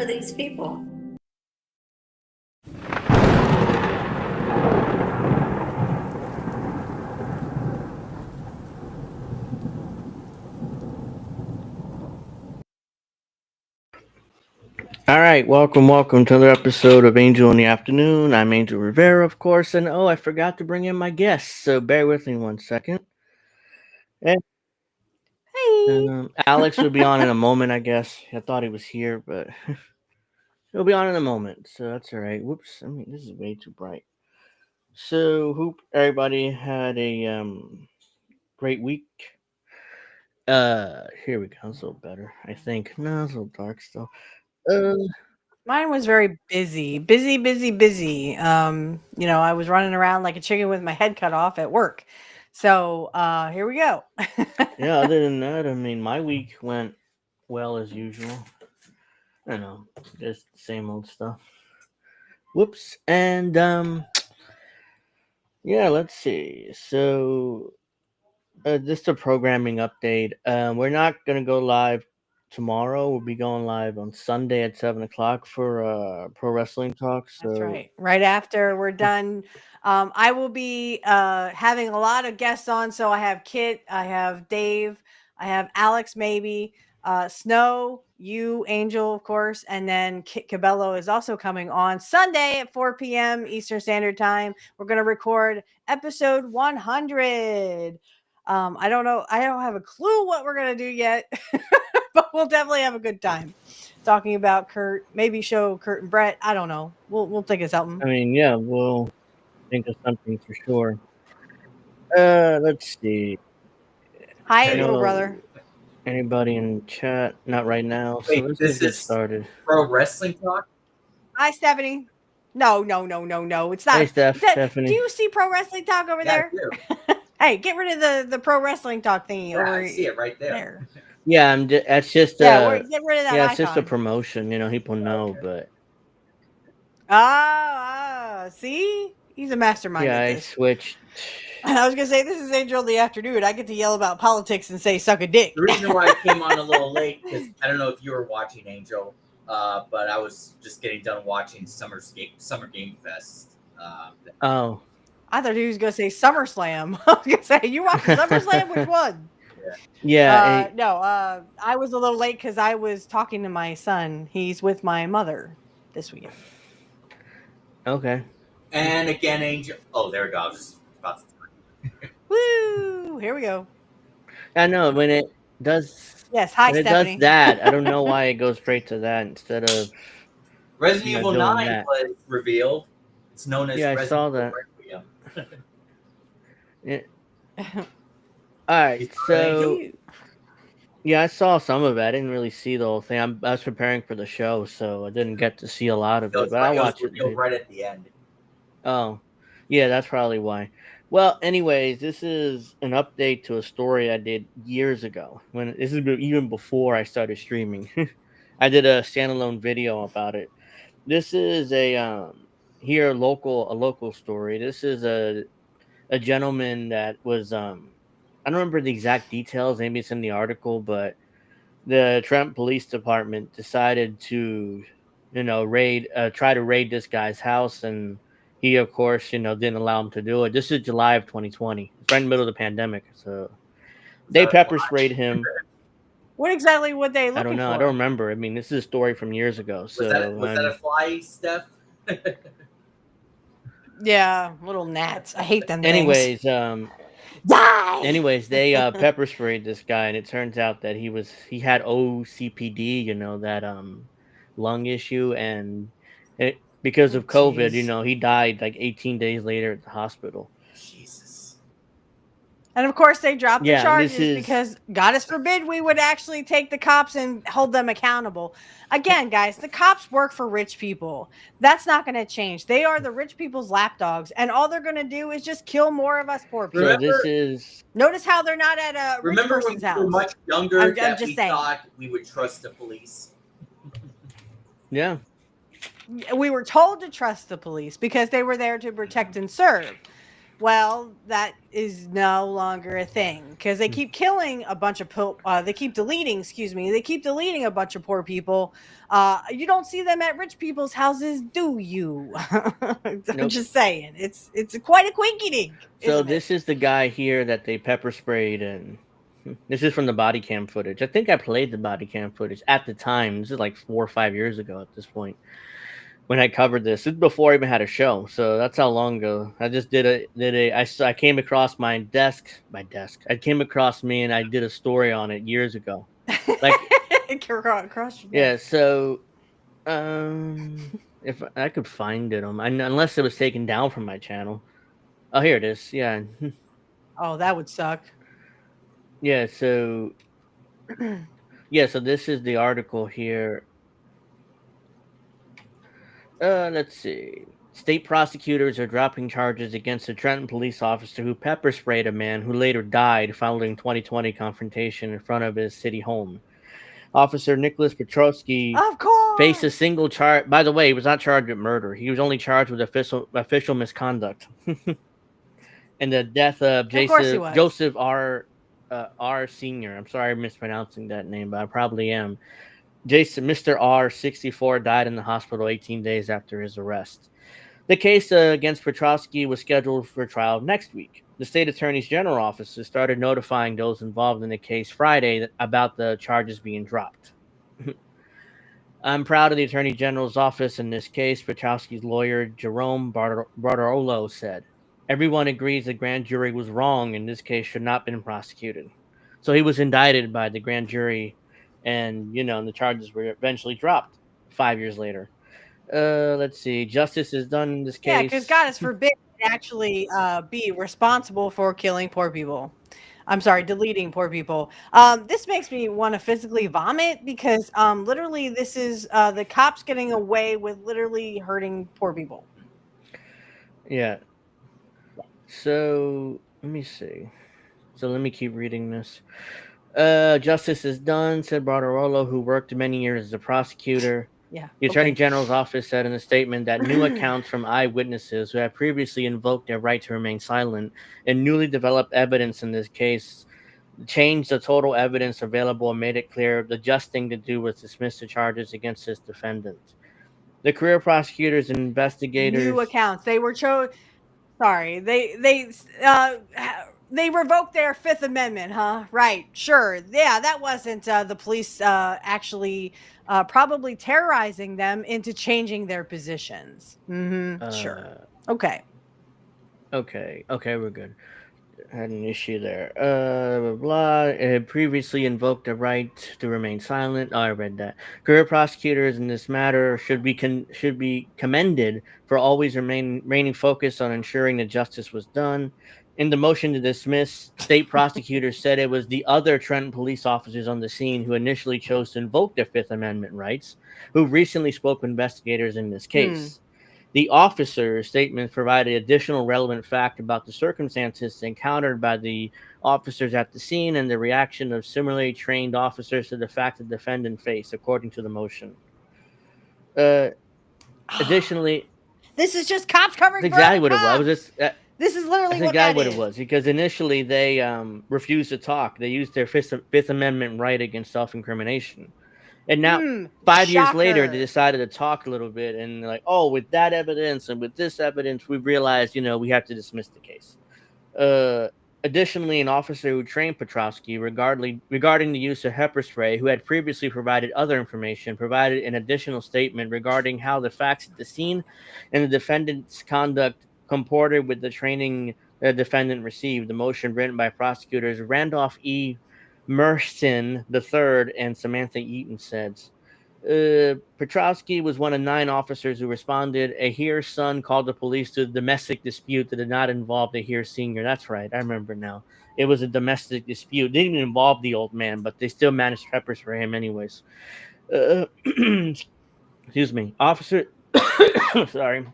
of these people. All right, welcome to another episode of Angel in the Afternoon. I'm Angel Rivera, of course, and I forgot to bring in my guests, so bear with me 1 second. And Hey. Alex will be on in a moment, I guess. I thought he was here, but he'll be on in a moment, so that's all right. Whoops, this is way too bright. So, hope everybody had a great week. Here we go. It's a little better, I think. No, it's a little dark still. Mine was very busy. I was running around like a chicken with my head cut off at work. So, here we go. Yeah, other than that, my week went well as usual. I know, just same old stuff. Whoops, and yeah, let's see. So, just a programming update. We're not gonna go live tomorrow. We'll be going live on Sunday at 7 o'clock for pro wrestling talk. That's So, right. Right after we're done, I will be having a lot of guests on. So I have Kit, I have Dave, I have Alex, maybe Snow, you, Angel, of course, and then Kit Cabello is also coming on Sunday at 4 p.m. Eastern Standard Time. We're going to record episode 100. I don't know. I don't have a clue what we're going to do yet, but we'll definitely have a good time talking about Kurt, maybe show Kurt and Brett. I don't know. We'll think of something. yeah, we'll think of something for sure. Let's see. Hi, I little know brother. anybody in chat? Not right now. So Wait, let's this just get is started. pro wrestling talk? Hi, Stephanie. No. It's not. Hey, Do Stephanie. you see Pro Wrestling Talk over Yeah, there? I do. Hey, get rid of the Pro Wrestling Talk thingy Yeah, over I see it right there. Yeah, that's just Yeah, get rid of that icon. it's just a promotion. People know, Okay. but See, he's a mastermind yeah, at I this. switched. I was gonna say this is Angel in the Afternoon. I get to yell about politics and say suck a dick. The reason why I came on a little late because I don't know if you were watching Angel, but I was just getting done watching Summer Game Fest. Oh, I thought he was gonna say SummerSlam. I was gonna say you watching SummerSlam? Which one? yeah. No, I was a little late because I was talking to my son. He's with my mother this weekend. Okay. And again, Angel. Oh, there we go. I was just about to. Woo! Here we go. I know when it does. Yes, hi, when Stephanie. it does that, I don't know why it goes straight to that instead of Resident Evil doing 9 that. was revealed. It's known as I saw Resident that. Evil All right, so yeah, I saw some of it. I didn't really see the whole thing. I was preparing for the show, so I didn't get to see a lot of it. But I'll watch it. Right at the end. Oh, yeah, that's probably why. Well, anyways, this is an update to a story I did years ago. When this is even before I started streaming. I did a standalone video about it. This is a local story. This is a gentleman that was I don't remember the exact details. Maybe it's in the article, but the Trent Police Department decided to, try to raid this guy's house, and he, of course, didn't allow him to do it. This is July of 2020. It's right in the middle of the pandemic, so they pepper sprayed him. What exactly would they looking I don't know. for? I don't remember. This is a story from years ago. So was that a fly, Steph? Yeah, little gnats. I hate them. Anyways, things. Die! Anyways, they pepper sprayed this guy, and it turns out that he had OCPD, that lung issue, and because of COVID, he died like 18 days later at the hospital. Jesus. And of course, they dropped the charges this because, God forbid, we would actually take the cops and hold them accountable. Again, guys, the cops work for rich people. That's not going to change. They are the rich people's lapdogs, and all they're going to do is just kill more of us poor people. Notice how they're not at a rich person's house. Remember when we were much younger I'm just saying. Thought we would trust the police? Yeah. We were told to trust the police because they were there to protect and serve. Well, that is no longer a thing because they keep killing a bunch of they keep deleting, excuse me, they keep deleting a bunch of poor people. You don't see them at rich people's houses, do you? I'm Nope. just saying, it's quite a quinky dink, So isn't it? this is the guy here that they pepper sprayed, and this is from the body cam footage. I think I played the body cam footage at the time. This is like 4 or 5 years ago at this point when I covered this. This is before I even had a show, so that's how long ago. I just I came across my desk. I came across me and I did a story on it years ago. Like Across your yeah, desk. so if I could find it on unless it was taken down from my channel. Oh, here it is. Yeah. Oh, that would suck. Yeah, so yeah, so this is the article here. Let's see. State prosecutors are dropping charges against a Trenton police officer who pepper sprayed a man who later died following 2020 confrontation in front of his city home. Officer Nicholas Petrovsky Of faced a course. single charge. By the way, he was not charged with murder. He was only charged with official misconduct and the death of Of course he was. Joseph R. Senior. I'm sorry I'm mispronouncing that name, but I probably am. Mr. R, 64, died in the hospital 18 days after his arrest. The case against Petrovsky was scheduled for trial next week. The state attorney's general office started notifying those involved in the case Friday about the charges being dropped. I'm proud of the attorney general's office in this case, Petrovsky's lawyer Jerome Bartolo said. Everyone agrees the grand jury was wrong and this case should not have been prosecuted. So he was indicted by the grand jury, and the charges were eventually dropped 5 years later. Let's see. Justice is done in this Yeah, because case. God is forbid to actually be responsible for killing poor people. I'm sorry, deleting poor people. This makes me want to physically vomit because literally this is the cops getting away with literally hurting poor people. Yeah. So let me see. So let me keep reading this. Justice is done, said Bartolo, who worked many years as a prosecutor. Yeah. The Attorney Okay. General's office said in a statement that new accounts from eyewitnesses who had previously invoked their right to remain silent and newly developed evidence in this case changed the total evidence available and made it clear the just thing to do was dismiss the charges against this defendant. The career prosecutors and New investigators. accounts. They were sorry. They revoked their Fifth Amendment, huh? Right. Sure. Yeah, that wasn't the police actually probably terrorizing them into changing their positions. Sure. Uh, Okay. okay, we're good. Had an issue there. Blah, blah. It had previously invoked the right to remain silent. Oh, I read that. Career prosecutors in this matter should be commended for always remaining focused on ensuring that justice was done. In the motion to dismiss, state prosecutors said it was the other Trenton police officers on the scene who initially chose to invoke their Fifth Amendment rights, who recently spoke with investigators in this Hmm. case. The officer's statements provided additional relevant fact about the circumstances encountered by the officers at the scene and the reaction of similarly trained officers to the fact the defendant faced, according to the motion. Uh, Additionally, This is just cops that's covering for exactly other what it was. cops. This is literally That's what exactly that what it is. was. Because initially they refused to talk. They used their Fifth Amendment right against self-incrimination. And now, 5 years later, they Shocker. decided to talk a little bit, and they're like, "Oh, with that evidence and with this evidence, we realized, we have to dismiss the case." Uh, Additionally, an officer who trained Petrovsky regarding the use of pepper spray, who had previously provided other information, provided an additional statement regarding how the facts at the scene and the defendant's conduct comported with the training the defendant received. The motion written by prosecutors Randolph E. Merston III and Samantha Eaton said. Petrovsky was one of 9 officers who responded. Ahir's son called the police to a domestic dispute that did not involve Ahir Sr. That's right, I remember now. It was a domestic dispute. It didn't even involve the old man, but they still managed peppers for him anyways. Excuse me. Sorry.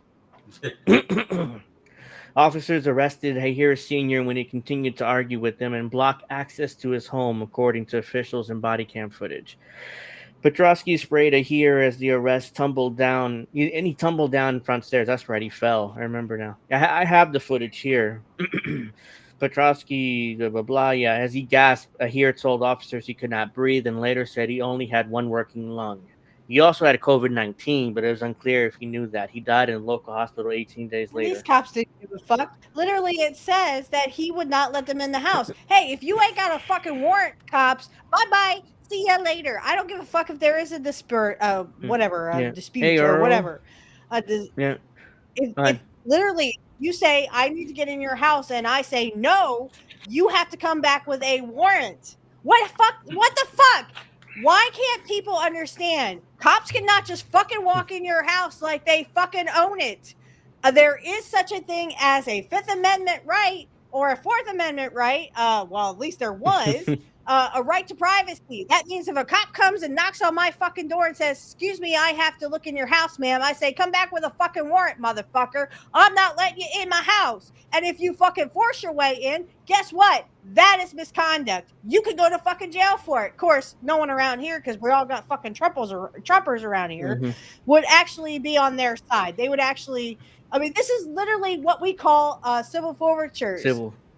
Officers arrested Ahir Sr. when he continued to argue with them and block access to his home, according to officials and body cam footage. Petrovsky sprayed a here as the arrest tumbled down, and he tumbled down front stairs. That's right, he fell. I remember now. I have the footage here. Petrovsky, blah, blah, blah. Yeah, as he gasped, Ahir told officers he could not breathe and later said he only had one working lung. He also had COVID-19, but it was unclear if he knew that. He died in a local hospital 18 days These later. cops didn't give a fuck. Literally, it says that he would not let them in the house. Hey, if you ain't got a fucking warrant, cops, bye bye. See ya later. I don't give a fuck if there is a dispute, whatever, a Yeah. dispute Hey, or Earl. whatever. Yeah. If literally you say I need to get in your house and I say no, you have to come back with a warrant. What the fuck? Why can't people understand? Cops cannot just fucking walk in your house like they fucking own it. There is such a thing as a Fifth Amendment right or a Fourth Amendment right. Well, at least there was a right to privacy. That means if a cop comes and knocks on my fucking door and says, "Excuse me, I have to look in your house, ma'am," I say, "Come back with a fucking warrant, motherfucker. I'm not letting you in my house." And if you fucking force your way in, guess what? That is misconduct. You could go to fucking jail for it. Of course, no one around here, because we all got fucking trumpers around here, would actually be on their side. They would actually. I mean, this is literally what we call civil forfeitures.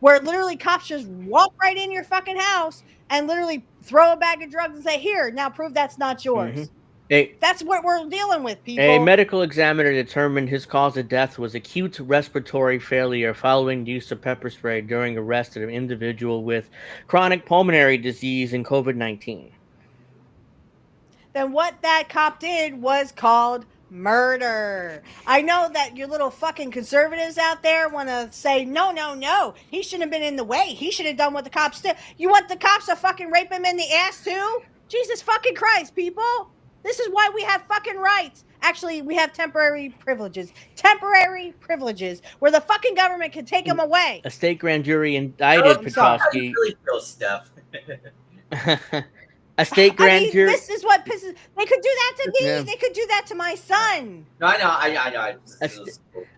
Where literally cops just walk right in your fucking house and literally throw a bag of drugs and say, "Here, now prove that's not yours." That's what we're dealing with, people. A medical examiner determined his cause of death was acute respiratory failure following the use of pepper spray during arrest of an individual with chronic pulmonary disease and COVID-19. Then what that cop did was called murder. I know that your little fucking conservatives out there want to say, no, he shouldn't have been in the way. He should have done what the cops did. You want the cops to fucking rape him in the ass too? Jesus fucking Christ, people. This is why we have fucking rights. Actually, we have temporary privileges. Temporary privileges where the fucking government can take them away. A state grand jury indicted Petrovsky. Really feel stuff. A state grand jury. This is what pisses. They could do that to me. Yeah. They could do that to my son. No, I know.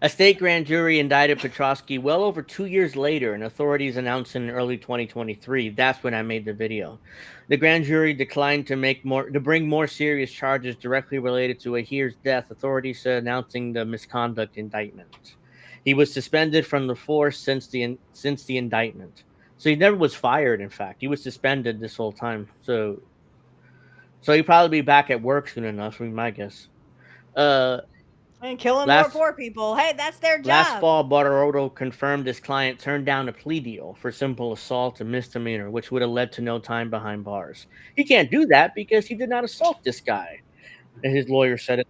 A state grand jury indicted Petrovsky well over 2 years later, and authorities announced in early 2023. That's when I made the video. The grand jury declined to bring more serious charges directly related to Ahir's death. Authorities said announcing the misconduct indictment. He was suspended from the force since the indictment. So he never was fired, in fact. He was suspended this whole time. So he'll probably be back at work soon enough, my guess. And killing more poor people. Hey, that's their job. Last fall, Barbaroto confirmed his client turned down a plea deal for simple assault and misdemeanor, which would have led to no time behind bars. He can't do that because he did not assault this guy, his lawyer said it.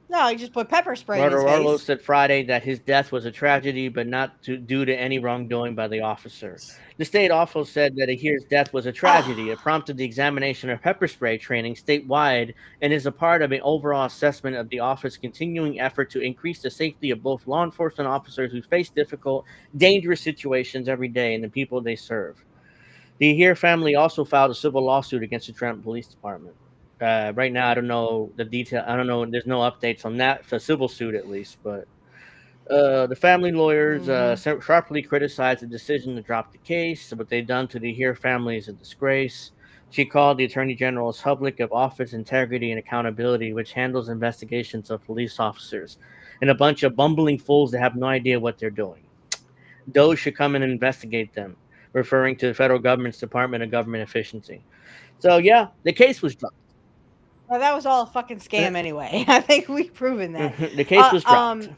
No, he just put pepper spray in his face. Barbaroto said Friday that his death was a tragedy, but not due to any wrongdoing by the officer. The state also said that Ahir's death was a tragedy. It prompted the examination of pepper spray training statewide and is a part of an overall assessment of the office's continuing effort to increase the safety of both law enforcement officers who face difficult, dangerous situations every day and the people they serve. The Ahir family also filed a civil lawsuit against the Trenton Police Department. Right now, I don't know the detail. I don't know. There's no updates on that for civil suit, at least. But the family lawyers sharply criticized the decision to drop the case. What they've done to the Ahir family is a disgrace. She called the Attorney General's Public of Office Integrity and Accountability, which handles investigations of police officers, and a bunch of bumbling fools that have no idea what they're doing. Those should come in and investigate them, referring to the federal government's Department of Government Efficiency. So, yeah, the case was dropped. Well, that was all a fucking scam anyway. I think we've proven that. The case was dropped.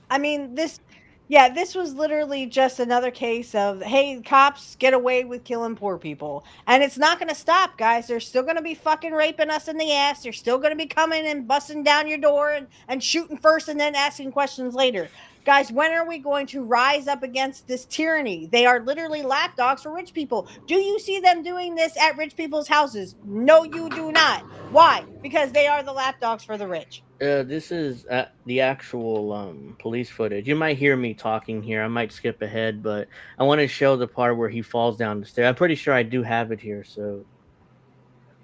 I mean, this was literally just another case of, hey, cops get away with killing poor people. And it's not going to stop, guys. They're still going to be fucking raping us in the ass. They're still going to be coming and busting down your door and shooting first and then asking questions later. Guys, when are we going to rise up against this tyranny? They are literally lapdogs for rich people. Do you see them doing this at rich people's houses? No, you do not. Why? Because they are the lapdogs for the rich. This is the actual police footage. You might hear me talking here. I might skip ahead, but I want to show the part where he falls down the stairs. I'm pretty sure I do have it here, so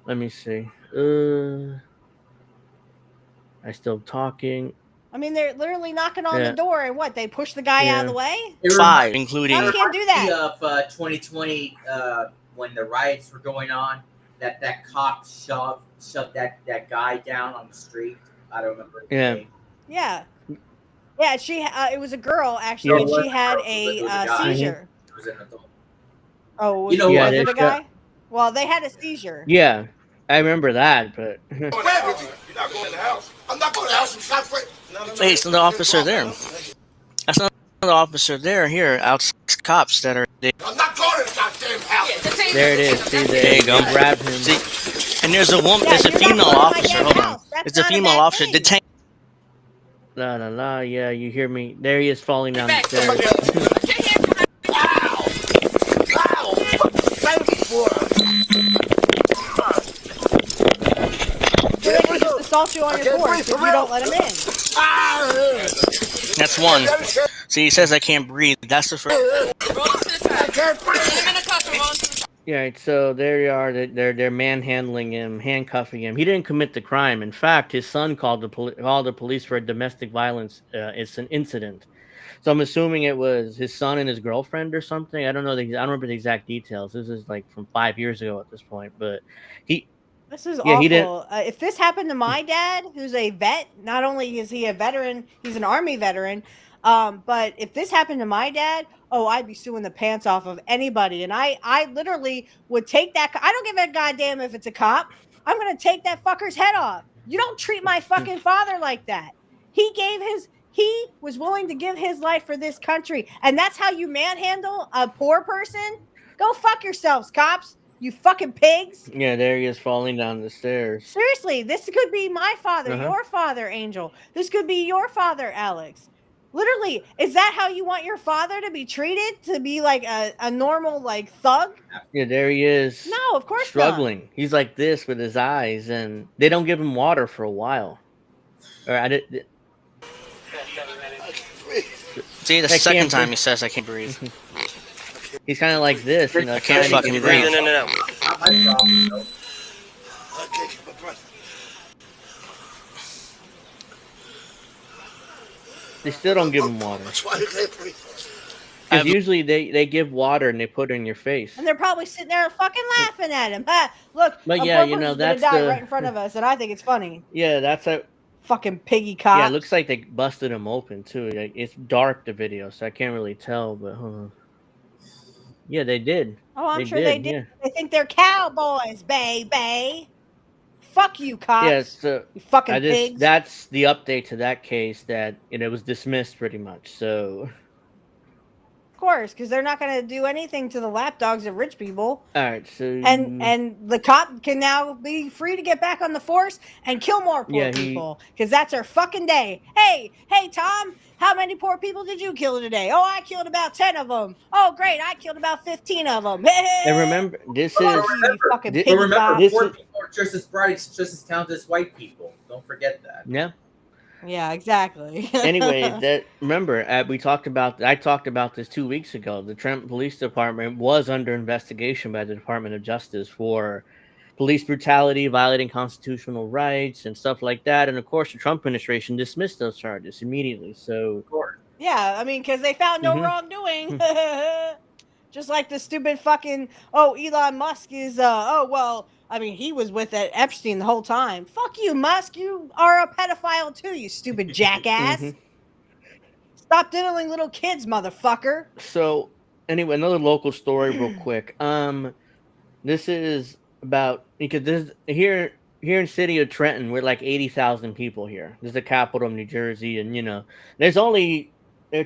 let me see. I still talking. I mean, they're literally knocking on the door, and what? They push the guy out of the way? 5, including. Cops can't do that. Of 2020, when the riots were going on, that cop shoved that guy down on the street. I don't remember his Yeah. name. Yeah. Yeah, it was a girl No, actually, it and she wasn't a had girl. It was a a guy. seizure. It was an adult. Oh, You know Yeah, was what? it they a guy? Well, they had a seizure. Yeah, I remember that, but You're not going in the house. I'm not going to the house. I'm not afraid. Hey, it's another officer there. That's another officer there. Here, outside cops that are. I'm not going to the goddamn house. there it is. See, There you go. grab him. See, and there's a woman. Yeah, There's a you're not female going to my officer. damn Hold on. house. That's It's a not a female bad officer thing. detained. La la la. Yeah, you hear me? There he is falling down the stairs. So they can just assault you on your porch if you don't let them in. That's one. See, he says I can't breathe. That's the first. Yeah, so there you are. They're manhandling him, handcuffing him. He didn't commit the crime. In fact, his son called the police for a domestic violence incident. So I'm assuming it was his son and his girlfriend or something. I don't know. I don't remember the exact details. This is like from 5 years ago at this point. But This is Yeah, he didn't- awful. If this happened to my dad, who's a vet, not only is he a veteran, he's an Army veteran. But if this happened to my dad, oh, I'd be suing the pants off of anybody. And I literally would take that. I don't give a goddamn if it's a cop. I'm going to take that fucker's head off. You don't treat my fucking father like that. He was willing to give his life for this country. And that's how you manhandle a poor person? Go fuck yourselves, cops. You fucking pigs. yeah, there he is falling down the stairs. Seriously, this could be my father, Uh-huh. your father, Angel. This could be your father, Alex. Literally, is that how you want your father to be treated? To be like a normal like thug? Yeah, there he is. No, of course struggling. He's like this with his eyes, and they don't give him water for a while. Or I did. See, the I second can't time breathe. he says I can't breathe. He's kind of like this. You know, I can't trying to fucking get breathe. down. No. Not my problem, though. I can't keep my breath. They still don't give him water. That's why I can't breathe. Because usually they give water and they put it in your face. And they're probably sitting there fucking laughing at him. Look, But a yeah, poor you know, person's gonna that's die the- right in front of us, and I think it's funny. Yeah, that's a. Fucking piggy cop. Yeah, it looks like they busted him open too. Like, it's dark, the video, so I can't really tell. But hold on. Yeah, they did. Oh, I'm they sure they did. yeah. They think they're cowboys, baby. Fuck you, cops. Yeah, so You fucking pigs. that's the update to that case that it was dismissed pretty much. So Of course, because they're not going to do anything to the lapdogs of rich people. all right, so And the cop can now be free to get back on the force and kill more poor Yeah, people because that's our fucking day. Hey, Tom, how many poor people did you kill today? Oh, I killed about 10 of them. Oh, great, I killed about 15 of them. and remember this Fuck is you, you fucking But piggy But remember, cop. This poor is- people are just as bright, just as talented as white people. Don't forget that. yeah. Yeah, exactly. Anyway, that remember I talked about this 2 weeks ago. The Trent Police Department was under investigation by the Department of Justice for police brutality, violating constitutional rights, and stuff like that. And of course, the Trump administration dismissed those charges immediately. So Of course. Yeah, I mean, because they found no Mhm. wrongdoing. Just like the stupid fucking, Elon Musk is, I mean, he was with Epstein the whole time. Fuck you, Musk. You are a pedophile too, you stupid jackass. Mhm. Stop diddling little kids, motherfucker. So anyway, another local story real quick. This is about because this here in city of Trenton, we're like 80,000 people here. This is the capital of New Jersey, and there's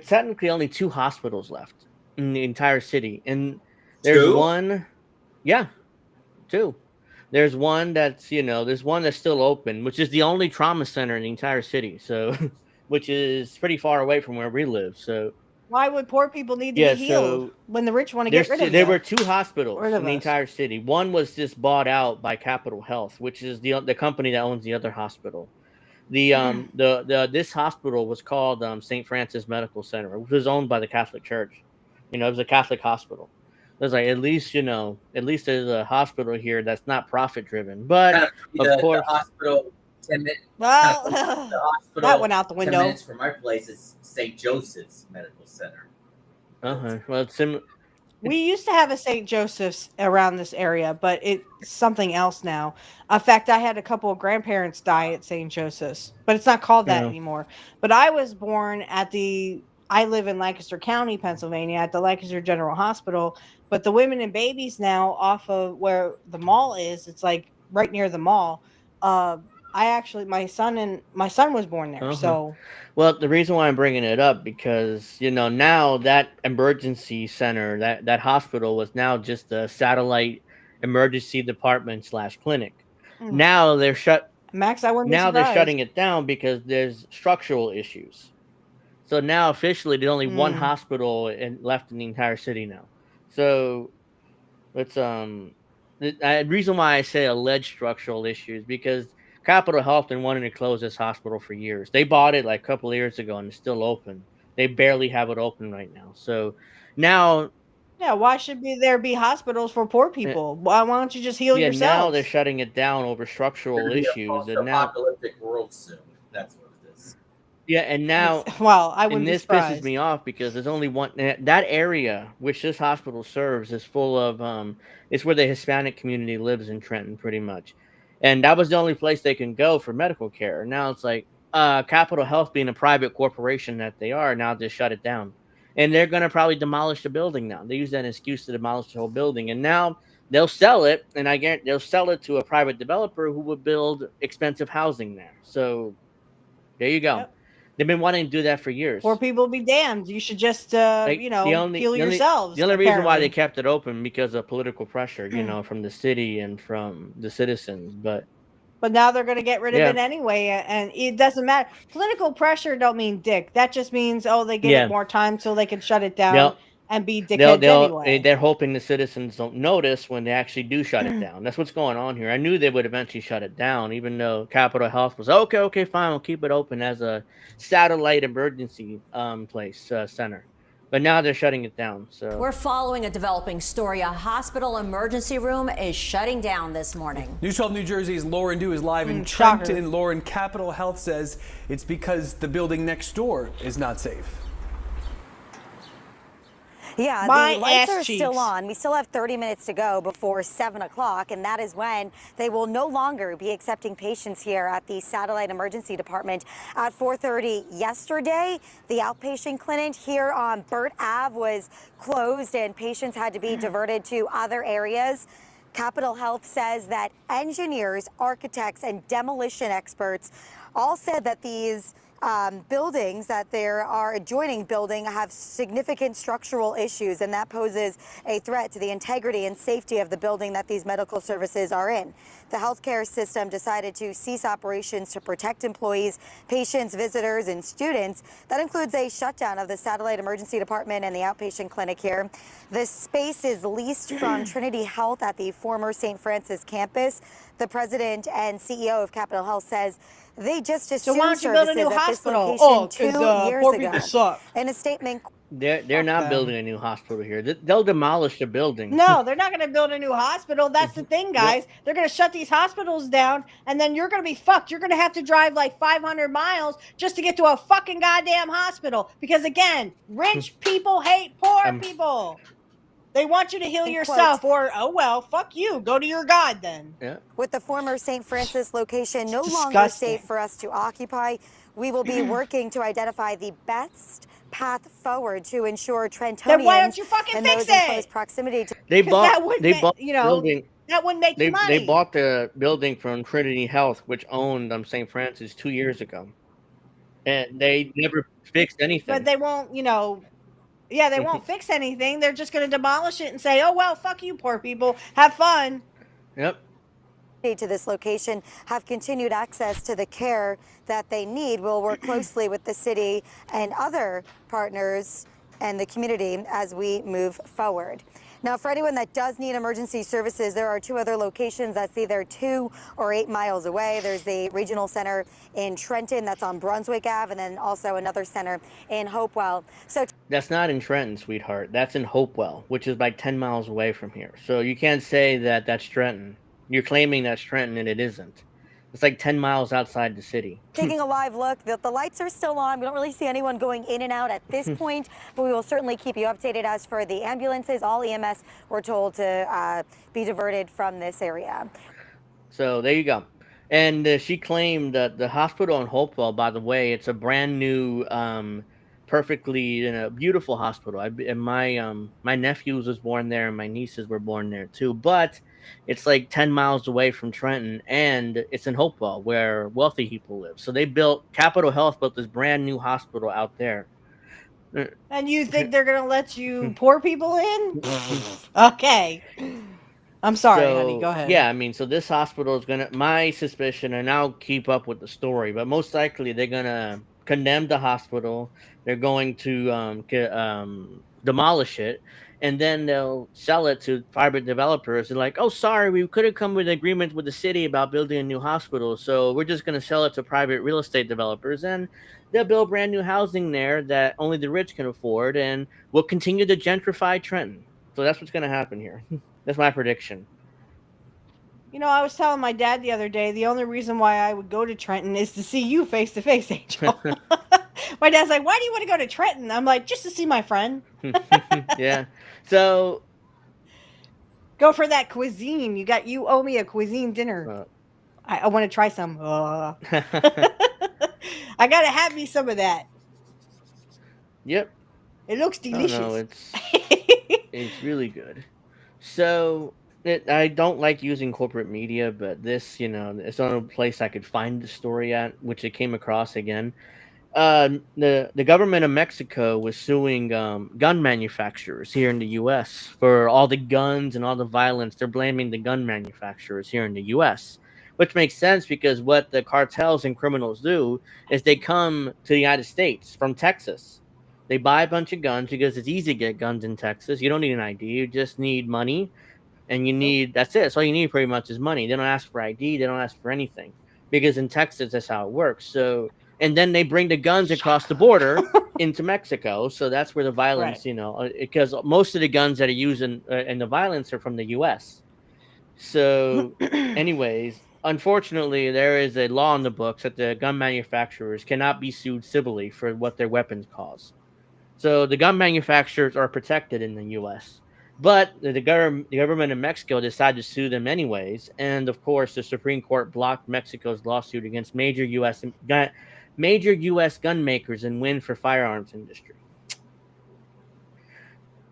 technically only 2 hospitals left in the entire city, and there's 2? one, yeah, 2. There's one that's still open, which is the only trauma center in the entire city. So, which is pretty far away from where we live. So. Why would poor people need to Yeah, be healed so when the rich want to get rid of There you? were 2 hospitals Rid of in the us. entire city. One was just bought out by Capital Health, which is the company that owns the other hospital. This hospital was called St. Francis Medical Center, which was owned by the Catholic Church. It was a Catholic hospital. It was like at least there's a hospital here that's not profit driven. But Kind of of course, the hospital 10 minutes. Well, the hospital that went out the 10 window. minutes from my place is St. Joseph's Medical Center. well, it's We used to have a St. Joseph's around this area, but it's something else now. In fact, I had a couple of grandparents die at St. Joseph's, but it's not called that Yeah. anymore. But I was born at I live in Lancaster County, Pennsylvania, at the Lancaster General Hospital. But the women and babies now, off of where the mall is, it's like right near the mall. Uh, I actually, my son was born there. Uh-huh. So, Well, the reason why I'm bringing it up because now that emergency center, that hospital was now just a satellite emergency department slash clinic. mm, Now they're shut. Max, I wouldn't be Now they're surprised. shutting it down because there's structural issues. So now officially there's only one Mm. hospital left in the entire city now. So it's the reason why I say alleged structural issues because Capital Health been wanting to close this hospital for years. They bought it like a couple of years ago and it's still open. They barely have it open right now. So now, Yeah, why should there be hospitals for poor eh, people? Why don't you just heal yeah, now they're yourselves? shutting it down over It's going structural to be a issues, and now, post-apocalyptic world soon. That's what it is. yeah, and now Well, I and wouldn't be this pisses surprised. me off because there's only one that area which this hospital serves is full of it's where the Hispanic community lives in Trenton pretty much. And that was the only place they can go for medical care. Now it's like Capital Health being a private corporation that they are now just shut it down. And they're gonna probably demolish the building now. They use that excuse to demolish the whole building. And now they'll sell it, and I guarantee they'll sell it to a private developer who will build expensive housing there. So there you go. Yep. They've been wanting to do that for Poor years. people be damned. You should just, Like the only heal the only the yourselves. only reason why they Apparently, kept it open because of political pressure, from the city and from the citizens. But but now they're going to get rid of yeah, it anyway, and it doesn't matter. Political pressure don't mean dick. That just means they get it yeah, more time so they can shut it down they'll and be dickheads anyway. they're hoping the citizens don't notice when they actually do shut it down. That's what's going on here. I knew they would eventually shut it down, even though Capitol Health was okay, okay, fine, we'll keep it open as a satellite emergency place center. But now they're shutting it down. So We're following a developing story. A hospital emergency room is shutting down this morning. News 12 New Jersey's Lauren Dew is live in Shocker. Trenton. Lauren, Capitol Health says it's because the building next door is not safe. Yeah, My the lights ass are still cheeks. on. We still have 30 minutes to go before 7 o'clock, and that is when they will no longer be accepting patients here at the Satellite Emergency Department. At 4:30 yesterday, the outpatient clinic here on Burt Ave was closed, and patients had to be diverted to other areas. Capitol Health says that engineers, architects, and demolition experts all said that these buildings that there are adjoining building have significant structural issues, and that poses a threat to the integrity and safety of the building that these medical services are in. The healthcare system decided to cease operations to protect employees, patients, visitors, and students. That includes a shutdown of the Satellite Emergency Department and the outpatient clinic here. This space is leased from Trinity Health at the former St. Francis campus. The president and CEO of Capitol Health says they just So assumed why don't you build a services new at this hospital? location Oh, 2 because years poor ago. people suck. In a statement, they're Fuck not them. building a new hospital here. They'll demolish the building. No, they're not going to build a new hospital. That's the thing, guys. They're going to shut these hospitals down, and then you're going to be fucked. You're going to have to drive like 500 miles just to get to a fucking goddamn hospital. Because again, rich people hate poor people. They want you to heal yourself, or oh well, fuck you. Go to your god then. Yeah. with the former St. Francis location no longer Disgusting. safe for us to occupy, we will be working to identify the best path forward to ensure Trentonians Then why don't you fucking and fix those in it? close proximity to They 'Cause bought that would they ma- bought you the know, building. that wouldn't make you money. They bought the building from Trinity Health, which owned St. Francis 2 years ago, and they never fixed anything. But they won't, they won't fix anything. They're just going to demolish it and say, oh, well, fuck you, poor people. Have fun. Yep. to this location have continued access to the care that they need. We'll work closely with the city and other partners and the community as we move forward. Now, for anyone that does need emergency services, there are 2 other locations that's either 2 or 8 miles away. There's the regional center in Trenton that's on Brunswick Ave, and then also another center in Hopewell. So That's not in Trenton, sweetheart. That's in Hopewell, which is like 10 miles away from here. So you can't say that that's Trenton. You're claiming that's Trenton, and it isn't. It's like 10 miles outside the city. Taking a live look, the lights are still on. We don't really see anyone going in and out at this point, but we will certainly keep you updated. As for the ambulances, all EMS were told to be diverted from this area. So there you go. And she claimed that the hospital in Hopewell, by the way, it's a brand new, perfectly beautiful hospital. And my nephews was born there, and my nieces were born there too. But it's like 10 miles away from Trenton, and it's in Hopewell where wealthy people live. So they built Capital Health built this brand new hospital out there. And you think they're gonna let you poor people in? Okay. I'm sorry, honey. Go ahead. Yeah, I mean, so this hospital is gonna. My suspicion, and I'll keep up with the story, but most likely they're gonna condemn the hospital. They're going to demolish it, and then they'll sell it to private developers. And like, oh, sorry, we couldn't come with an agreement with the city about building a new hospital, so we're just gonna sell it to private real estate developers, and they'll build brand new housing there that only the rich can afford, and we'll continue to gentrify Trenton. So that's what's gonna happen here. That's my prediction. You know, I was telling my dad the other day, the only reason why I would go to Trenton is to see you face to face, Angel. My dad's like, why do you want to go to Trenton? I'm like, just to see my friend. Yeah. So go for that cuisine. You owe me a cuisine dinner. I want to try some. I gotta have me some of that. Yep. It looks delicious. Oh, no, it's really good. So I don't like using corporate media, but this, it's the only place I could find the story at, which it came across again. The government of Mexico was suing gun manufacturers here in the U.S. for all the guns and all the violence. They're blaming the gun manufacturers here in the U.S., which makes sense because what the cartels and criminals do is they come to the United States from Texas. They buy a bunch of guns because it's easy to get guns in Texas. You don't need an ID. You just need money, and that's it. That's all you need pretty much is money. They don't ask for ID. They don't ask for anything because in Texas, that's how it works. So, and then they bring the guns across the border into Mexico. So that's where the violence, because most of the guns that are used in the violence are from the U.S. So anyways, unfortunately, there is a law in the books that the gun manufacturers cannot be sued civilly for what their weapons cause. So the gun manufacturers are protected in the U.S., but the government of Mexico decided to sue them anyways. And of course, the Supreme Court blocked Mexico's lawsuit against major U.S. gun makers and win for firearms industry.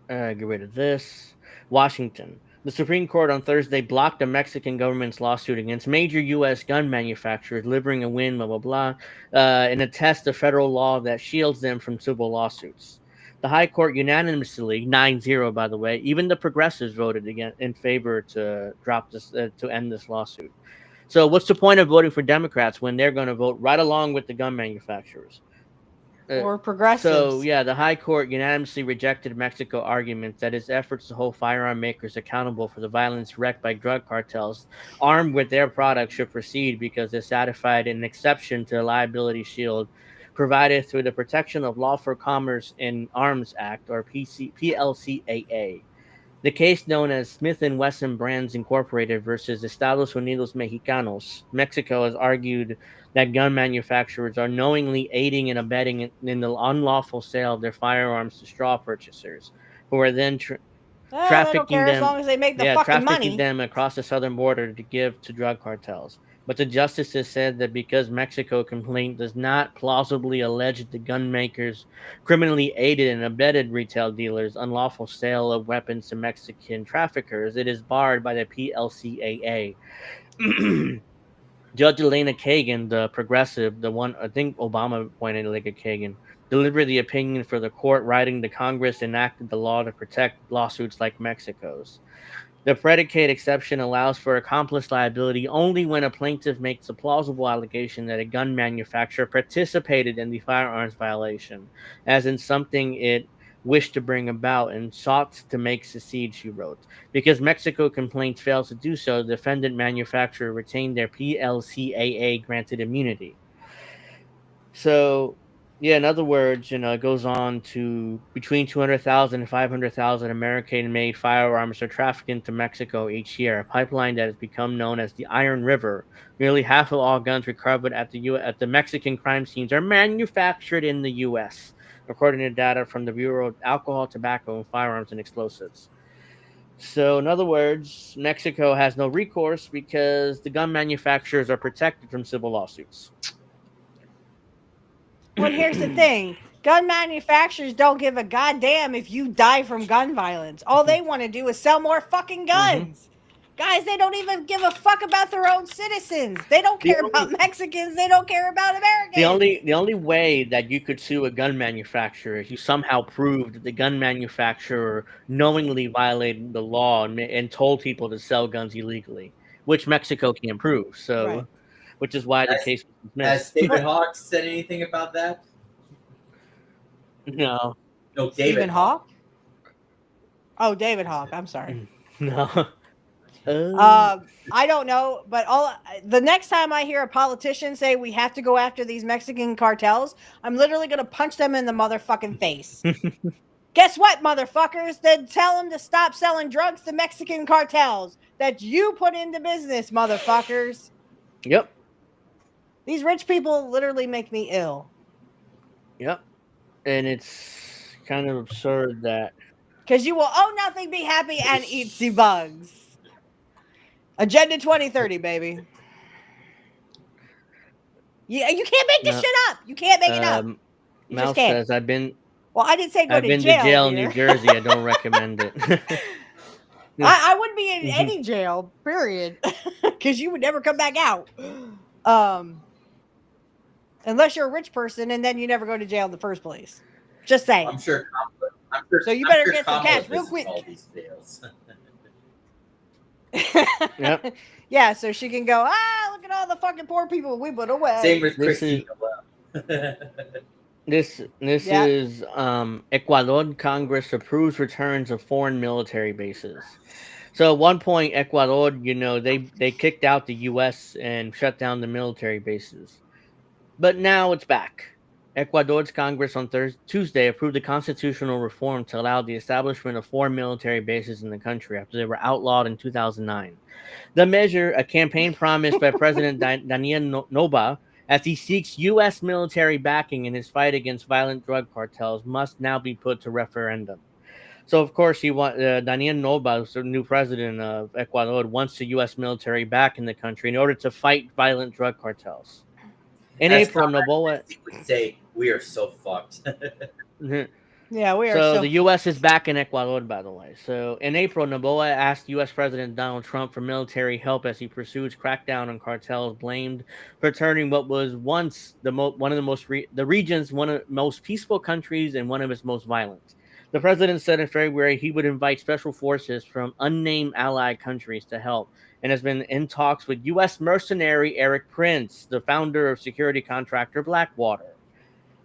Get rid of this. Washington. The Supreme Court on Thursday blocked the Mexican government's lawsuit against major U.S. gun manufacturers, delivering a win, blah, blah, blah, in a test of federal law that shields them from civil lawsuits. The High Court unanimously, 9-0, by the way, even the progressives voted again in favor to drop this, to end this lawsuit. So what's the point of voting for Democrats when they're going to vote right along with the gun manufacturers? Or progressives. So, yeah, the High Court unanimously rejected Mexico arguments that its efforts to hold firearm makers accountable for the violence wreaked by drug cartels armed with their products should proceed because it satisfied an exception to the liability shield provided through the Protection of Lawful Commerce in Arms Act, or PLCAA. The case, known as Smith & Wesson Brands Incorporated versus Estados Unidos Mexicanos, Mexico has argued that gun manufacturers are knowingly aiding and abetting in the unlawful sale of their firearms to straw purchasers, who are then trafficking them. As long as they make the fucking money. Them across the southern border to give to drug cartels. But the justices said that because Mexico complaint does not plausibly allege the gun makers criminally aided and abetted retail dealers' unlawful sale of weapons to Mexican traffickers, it is barred by the PLCAA. Judge Elena Kagan, the progressive, the one I think Obama appointed like a Kagan, delivered the opinion for the court, writing the Congress enacted the law to protect lawsuits like Mexico's. The predicate exception allows for accomplice liability only when a plaintiff makes a plausible allegation that a gun manufacturer participated in the firearms violation, as in something it wished to bring about and sought to make secede, she wrote. Because Mexico complaint fails to do so, the defendant manufacturer retained their PLCAA granted immunity. So Yeah, in other words, it goes on to between 200,000 and 500,000 American-made firearms are trafficked into Mexico each year, a pipeline that has become known as the Iron River. Nearly half of all guns recovered at the Mexican crime scenes are manufactured in the U.S., according to data from the Bureau of Alcohol, Tobacco, and Firearms and Explosives. So, in other words, Mexico has no recourse because the gun manufacturers are protected from civil lawsuits. Well, here's the thing. Gun manufacturers don't give a goddamn if you die from gun violence. All they want to do is sell more fucking guns. Guys, they don't even give a fuck about their own citizens. They don't The care about only Mexicans. They don't care about the Americans. only way that you could sue a gun manufacturer is you somehow proved that the gun manufacturer knowingly violated the law and told people to sell guns illegally, which Mexico can't prove. So, Right. which is why the Has, case was has dismissed. David Hawks said anything about that? No, No, David Stephen Hawk. Hawk? Oh, David Hawk. I'm sorry. no. I don't know, but the next time I hear a politician say we have to go after these Mexican cartels, I'm literally gonna punch them in the motherfucking face. Guess what, motherfuckers? Then tell them to stop selling drugs to Mexican cartels that you put into business, motherfuckers. Yep. These rich people literally make me ill. Yep. And it's kind of absurd that Because you will own nothing, be happy, and eat sea bugs. Agenda 2030, baby. Yeah, you can't make this no, shit up. You can't make it up. You just Mouse can't. says Well, I didn't say go I've to been jail. to jail in dear. New Jersey. I don't recommend it. I wouldn't be in any jail, period, because you would never come back out, unless you're a rich person, and then you never go to jail in the first place. Just saying. I'm sure. So you better I'm sure get some Kamala cash real visits quick. all these jails. Yep. Yeah, so she can go. Look at all the fucking poor people we put away. Same with This Christine. This Yeah. is Ecuador Congress approves returns of foreign military bases. So at one point, Ecuador, they kicked out the U.S. and shut down the military bases, but now it's back. Ecuador's Congress on Tuesday approved a constitutional reform to allow the establishment of foreign military bases in the country after they were outlawed in 2009. The measure, a campaign promised by President Daniel Noboa, as he seeks U.S. military backing in his fight against violent drug cartels, must now be put to referendum. So, of course, Daniel Noboa, the new president of Ecuador, wants the U.S. military back in the country in order to fight violent drug cartels. In As April, Comrade Noboa. Christie would say, we are so fucked. Yeah, we are. So the U.S. is back in Ecuador, by the way. So in April, Noboa asked U.S. President Donald Trump for military help as he pursues crackdown on cartels blamed for turning what was once one of the the region's one of the most peaceful countries and one of its most violent. The president said in February he would invite special forces from unnamed allied countries to help, and has been in talks with U.S. mercenary Eric Prince, the founder of security contractor Blackwater.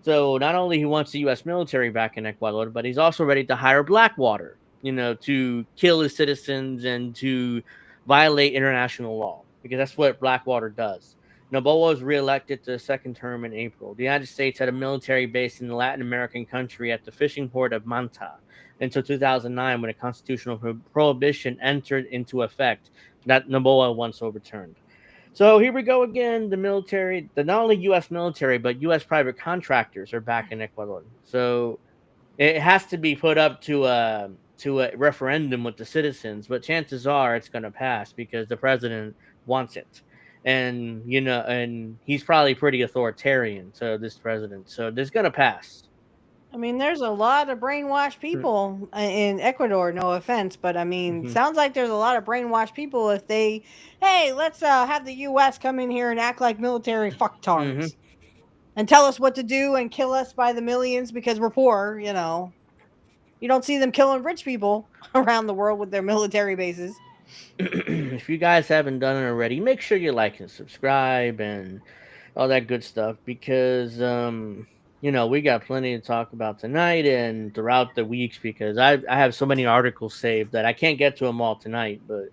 So not only he wants the U.S. military back in Ecuador, but he's also ready to hire Blackwater, to kill his citizens and to violate international law, because that's what Blackwater does. Noboa was reelected to a second term in April. The United States had a military base in the Latin American country at the fishing port of Manta until 2009, when a constitutional prohibition entered into effect that Noboa once overturned. So here we go again. The military, not only U.S. military, but U.S. private contractors are back in Ecuador. So it has to be put up to a referendum with the citizens. But chances are it's going to pass because the president wants it, and and he's probably pretty authoritarian. So this president, so this is going to pass. I mean, there's a lot of brainwashed people in Ecuador. No offense, but I mean, sounds like there's a lot of brainwashed people. If hey, let's have the U.S. come in here and act like military fucktards and tell us what to do and kill us by the millions because we're poor. You don't see them killing rich people around the world with their military bases. If you guys haven't done it already, make sure you like and subscribe and all that good stuff, because we got plenty to talk about tonight and throughout the weeks, because I have so many articles saved that I can't get to them all tonight, but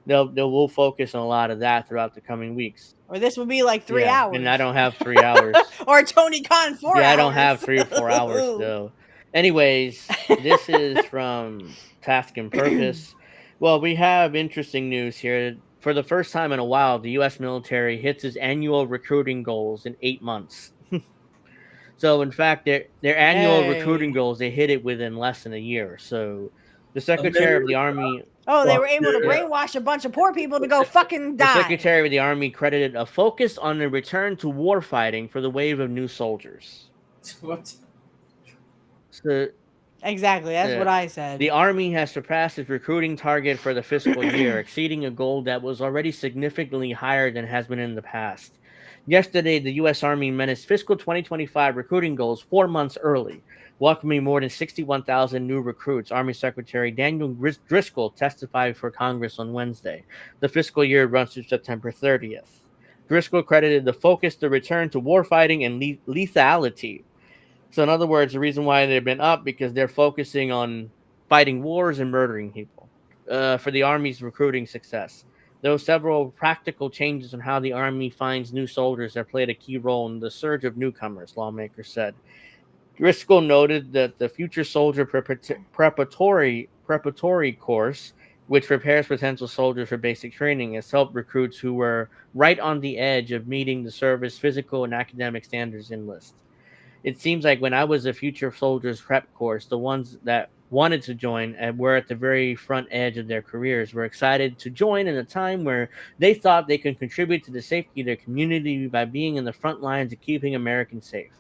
we'll focus on a lot of that throughout the coming weeks. Or this will be like 3 Yeah, hours. and I don't have 3 hours. Or Tony Khan 4 hours. Yeah, I don't have 3 or 4 hours though. Anyways, this is from Task and Purpose. Well, we have interesting news here. For the first time in a while, the U.S. military hits its annual recruiting goals in 8 months. So, in fact, their annual recruiting goals, they hit it within less than a year. So, the Secretary of the Army... Oh, they were able to brainwash a bunch of poor people to go fucking die. The Secretary of the Army credited a focus on the return to warfighting for the wave of new soldiers. What? So, exactly, that's what I said. The Army has surpassed its recruiting target for the fiscal year, exceeding a goal that was already significantly higher than has been in the past. Yesterday, the U.S. Army met its fiscal 2025 recruiting goals 4 months early, welcoming more than 61,000 new recruits. Army Secretary Daniel Driscoll testified for Congress on Wednesday. The fiscal year runs through September 30th. Driscoll credited the focus to return to warfighting and lethality. So, in other words, the reason why they've been up because they're focusing on fighting wars and murdering people for the Army's recruiting success. There were several practical changes in how the Army finds new soldiers that played a key role in the surge of newcomers, lawmakers said. Driscoll noted that the Future Soldier preparatory course, which prepares potential soldiers for basic training, has helped recruits who were right on the edge of meeting the service physical and academic standards enlist. It seems like when I was a Future Soldiers prep course, the ones that wanted to join and were at the very front edge of their careers were excited to join in a time where they thought they could contribute to the safety of their community by being in the front lines of keeping Americans safe.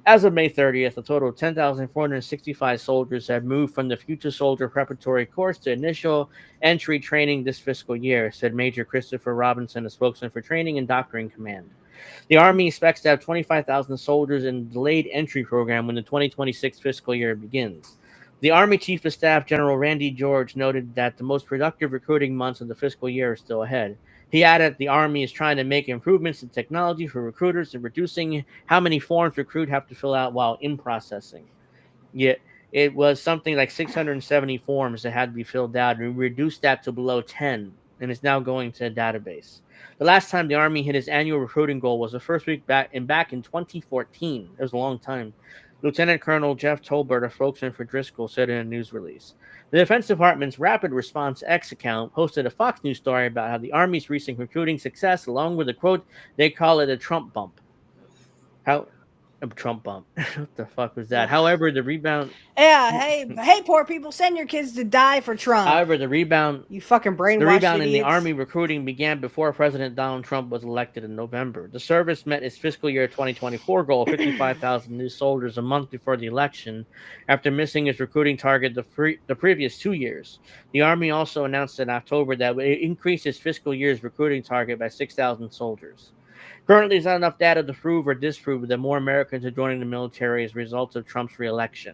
As of May 30th, a total of 10,465 soldiers have moved from the Future Soldier Preparatory Course to initial entry training this fiscal year, said Major Christopher Robinson, a spokesman for Training and Doctoring Command. The Army expects to have 25,000 soldiers in the delayed entry program when the 2026 fiscal year begins. The Army Chief of Staff General Randy George noted that the most productive recruiting months of the fiscal year are still ahead. He added the Army is trying to make improvements in technology for recruiters and reducing how many forms recruits have to fill out while in processing. Yet it was something like 670 forms that had to be filled out, and we reduced that to below 10, and it's now going to a database. The last time the Army hit its annual recruiting goal was the first week back in 2014. It was a long time. Lieutenant Colonel Jeff Tolbert, a spokesman for Driscoll, said in a news release. The Defense Department's Rapid Response X account posted a Fox News story about how the Army's recent recruiting success, along with a quote, they call it a Trump bump. Trump bump. What the fuck was that? However, the rebound... Yeah, hey, poor people, send your kids to die for Trump. However, the rebound... You fucking brainwashed The rebound idiots. in the Army recruiting began before President Donald Trump was elected in November. The service met its fiscal year 2024 goal of 55,000 new soldiers a month before the election, after missing its recruiting target the previous 2 years. The Army also announced in October that it would increase its fiscal year's recruiting target by 6,000 soldiers. Currently, there's not enough data to prove or disprove that more Americans are joining the military as a result of Trump's re-election.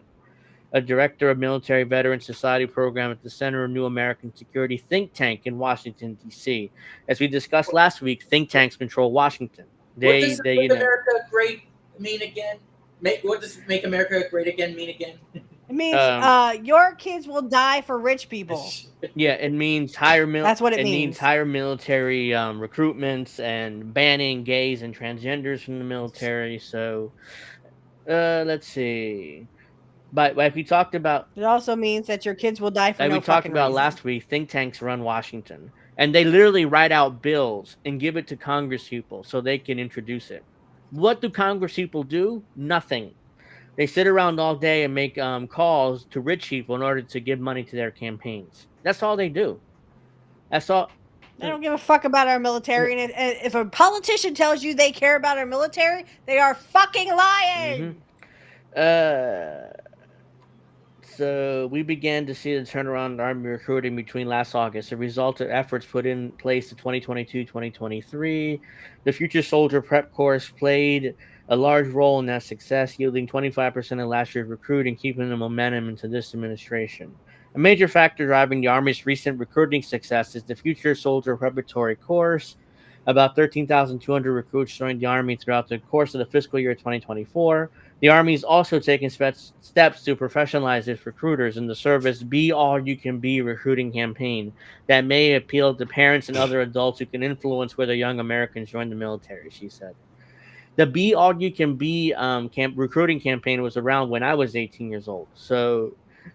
A director of Military Veteran Society program at the Center of New American Security think tank in Washington, D.C. As we discussed last week, think tanks control Washington. What does Make America Great mean again? What does Make America Great Again mean again? It means your kids will die for rich people. Yeah, it means higher That's what it means. It means higher military recruitments and banning gays and transgenders from the military. So, let's see. But like we talked about, it also means that your kids will die for like no we talked fucking about reason. last week. Think tanks run Washington, and they literally write out bills and give it to Congress people so they can introduce it. What do Congress people do? Nothing. They sit around all day and make calls to rich people in order to give money to their campaigns. That's all they do. That's all. They don't give a fuck about our military. And if a politician tells you they care about our military, they are fucking lying. So we began to see the turnaround in Army recruiting between last August, a result of efforts put in place in 2022-2023. The Future Soldier Prep Course played a large role in that success, yielding 25% of last year's recruiting, keeping the momentum into this administration. A major factor driving the Army's recent recruiting success is the Future Soldier Preparatory Course, About 13,200 recruits joined the Army throughout the course of the fiscal year 2024. The Army is also taking steps to professionalize its recruiters in the service Be All You Can Be recruiting campaign that may appeal to parents and other adults who can influence whether young Americans join the military, she said. The Be All You Can Be recruiting campaign was around when I was 18 years old. So, It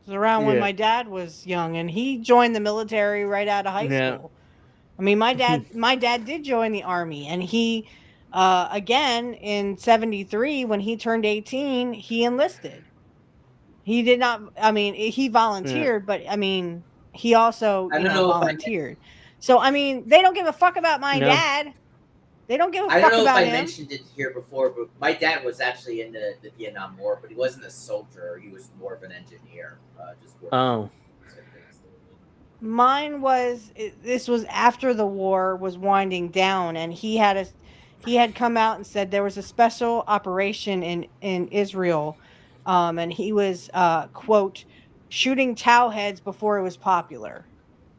was around when yeah. my dad was young, and he joined the military right out of high Yeah. school. I mean, my dad did join the Army, and he, again in '73 when he turned 18, he enlisted. He did not. I mean, he Yeah. volunteered, but I mean, he also, I don't know if I volunteered. So I mean, they don't give a fuck about my No. dad. They don't give a I don't fuck know if about I him. mentioned it here before, but my dad was actually in the Vietnam War, but he wasn't a soldier. He was more of an engineer. Just working Oh. Mine was this was after the war was winding down, and he had come out and said there was a special operation in Israel, and he was quote shooting towheads before it was popular.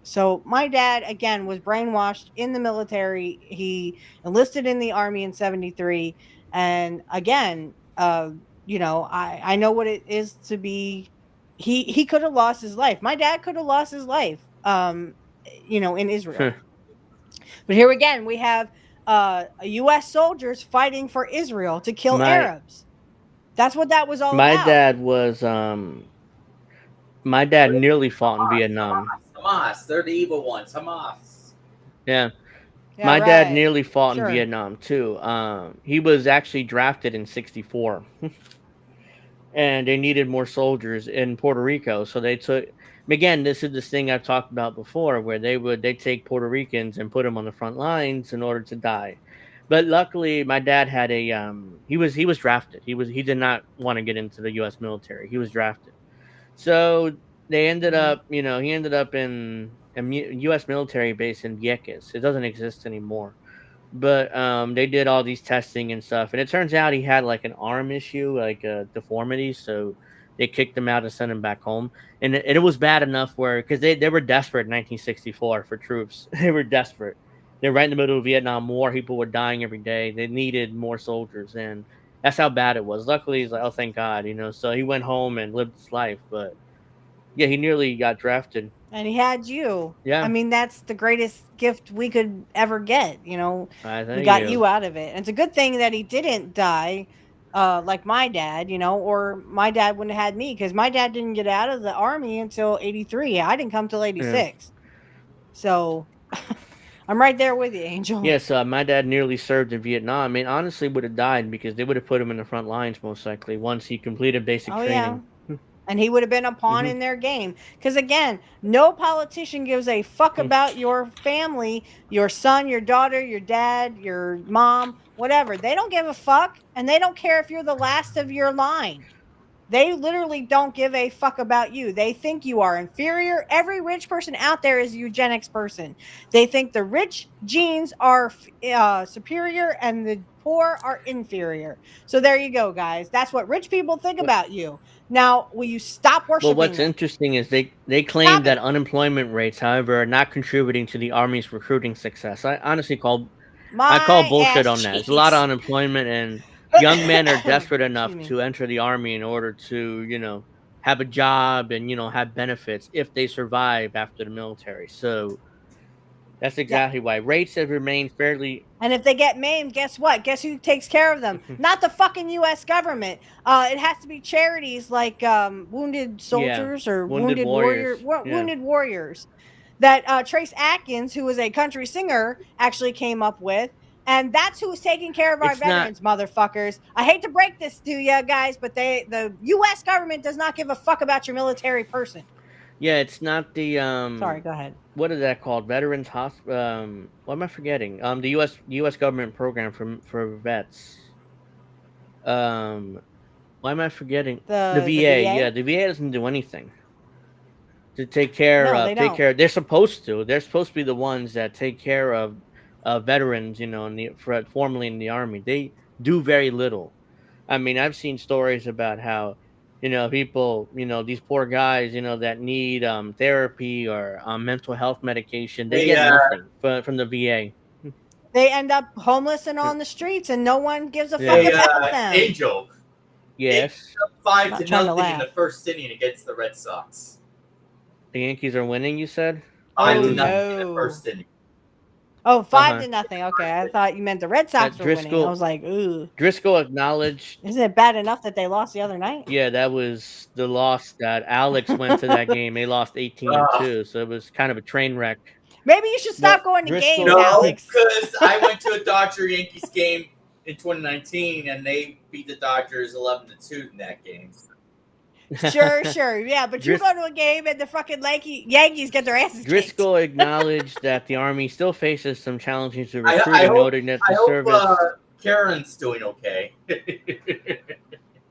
So my dad again was brainwashed in the military. He enlisted in the Army in '73, and again, I know what it is to be. He could have lost his life. My dad could have lost his life. In Israel. But here again, we have U.S. soldiers fighting for Israel to kill my Arabs. That's what that was all my about. dad was my dad nearly fought in Vietnam. Hamas. They're the evil ones. Hamas. Yeah. Yeah, My dad right. nearly fought in Sure. Vietnam too. He was actually drafted in '64. And they needed more soldiers in Puerto Rico, so they took. Again, this is this thing I've talked about before, where they take Puerto Ricans and put them on the front lines in order to die. But luckily, my dad had a he was drafted. He did not want to get into the U.S. military. He was drafted, so they ended Mhm. up he ended up in a U.S. military base in Vieques. It doesn't exist anymore, but they did all these testing and stuff, and it turns out he had like an arm issue, like a deformity, so they kicked him out and sent him back home. And it was bad enough where, because they were desperate in 1964 for troops. They were desperate. They're right in the middle of Vietnam War. People were dying every day. They needed more soldiers, and that's how bad it was. Luckily, he's like, oh, thank God, so he went home and lived his life. But yeah, he nearly got drafted. And he had you. I Yeah. mean, that's the greatest gift we could ever get. I We thank got you. you out of it. And it's a good thing that he didn't die like my dad, or my dad wouldn't have had me because my dad didn't get out of the Army until '83. I didn't come till Yeah. '86. So I'm right there with you, Angel. Yes, my dad nearly served in Vietnam. I mean, honestly, would have died because they would have put him in the front lines most likely once he completed basic Oh, yeah. training. And he would have been a pawn Hmm. in their game. Because again, no politician gives a fuck about your family, your son, your daughter, your dad, your mom, whatever. They don't give a fuck. And they don't care if you're the last of your line. They literally don't give a fuck about you. They think you are inferior. Every rich person out there is a eugenics person. They think the rich genes are superior and the poor are inferior. So there you go, guys. That's what rich people think about you. Now, will you stop Well, worshiping what's them? interesting is they claim Stop that it. unemployment rates, however, are not contributing to the Army's recruiting success. I call My bullshit ass on that. It's a lot of cheeks. unemployment, and young men are desperate Excuse enough me. to enter the Army in order to, have a job and, have benefits if they survive after the military. So that's Yep. exactly why rates have remained fairly. And if they get maimed, guess what? Guess who takes care of them? Not the fucking U.S. government. It has to be charities like Wounded Yeah, Soldiers or wounded warriors. Yeah, Wounded Warriors that Trace Atkins, who is a country singer, actually came up with. And that's who's taking care of our it's not. veterans, motherfuckers. I hate to break this to you guys, but the U.S. government does not give a fuck about your military person. Yeah, it's not the Sorry, go ahead. What is that called? Veterans Hospital. What am I forgetting? The U.S. government program for vets. Um, why am I forgetting? The The VA. Yeah, VA? the VA doesn't do anything to take care No, of they don't. They're supposed to. They're supposed to be the ones that take care of veterans. Formerly in the Army. They do very little. I mean, I've seen stories about how People, these poor guys, that need therapy or mental health medication, they Hey, get nothing from the VA. They end up homeless and on the streets, and no one gives a fuck Yeah. about them. Angel. Yes. Five Not to trying to nothing in the laugh. first inning against the Red Sox. The Yankees are winning, you said? 5 to Oh, nothing in the no. first inning. Oh, 5 Uh-huh. to nothing. Okay, I thought you meant the Red Sox were winning. I was like, ooh. Driscoll acknowledged. Isn't it bad enough that they lost the other night? Yeah, that was the loss that Alex went to that game. They lost 18-2, so it was kind of a train wreck. Maybe you should stop But going to Driscoll- games, No, Alex. because I went to a Dodger Yankees game in 2019, and they beat the Dodgers 11-2 in that game. Sure. Yeah, but you go to a game and the fucking Yankees get their asses kicked. Driscoll acknowledged that the Army still faces some challenges to I recruiting, hope, noting that the service. Karen's doing okay.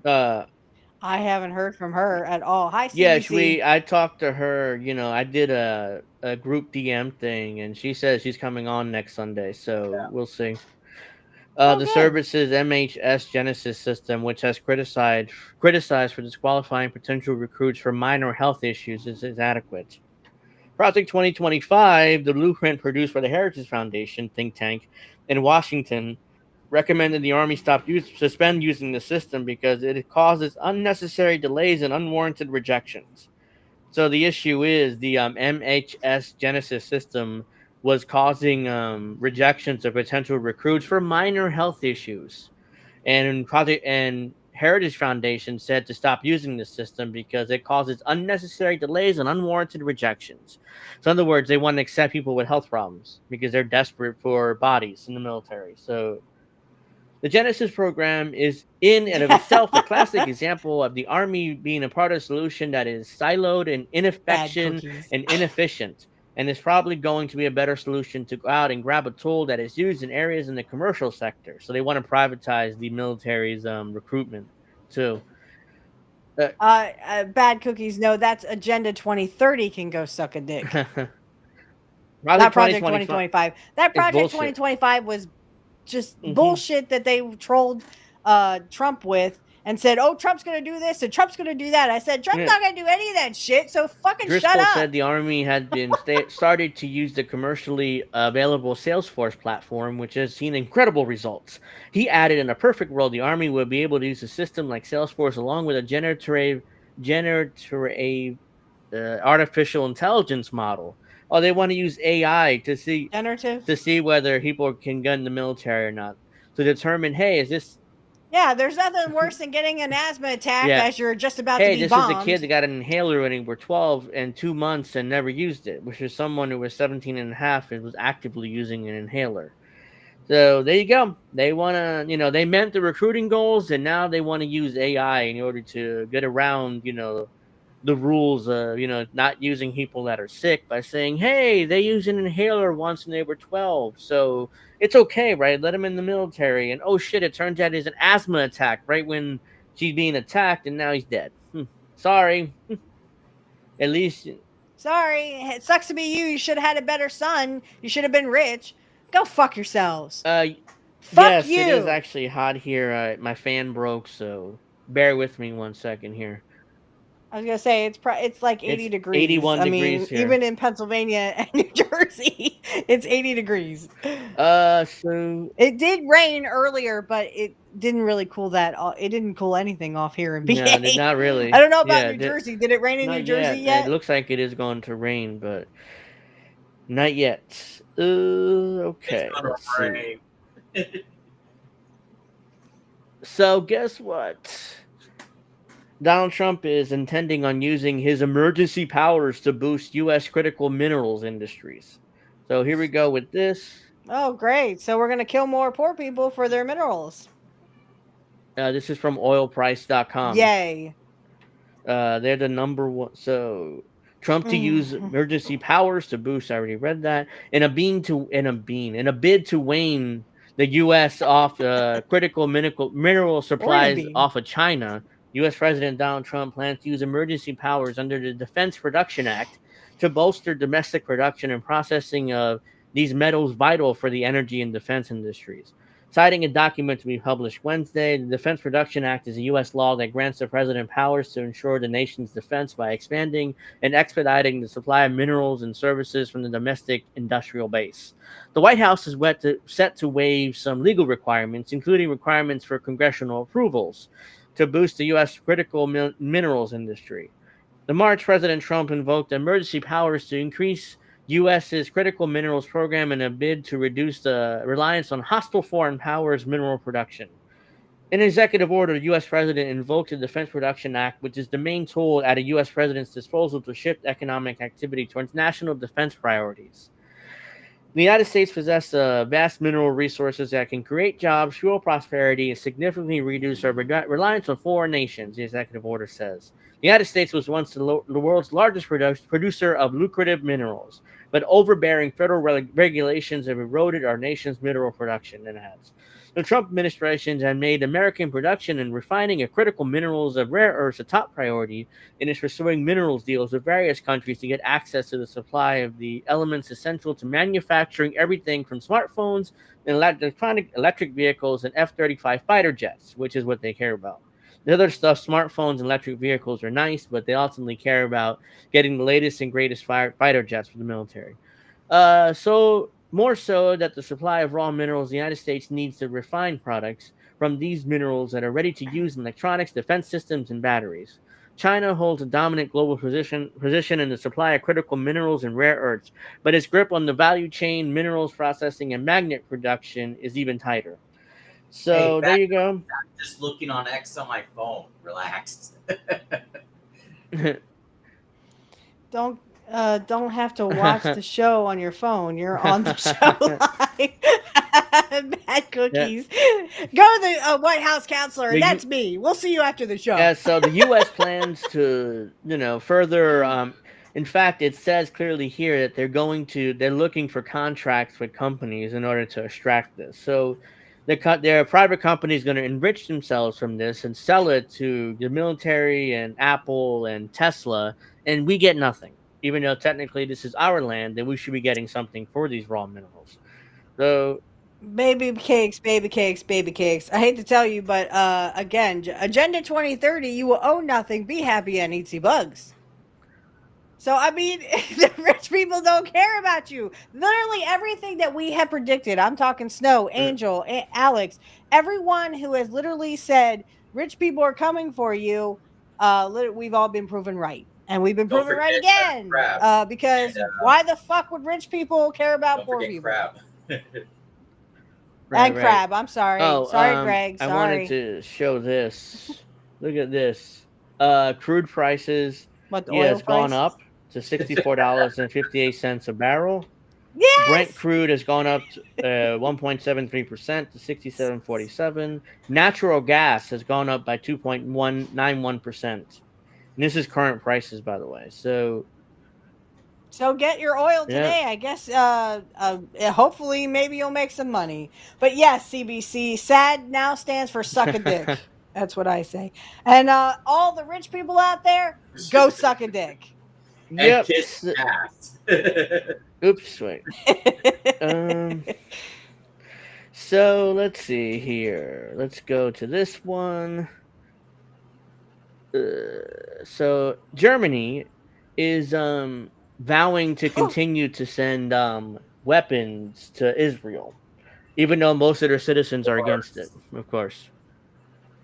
I haven't heard from her at all. Hi, CBC. Yeah, I talked to her. I did a group DM thing, and she says she's coming on next Sunday, so we'll see. The good. service's MHS Genesis system, which has criticized for disqualifying potential recruits for minor health issues, is adequate. Project 2025, the blueprint produced by the Heritage Foundation think tank in Washington, recommended the Army suspend using the system because it causes unnecessary delays and unwarranted rejections. So the issue is the MHS Genesis system was causing rejections of potential recruits for minor health issues, and Heritage Foundation said to stop using the system because it causes unnecessary delays and unwarranted rejections. So in other words, they want to accept people with health problems because they're desperate for bodies in the military. So the Genesis program is in and of itself a classic example of the Army being a part of a solution that is siloed and inefficient and inefficient, and is probably going to be a better solution to go out and grab a tool that is used in areas in the commercial sector. So they want to privatize the military's recruitment too. Bad cookies. No, that's Agenda 2030 can go suck a dick. Not Project 2025. That Project 2025 was just bullshit that they trolled Trump with and said, oh, Trump's going to do this and Trump's going to do that. I said, Trump's not going to do any of that shit, so fucking Driscoll shut up. said the Army had been started to use the commercially available Salesforce platform, which has seen incredible results. He added, in a perfect world, the Army would be able to use a system like Salesforce along with a generative artificial intelligence model. Oh, they want to use AI to see whether people can get in the military or not, to determine, hey, is this... Yeah, there's nothing worse than getting an asthma attack as you're just about to be this bombed. is a kid that got an inhaler when he was 12 and 2 months and never used it, which is someone who was 17 and a half and was actively using an inhaler. So there you go. They want to, they meant the recruiting goals, and now they want to use AI in order to get around, the rules of, not using people that are sick by saying, hey, they used an inhaler once when they were 12, so it's okay, right? Let them in the military. And oh shit, it turns out it's an asthma attack right when she's being attacked, and now he's dead. Sorry. At least... Sorry, it sucks to be you. You should have had a better son. You should have been rich. Go fuck yourselves. Fuck yes, you. It is actually hot here. My fan broke, so bear with me 1 second here. I was gonna say it's like 80 degrees. 81 degrees here. Even in Pennsylvania and New Jersey, it's 80 degrees. So it did rain earlier, but it didn't really cool that. It didn't cool anything off here in PA. No, not really. I don't know about New Jersey. Did it rain in New Jersey yet? It looks like it is going to rain, but not yet. Okay. Let's see. So guess what? Donald Trump is intending on using his emergency powers to boost U.S. critical minerals industries. So here we go with this. Oh, great. So we're going to kill more poor people for their minerals. This is from oilprice.com. Yay. They're the number one. So Trump to use emergency powers to boost, I already read that, in a bid to wane the U.S. off critical mineral supplies off of China. U.S. President Donald Trump plans to use emergency powers under the Defense Production Act to bolster domestic production and processing of these metals vital for the energy and defense industries. Citing a document to be published Wednesday, the Defense Production Act is a U.S. law that grants the president powers to ensure the nation's defense by expanding and expediting the supply of minerals and services from the domestic industrial base. The White House is set to waive some legal requirements, including requirements for congressional approvals, to boost the U.S. critical minerals industry. In March, President Trump invoked emergency powers to increase U.S.'s critical minerals program in a bid to reduce the reliance on hostile foreign powers' mineral production. In an executive order, the U.S. president invoked the Defense Production Act, which is the main tool at a U.S. president's disposal to shift economic activity towards national defense priorities. The United States possesses vast mineral resources that can create jobs, fuel prosperity, and significantly reduce our reliance on foreign nations, the executive order says. The United States was once the world's largest producer of lucrative minerals, but overbearing federal regulations have eroded our nation's mineral production, it adds. The Trump administration has made American production and refining of critical minerals of rare earths a top priority and is pursuing minerals deals with various countries to get access to the supply of the elements essential to manufacturing everything from smartphones and electric vehicles and F-35 fighter jets, which is what they care about. The other stuff, smartphones and electric vehicles, are nice, but they ultimately care about getting the latest and greatest fighter jets for the military. So more so that the supply of raw minerals the United States needs to refine products from these minerals that are ready to use in electronics, defense systems, and batteries. China holds a dominant global position in the supply of critical minerals and rare earths, but its grip on the value chain, minerals processing, and magnet production is even tighter. So there you go. I'm just looking on X on my phone. Relax. Don't have to watch the show on your phone. You're on the show live. Bad cookies. Go to the White House counselor, and that's me. We'll see you after the show. Yeah, so the U.S. plans to, further. In fact, it says clearly here that they're looking for contracts with companies in order to extract this. So their private company is going to enrich themselves from this and sell it to the military and Apple and Tesla, and we get nothing. Even though technically this is our land, and we should be getting something for these raw minerals. So, baby cakes. I hate to tell you, but again, Agenda 2030, you will own nothing, be happy, and eat the bugs. So, I mean, the rich people don't care about you. Literally everything that we have predicted, I'm talking Snow, Angel, Alex, everyone who has literally said rich people are coming for you, we've all been proven right. And we've been proven right again. Because why the fuck would rich people care about poor people? Crab. I'm sorry. Sorry, Greg. Sorry. I wanted to show this. Look at this. Crude prices. What, the oil it's gone up to $64.58 a barrel. Yes. Brent crude has gone up 1.73% to $67.47. Natural gas has gone up by 2.191%. And this is current prices, by the way. So get your oil today. I guess hopefully maybe you'll make some money. But yes, CBC, SAD now stands for suck a dick. That's what I say. And all the rich people out there, go suck a dick. Yep. Kiss ass. Oops, wait. So let's see here. Let's go to this one. So Germany is vowing to continue to send weapons to Israel, even though most of their citizens are against it, of course.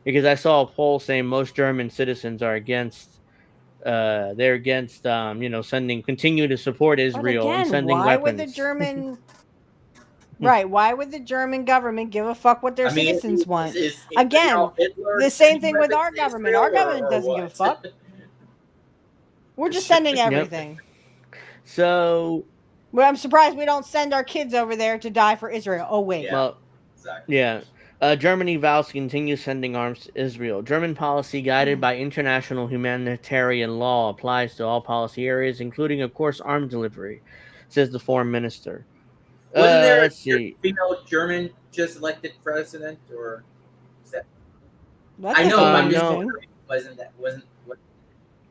Because I saw a poll saying most German citizens are against. They're against, continue to support Israel and sending weapons. Why would the German? Right? Why would the German government give a fuck what their citizens want? Again, the same thing with our government. Our government doesn't give a fuck. We're just sending everything. So, well, I'm surprised we don't send our kids over there to die for Israel. Oh wait. Well, exactly. Yeah. Germany vows to continue sending arms to Israel. German policy, guided by international humanitarian law, applies to all policy areas, including, of course, arms delivery, says the foreign minister. Wasn't there let's see. female German just elected president, or is that? I know, I'm just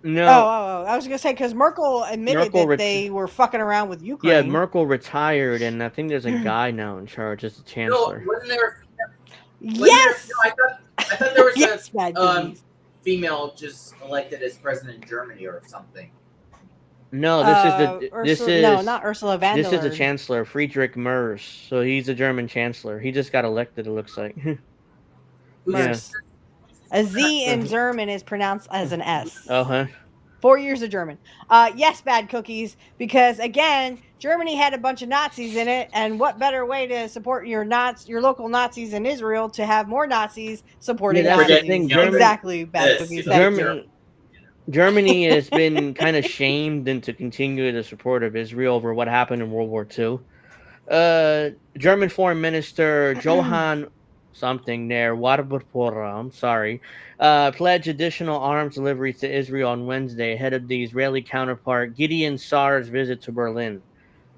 No. I was gonna say because Merkel admitted that they were fucking around with Ukraine. Yeah, Merkel retired, and I think there's a guy now in charge as the chancellor. No, wasn't there a Yes. I thought there was Yes, a bad cookies. female just elected as president in Germany or something. No, this is no, not Ursula von this der is the Leyen. chancellor, Friedrich Merz. So he's a German chancellor. He just got elected. It looks like. Merz. A Z in German is pronounced as an S. Oh, huh. 4 years of German. Yes, bad cookies, because again, Germany had a bunch of Nazis in it, and what better way to support your local Nazis in Israel to have more Nazis supporting Yeah, that's the Nazis? thing. Exactly, bad cookies. Thank you. Germany has been kind of shamed into continuing the support of Israel over what happened in World War II. German Foreign Minister Johann something there, I'm sorry, pledged additional arms deliveries to Israel on Wednesday ahead of the Israeli counterpart Gideon Saar's visit to Berlin.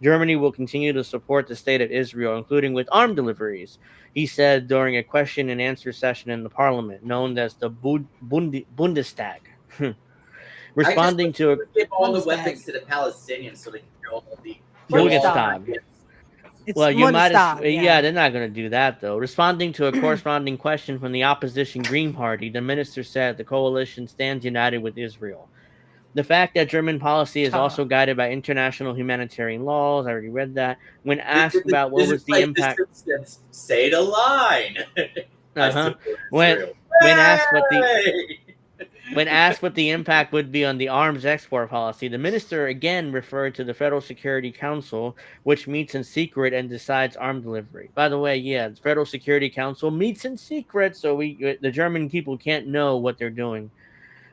Germany will continue to support the state of Israel, including with arm deliveries, he said during a question and answer session in the parliament, known as the Bundestag. Responding to a give all the weapons to the Palestinians so they can kill all the Bundestag. Well, you might as yeah, they're not going to do that though. Responding to a corresponding question from the opposition Green Party, the minister said the coalition stands united with Israel. The fact that German policy is also guided by international humanitarian laws, I already read that. When asked about what was the impact, say the line. When asked what the impact would be on the arms export policy, the minister again referred to the Federal Security Council, which meets in secret and decides arm delivery. By the way, yeah, the Federal Security Council meets in secret, so the German people can't know what they're doing.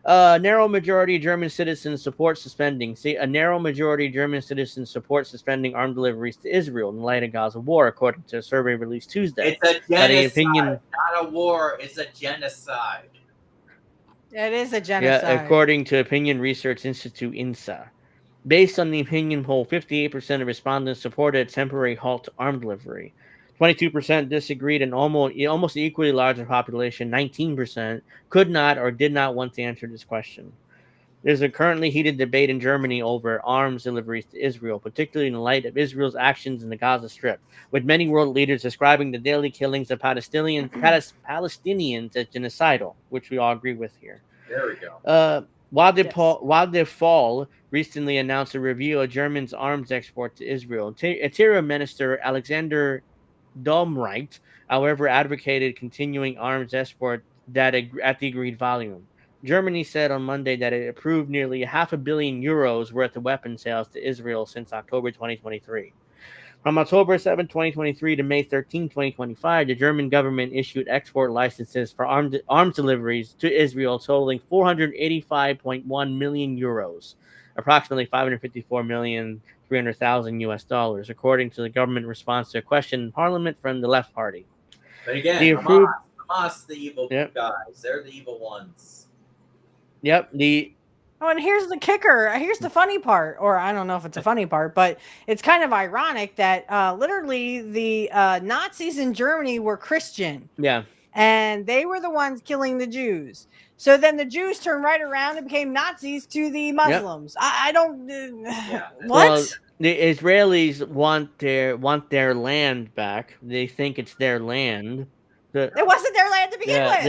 Narrow majority German citizens support suspending. See, a narrow majority German citizens support suspending armed deliveries to Israel in light of Gaza war, according to a survey released Tuesday. It's a genocide, not a war. It's a genocide. It is a genocide. Yeah, according to Opinion Research Institute (INSA). Based on the opinion poll, 58% of respondents supported a temporary halt to arm delivery. 22% disagreed, and almost equally larger population, 19%, could not or did not want to answer this question. There's a currently heated debate in Germany over arms deliveries to Israel, particularly in light of Israel's actions in the Gaza Strip, with many world leaders describing the daily killings of Palestinians as genocidal, which we all agree with here. There we go. Wade Fall recently announced a review of Germany's arms export to Israel. Interior Minister Alexander Domreit, however, advocated continuing arms export at the agreed volume. Germany said on Monday that it approved nearly €500 million worth of weapon sales to Israel since October 2023. From October 7, 2023 to May 13, 2025, the German government issued export licenses for arms deliveries to Israel totaling €485.1 million, approximately $554,300,000 US, according to the government response to a question in Parliament from the Left Party. But again, Hamas, the evil guys. They're the evil ones. Yep. Oh, and here's the kicker. Here's the funny part, or I don't know if it's a funny part, but it's kind of ironic that literally the Nazis in Germany were Christian. Yeah. And they were the ones killing the Jews. So then the Jews turned right around and became Nazis to the Muslims. Yep. I don't. What? Well, the Israelis want their land back. They think it's their land. It wasn't their land to begin with.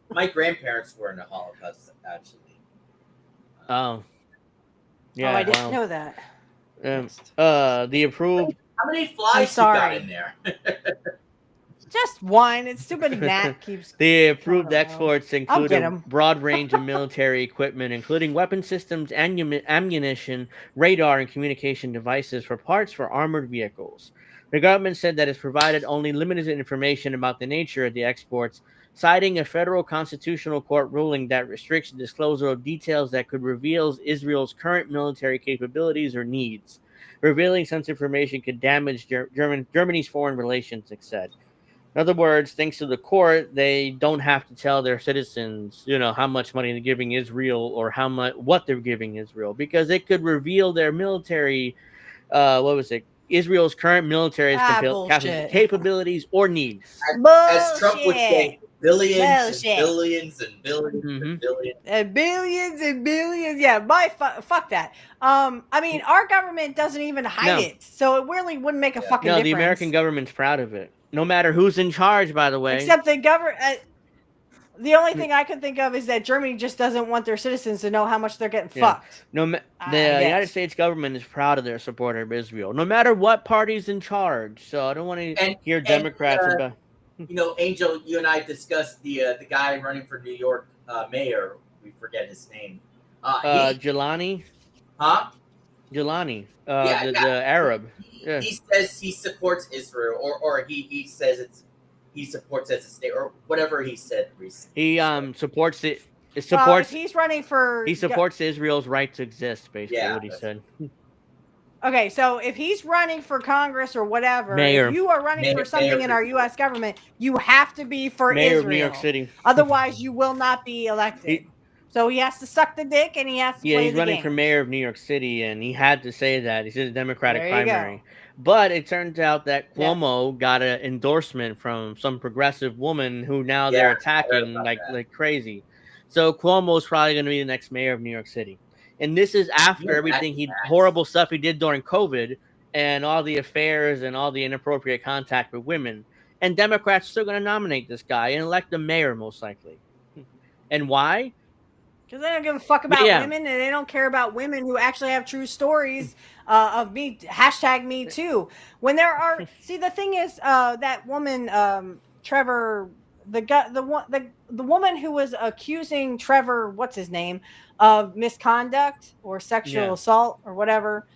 My grandparents were in the Holocaust, actually. Oh. Yeah. Oh, I didn't know that. The approved. How many flies you got in there? Just one. It's stupid. Gnat keeps. The approved exports include a broad range of military equipment, including weapon systems, ammunition, radar, and communication devices for parts for armored vehicles. The government said that it's provided only limited information about the nature of the exports, citing a federal constitutional court ruling that restricts the disclosure of details that could reveal Israel's current military capabilities or needs. Revealing such information could damage Germany's foreign relations, it said. In other words, thanks to the court, they don't have to tell their citizens, how much money they're giving Israel or what they're giving Israel, because it could reveal their military, Israel's current military capabilities or needs. As Trump would say, billions and billions and billions and billions. And billions and billions. Yeah, fuck that. I mean, our government doesn't even hide it, so it really wouldn't make a fucking difference. No, the American government's proud of it. no matter who's in charge, by the way. Except the government. The only thing I can think of is that Germany just doesn't want their citizens to know how much they're getting fucked. The I United guess. States government is proud of their support of Israel, no matter what party's in charge. So I don't want to hear Democrats about. You know, Angel, you and I discussed the guy running for New York mayor. We forget his name. Jelani. Huh? Jelani. The Arab. He says he supports Israel, or he says he supports it as a state, or whatever he said recently. He supports it. It Well, supports. if he's running for. He supports Israel's right to exist. Basically, what he said. Okay, so if he's running for Congress or whatever, Mayor. if you are running for something in our U.S. government, you have to be for Mayor Israel. of New York City. Otherwise, you will not be elected. So he has to suck the dick and he has to play the game. Yeah, he's running for mayor of New York City, and he had to say that. He's in a Democratic There you primary. go. But it turns out that Cuomo got an endorsement from some progressive woman who now they're attacking like crazy. So Cuomo's probably going to be the next mayor of New York City. And this is after everything horrible stuff he did during COVID and all the affairs and all the inappropriate contact with women. And Democrats are still going to nominate this guy and elect the mayor most likely. And why? Because they don't give a fuck about women, and they don't care about women who actually have true stories of me. Hashtag me too. When there are, see, the thing is, that woman, Trevor, the woman who was accusing Trevor, what's his name, of misconduct or sexual assault or whatever,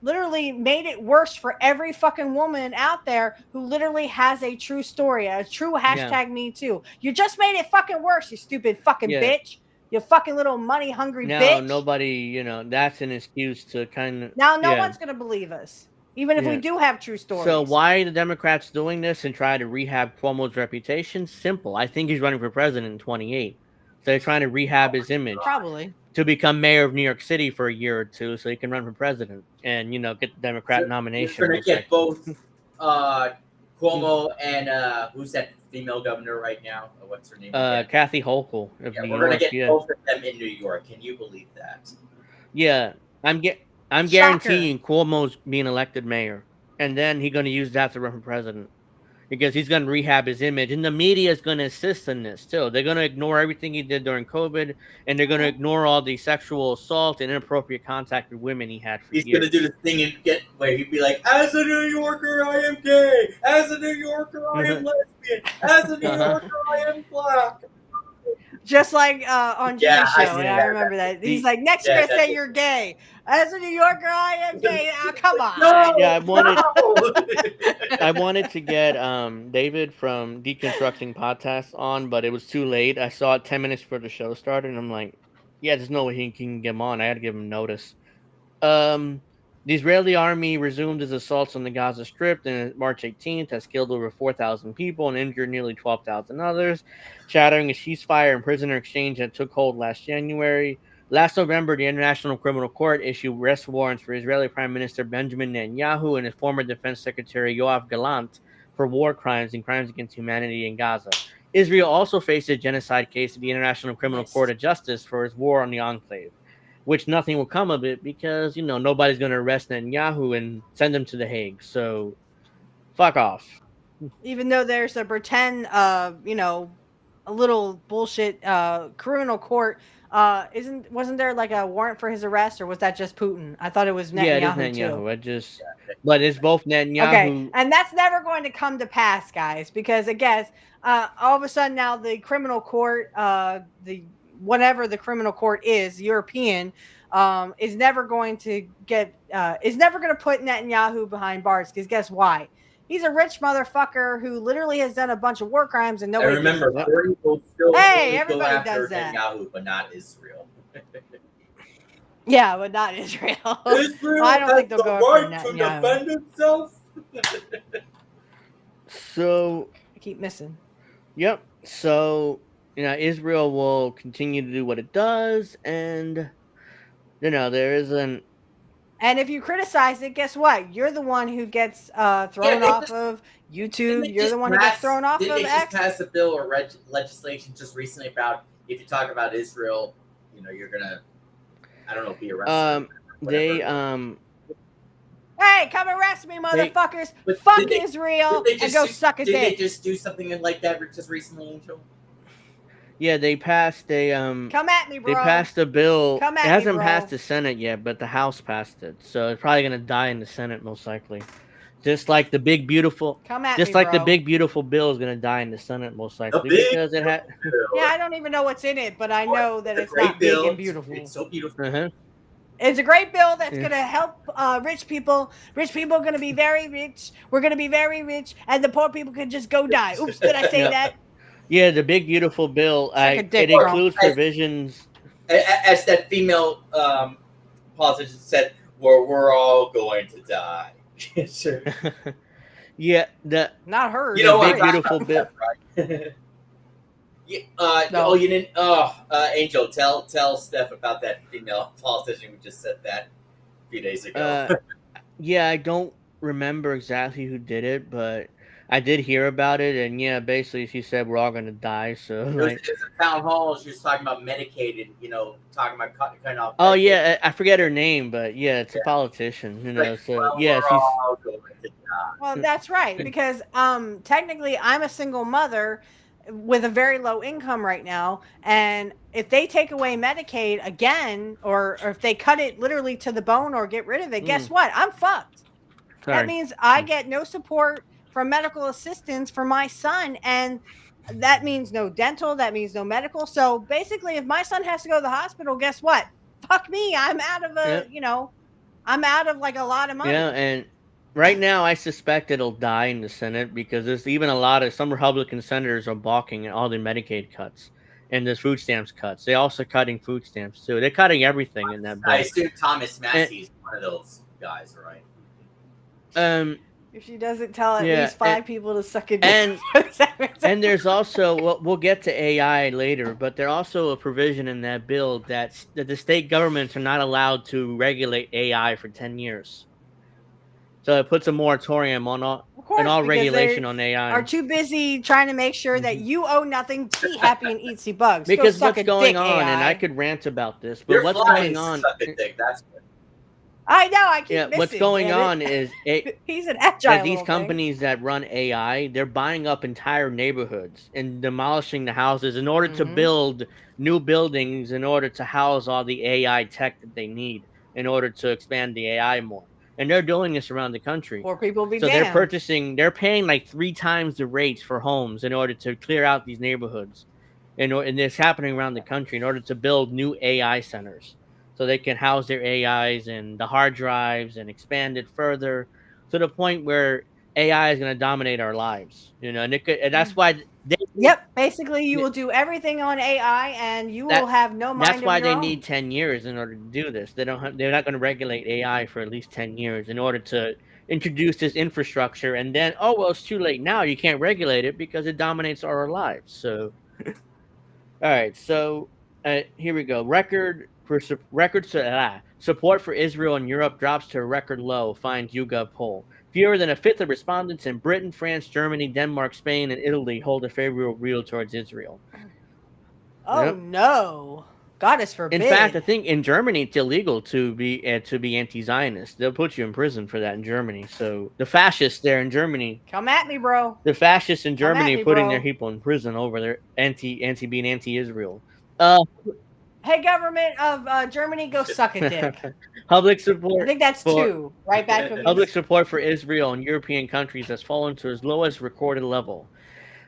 literally made it worse for every fucking woman out there who literally has a true story, a true hashtag me too. You just made it fucking worse, you stupid fucking bitch. You fucking little money hungry bitch. Nobody, that's an excuse to kind of. Now no one's going to believe us, even if we do have true stories. So why are the Democrats doing this and try to rehab Cuomo's reputation? Simple. I think he's running for president in 2028. So they're trying to rehab his image. Probably. To become mayor of New York City for a year or two so he can run for president and, get the Democrat nomination. You're going to get both Cuomo and who's that female governor right now? What's her name? Kathy Hochul of New York. We're going to get both of them in New York. Can you believe that? Yeah. I'm guaranteeing Cuomo's being elected mayor. And then he's going to use that to run for president. Because he's going to rehab his image. And the media is going to assist in this, too. They're going to ignore everything he did during COVID. And they're going to ignore all the sexual assault and inappropriate contact with women he had for years. He's going to do the thing and where he'd be like, as a New Yorker, I am gay. As a New Yorker, I am lesbian. As a New Yorker, I am black. Just like on Jimmy's show. I remember that. He's like, next you're going to say you're gay. As a New Yorker, I am gay. Oh, come on. I wanted to get David from Deconstructing Podcast on, but it was too late. I saw it 10 minutes before the show started, and I'm like, there's no way he can get him on. I had to give him notice. The Israeli army resumed its assaults on the Gaza Strip on March 18th, has killed over 4,000 people and injured nearly 12,000 others, shattering a ceasefire and prisoner exchange that took hold last January. Last November, the International Criminal Court issued arrest warrants for Israeli Prime Minister Benjamin Netanyahu and his former Defense Secretary Yoav Gallant for war crimes and crimes against humanity in Gaza. Israel also faced a genocide case at the International Criminal Court of Justice for its war on the enclave, which nothing will come of it because, nobody's going to arrest Netanyahu and send him to The Hague. So, fuck off. Even though there's a pretend, a little bullshit criminal court, wasn't there like a warrant for his arrest, or was that just Putin? I thought it was Netanyahu. Yeah, it is Netanyahu. But it's both Netanyahu. Okay, and that's never going to come to pass, guys, because again, all of a sudden now the criminal court, whatever the criminal court is, European, is never going to put Netanyahu behind bars, because guess why? He's a rich motherfucker who literally has done a bunch of war crimes and nobody. I remember, will still everybody does that. Netanyahu, but not Israel. Yeah, but not Israel. Israel I don't think they'll go right after to Netanyahu. defend itself. So I keep missing. Yep. So Israel will continue to do what it does, and there isn't. And if you criticize it, guess what? You're the one who gets thrown off of YouTube. You're the one who gets thrown off of X. Didn't they just pass a bill or legislation just recently about if you talk about Israel, you're gonna, I don't know, be arrested. Hey, come arrest me, They- motherfuckers! But Fuck did they- Israel did they and just go do- suck a Did they dick. just do something like that just recently, Angel? Yeah, they passed a Come at me, bro. They passed a bill. Come at It me, hasn't bro. passed the Senate yet, but the House passed it, so it's probably gonna die in the Senate most likely. Just like the big beautiful, Come at just me, like the bro. big beautiful bill is gonna die in the Senate most likely big because it had. Yeah, I don't even know what's in it, but I know that it's Great not big bill. and beautiful. It's so beautiful. Uh-huh. It's a great bill that's Yeah. going to help rich people. Rich people are going to be very rich. We're going to be very rich, and the poor people can just go die. Oops, did I say Yep. that? Yeah, the big beautiful bill. Suck a dick, it Trump. includes provisions. As that female politician said, we're all going to die. Sure. Yeah, the Not her. You know big what? beautiful bill. Right. Yeah, No. Oh, you didn't. Angel, tell Steph about that female politician who just said that a few days ago. Yeah, I don't remember exactly who did it, but I did hear about it, and yeah, basically she said we're all gonna die. So It was like, a town hall. She was talking about Medicaid and talking about cutting off. oh Medicaid. yeah, I forget her name, but yeah, it's a politician, you know. Like, So well, yeah, we're she's all going to die. Well, that's right, because technically I'm a single mother with a very low income right now, and if they take away Medicaid again, or if they cut it literally to the bone or get rid of it, guess what? I'm fucked. sorry. That means I get no support from medical assistance for my son, and that means no dental, that means no medical. So basically, if my son has to go to the hospital, guess what? Fuck me, I'm out of I'm out of like a lot of money. Yeah, and right now I suspect it'll die in the Senate because there's even a lot of some Republican senators are balking at all the Medicaid cuts and there's food stamps cuts. They're also cutting food stamps too. They're cutting everything in that bill. I assume Thomas Massey is one of those guys, right? If she doesn't tell at Yeah, least five and- people to suck a dick. And there's also we'll get to AI later, but there's also a provision in that bill that the state governments are not allowed to regulate AI for 10 years. So it puts a moratorium on all because regulation they on AI. are too busy trying to make sure that you owe nothing, be happy and eat some bugs. Because Go suck what's a going dick, on, and AI. I could rant about this, but Your what's flies going on? suck a dick, that's good. I know. I keep Yeah, missing. what's going damn on it. is He's an agile. that these little thing. companies that run AI, they're buying up entire neighborhoods and demolishing the houses in order to build new buildings in order to house all the AI tech that they need in order to expand the AI more. And they're doing this around the country. Poor people be So damned. they're paying like 3 times the rates for homes in order to clear out these neighborhoods. And it's happening around the country in order to build new AI centers. So they can house their AIs and the hard drives and expand it further to the point where AI is going to dominate our lives. And that's why Yep. Basically, you will do everything on AI, and you will have no mind that's of why your they own. need 10 years in order to do this. They're not going to regulate AI for at least 10 years in order to introduce this infrastructure. And then, it's too late now. You can't regulate it because it dominates our lives. So, all right. So here we go. Support for Israel in Europe drops to a record low, finds YouGov poll. Fewer than a fifth of respondents in Britain, France, Germany, Denmark, Spain, and Italy hold a favorable view towards Israel. Oh no! Goddess forbid. In fact, I think in Germany it's illegal to be anti-Zionist. They'll put you in prison for that in Germany. So the fascists there in Germany, come at me, bro. the fascists in Germany me, putting bro. their people in prison over their being anti-Israel. Hey, government of Germany, go suck a dick. Public support. I think that's two. Right back. Public support for Israel in European countries has fallen to its lowest recorded level.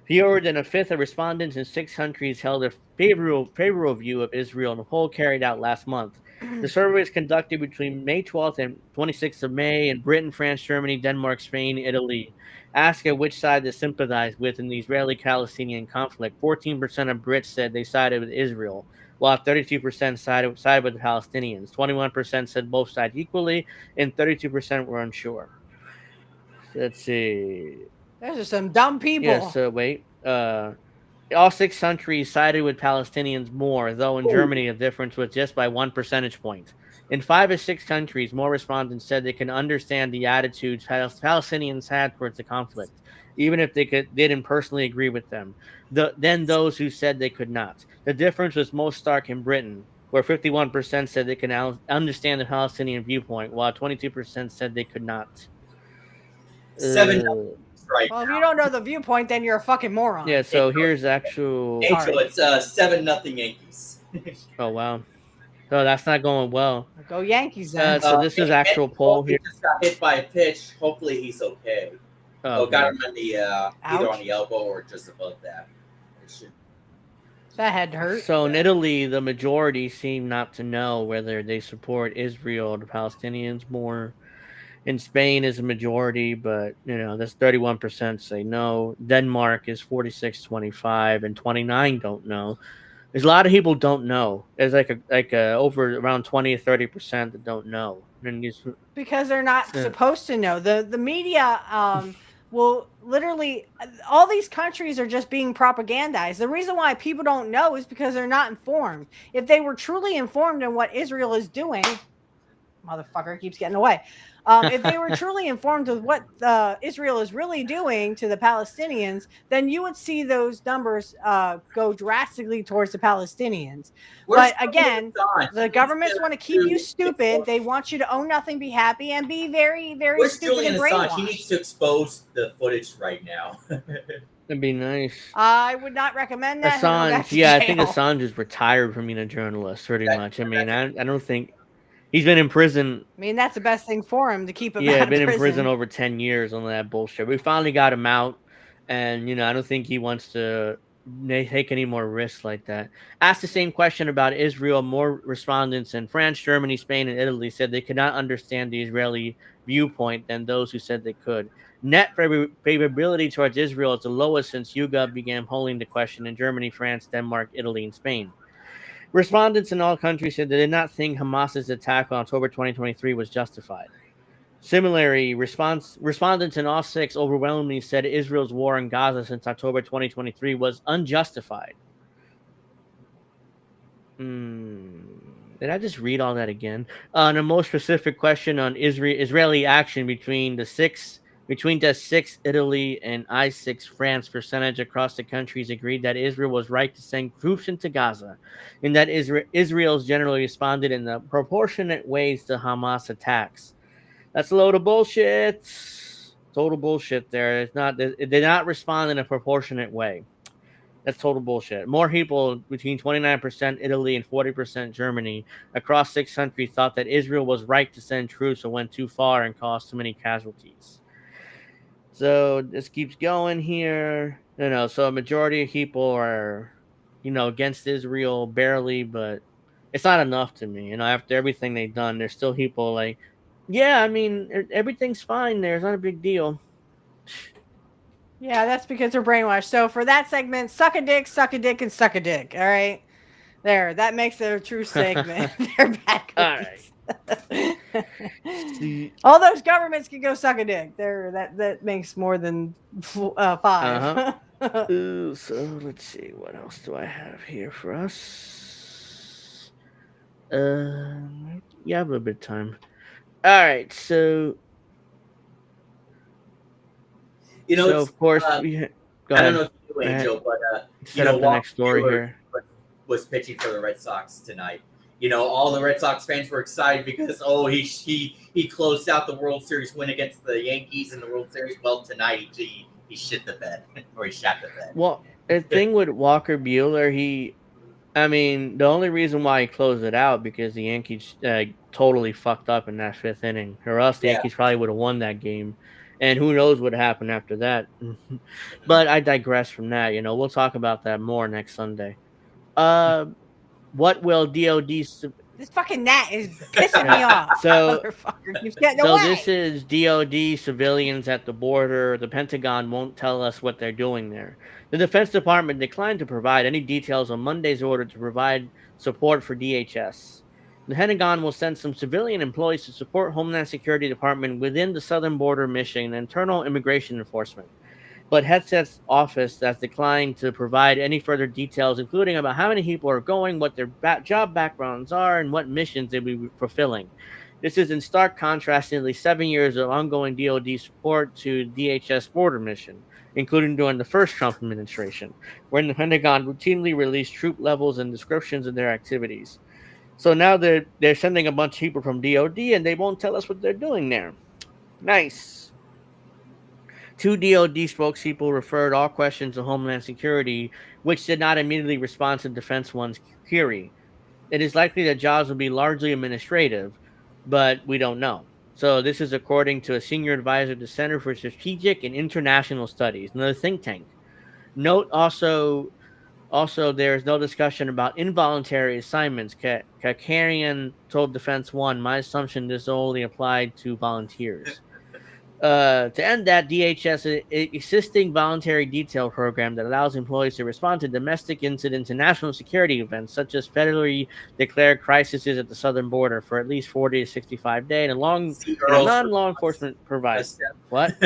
Fewer than a fifth of respondents in 6 countries held a favorable view of Israel in a poll carried out last month. The survey was conducted between May 12th and 26th of May in Britain, France, Germany, Denmark, Spain, Italy. Asked at which side they sympathize with in the Israeli-Palestinian conflict, 14% of Brits said they sided with Israel, while 32% sided with the Palestinians. 21% said both sides equally, and 32% were unsure. Let's see. Those are some dumb people. Yeah, so wait. All 6 countries sided with Palestinians more, though in Germany the difference was just by 1 percentage point. In 5 of 6 countries, more respondents said they can understand the attitudes Palestinians had towards the conflict, even if they didn't personally agree with them, than those who said they could not. The difference was most stark in Britain, where 51% said they can understand the Palestinian viewpoint, while 22% said they could not. 7 right Well, if now. you don't know the viewpoint, then you're a fucking moron. Yeah, so here's actual. Angel, it's 7-0 Yankees. Oh wow, so that's not going well. Go Yankees then. So this is actual poll here. He just got hit by a pitch. Hopefully he's okay. Got him on the either on the elbow or just above that. That had to hurt. So in Italy, the majority seem not to know whether they support Israel or the Palestinians more. In Spain is a majority, but that's 31% say no. Denmark is 46-25, and 29 don't know. There's a lot of people don't know. There's like over around 20 or 30% that don't know. And because they're not supposed to know. The media will literally, all these countries are just being propagandized. The reason why people don't know is because they're not informed. If they were truly informed in what Israel is doing, motherfucker keeps getting away. If they were truly informed of what Israel is really doing to the Palestinians, then you would see those numbers go drastically towards the Palestinians. But again, the governments want to keep you stupid. They want you to own nothing, be happy, and be very, very stupid Julian and Assange? brainwashed. He needs to expose the footage right now. That'd be nice. I would not recommend that. Assange, yeah, I think Assange is retired from being a journalist, pretty much. I mean, I don't think. He's been in prison. I mean, that's the best thing for him to keep him. Yeah, out been of in prison over 10 years on that bullshit. We finally got him out, and I don't think he wants to take any more risks like that. Asked the same question about Israel. More respondents in France, Germany, Spain, and Italy said they could not understand the Israeli viewpoint than those who said they could. Net favorability towards Israel is the lowest since YouGov began polling the question in Germany, France, Denmark, Italy, and Spain. Respondents in all countries said they did not think Hamas's attack on October 2023 was justified. Similarly, respondents in all 6 overwhelmingly said Israel's war in Gaza since October 2023 was unjustified. Did I just read all that again? On a more specific question on Israeli action between the 6 Italy and I6 France percentage across the countries agreed that Israel was right to send troops into Gaza, and that Israel's generally responded in the proportionate ways to Hamas attacks. That's a load of bullshit. Total bullshit there. They did not respond in a proportionate way. That's total bullshit. More people, between 29% Italy and 40% Germany, across 6 countries thought that Israel was right to send troops and went too far and caused too many casualties. So this keeps going here. So a majority of people are, against Israel barely, but it's not enough to me. After everything they've done, there's still people like, yeah, I mean, everything's fine there. It's not a big deal. Yeah, that's because they're brainwashed. So for that segment, suck a dick, and suck a dick. All right. There, that makes it a true segment. They're bad cookies. All right. All those governments can go suck a dick. That makes more than 5. So let's see, what else do I have here for us? Yeah, I have a little bit of time. All right, so so of course we. Go I ahead. don't know if you do, Angel, but set up the next story here. Was pitching for the Red Sox tonight. All the Red Sox fans were excited because he closed out the World Series win against the Yankees in the World Series. Well, tonight he shit the bed or he shot the bed. Well, the thing with Walker Buehler, the only reason why he closed it out because the Yankees totally fucked up in that 5th inning, or else the Yankees probably would have won that game. And who knows what happened after that. But I digress from that. We'll talk about that more next Sunday. What will DOD... This fucking gnat is pissing me off. So keeps getting away. this is DOD civilians at the border. The Pentagon won't tell us what they're doing there. The Defense Department declined to provide any details on Monday's order to provide support for DHS. The Pentagon will send some civilian employees to support Homeland Security Department within the southern border mission and internal immigration enforcement. But Hegseth's office has declined to provide any further details, including about how many people are going, what their job backgrounds are, and what missions they'll be fulfilling. This is in stark contrast to nearly 7 years of ongoing DoD support to DHS border mission, including during the first Trump administration, when the Pentagon routinely released troop levels and descriptions of their activities. So now they're sending a bunch of people from DOD, and they won't tell us what they're doing there. Nice. 2 DOD spokespeople referred all questions to Homeland Security, which did not immediately respond to Defense One's query. It is likely that jobs will be largely administrative, but we don't know. So this is according to a senior advisor to Center for Strategic and International Studies, another think tank. Note also there is no discussion about involuntary assignments. Kakarian told Defense One, my assumption this only applied to volunteers. To end that, DHS is an existing voluntary detail program that allows employees to respond to domestic incidents and national security events, such as federally declared crises at the southern border, for at least 40 to 65 days, and non-law enforcement provides. What?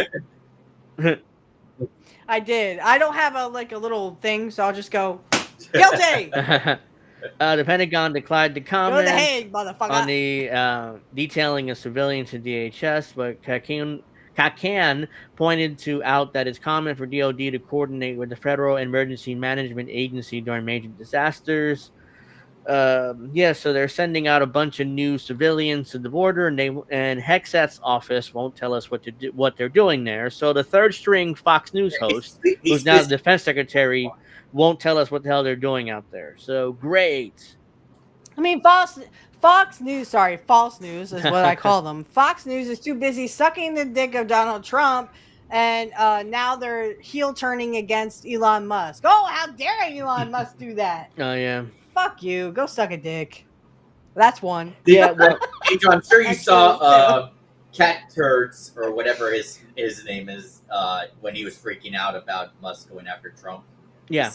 I did. I don't have a little thing, so I'll just go guilty. The Pentagon declined to Go to comment the Hague, motherfucker. on the detailing of civilians to DHS, but Kakan pointed out that it's common for DOD to coordinate with the Federal Emergency Management Agency during major disasters. So they're sending out a bunch of new civilians to the border, and Hexat's office won't tell us what they're doing there. So the third string Fox News host, who's now the defense secretary, won't tell us what the hell they're doing out there. So great. I mean, false news is what I call them. Fox News is too busy sucking the dick of Donald Trump, and now they're heel turning against Elon Musk. Oh, how dare Elon Musk do that? Oh yeah. Fuck you. Go suck a dick. That's one. Yeah, well, Andrew, I'm sure you saw Cat Turds or whatever his name is when he was freaking out about Musk going after Trump. Yeah.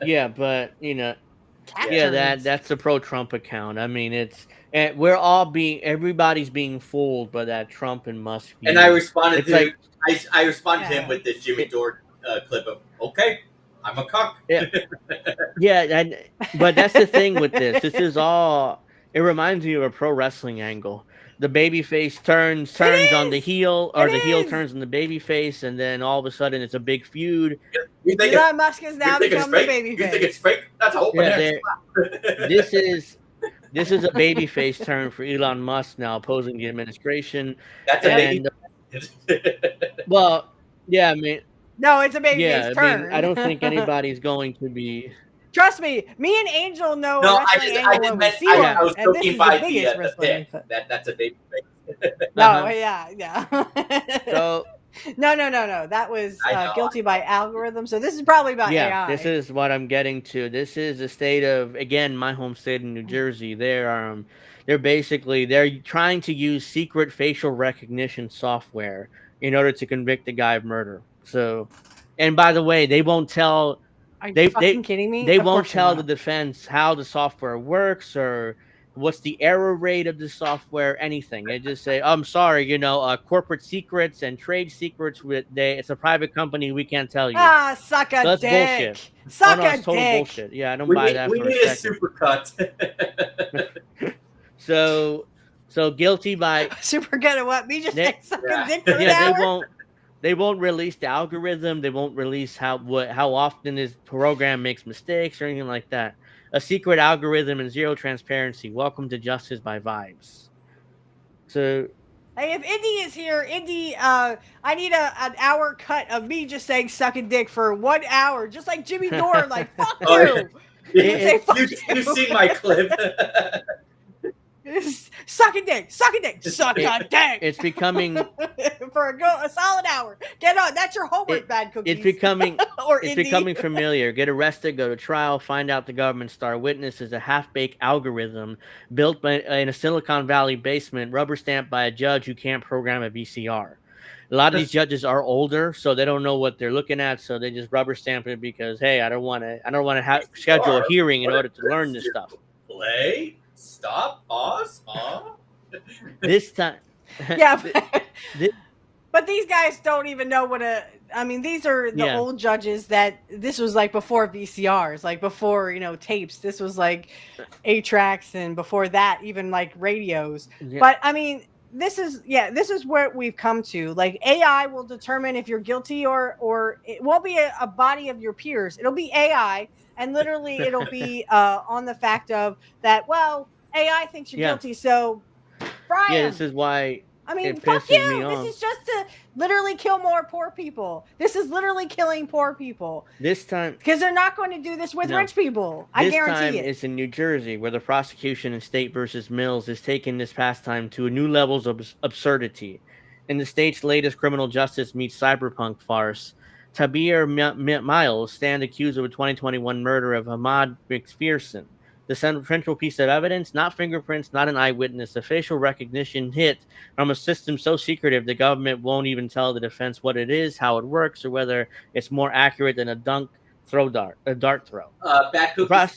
Yeah, but that's the pro-Trump account. I mean, everybody's being fooled by that Trump and Musk view. And I responded to him with this Jimmy Dore clip of, okay, I'm a cuck. Yeah, but that's the thing with this. This is all. It reminds me of a pro wrestling angle. The baby face turns on the heel, or the heel turns on the baby face, and then all of a sudden it's a big feud. Elon Musk has now become the baby face. You think it's fake? That's a whole This is a baby face turn for Elon Musk now opposing the administration. That's a baby. Well, yeah, I mean. No, it's a baby face turn. I don't think anybody's going to be. Trust me, me and Angel know. No, I was joking by the pick. That's a baby face. No, yeah. So. No. That was guilty by algorithm. So this is probably about AI. This is what I'm getting to. This is the state of, again, my home state of New Jersey. They're trying to use secret facial recognition software in order to convict the guy of murder. So, and by the way, they won't tell. Are you fucking kidding me? They won't tell the defense how the software works or what's the error rate of the software, anything. They just say, I'm sorry, corporate secrets and trade secrets, it's a private company, we can't tell you. Suck a dick. Bullshit. Suck a total dick. Bullshit. Yeah, I don't buy that we for need a supercut. So guilty by supercut of what? Me just saying suck a dick for an hour? They won't release the algorithm. They won't release how often his program makes mistakes or anything like that. A secret algorithm and zero transparency. Welcome to Justice by Vibes. So, hey, if Indy is here, Indy, I need an hour cut of me just saying "suck a dick" for 1 hour, just like Jimmy Dore. Like, fuck you. You've seen my clip. Suck a dick, suck a dick, suck a dick. It's becoming for a solid hour. Get on. That's your homework, bad cookies. It's becoming familiar. Get arrested, go to trial, find out the government star witness is a half-baked algorithm built in a Silicon Valley basement, rubber stamped by a judge who can't program a VCR. A lot of these judges are older, so they don't know what they're looking at, so they just rubber stamp it because, hey, I don't want to schedule a hearing in order to learn this stuff. Play. Stop, pause, This time. Yeah. But these guys don't even know these are the old judges that this was like before VCRs, like before, tapes. This was like 8 tracks and before that, even like radios. Yeah. But I mean, this is where we've come to. Like AI will determine if you're guilty or it won't be a body of your peers. It'll be AI. and literally it'll be on the fact of that. Well, AI thinks you're Yeah. guilty, so fry Yeah, him. this is why I mean, it fuck pisses me you. This off. is just to literally kill more poor people. This is literally killing poor people This time, because they're not going to do this with No. rich people. I this time guarantee it. it's in New Jersey, where the prosecution in State versus Mills has taken this pastime to new levels of absurdity. In the state's latest criminal justice meets cyberpunk farce, Tabir Miles stand accused of a 2021 murder of Ahmad McPherson. The central piece of evidence, not fingerprints, not an eyewitness, a facial recognition hit from a system so secretive the government won't even tell the defense what it is, how it works, or whether it's more accurate than a dart throw. Bad cookies. Pros-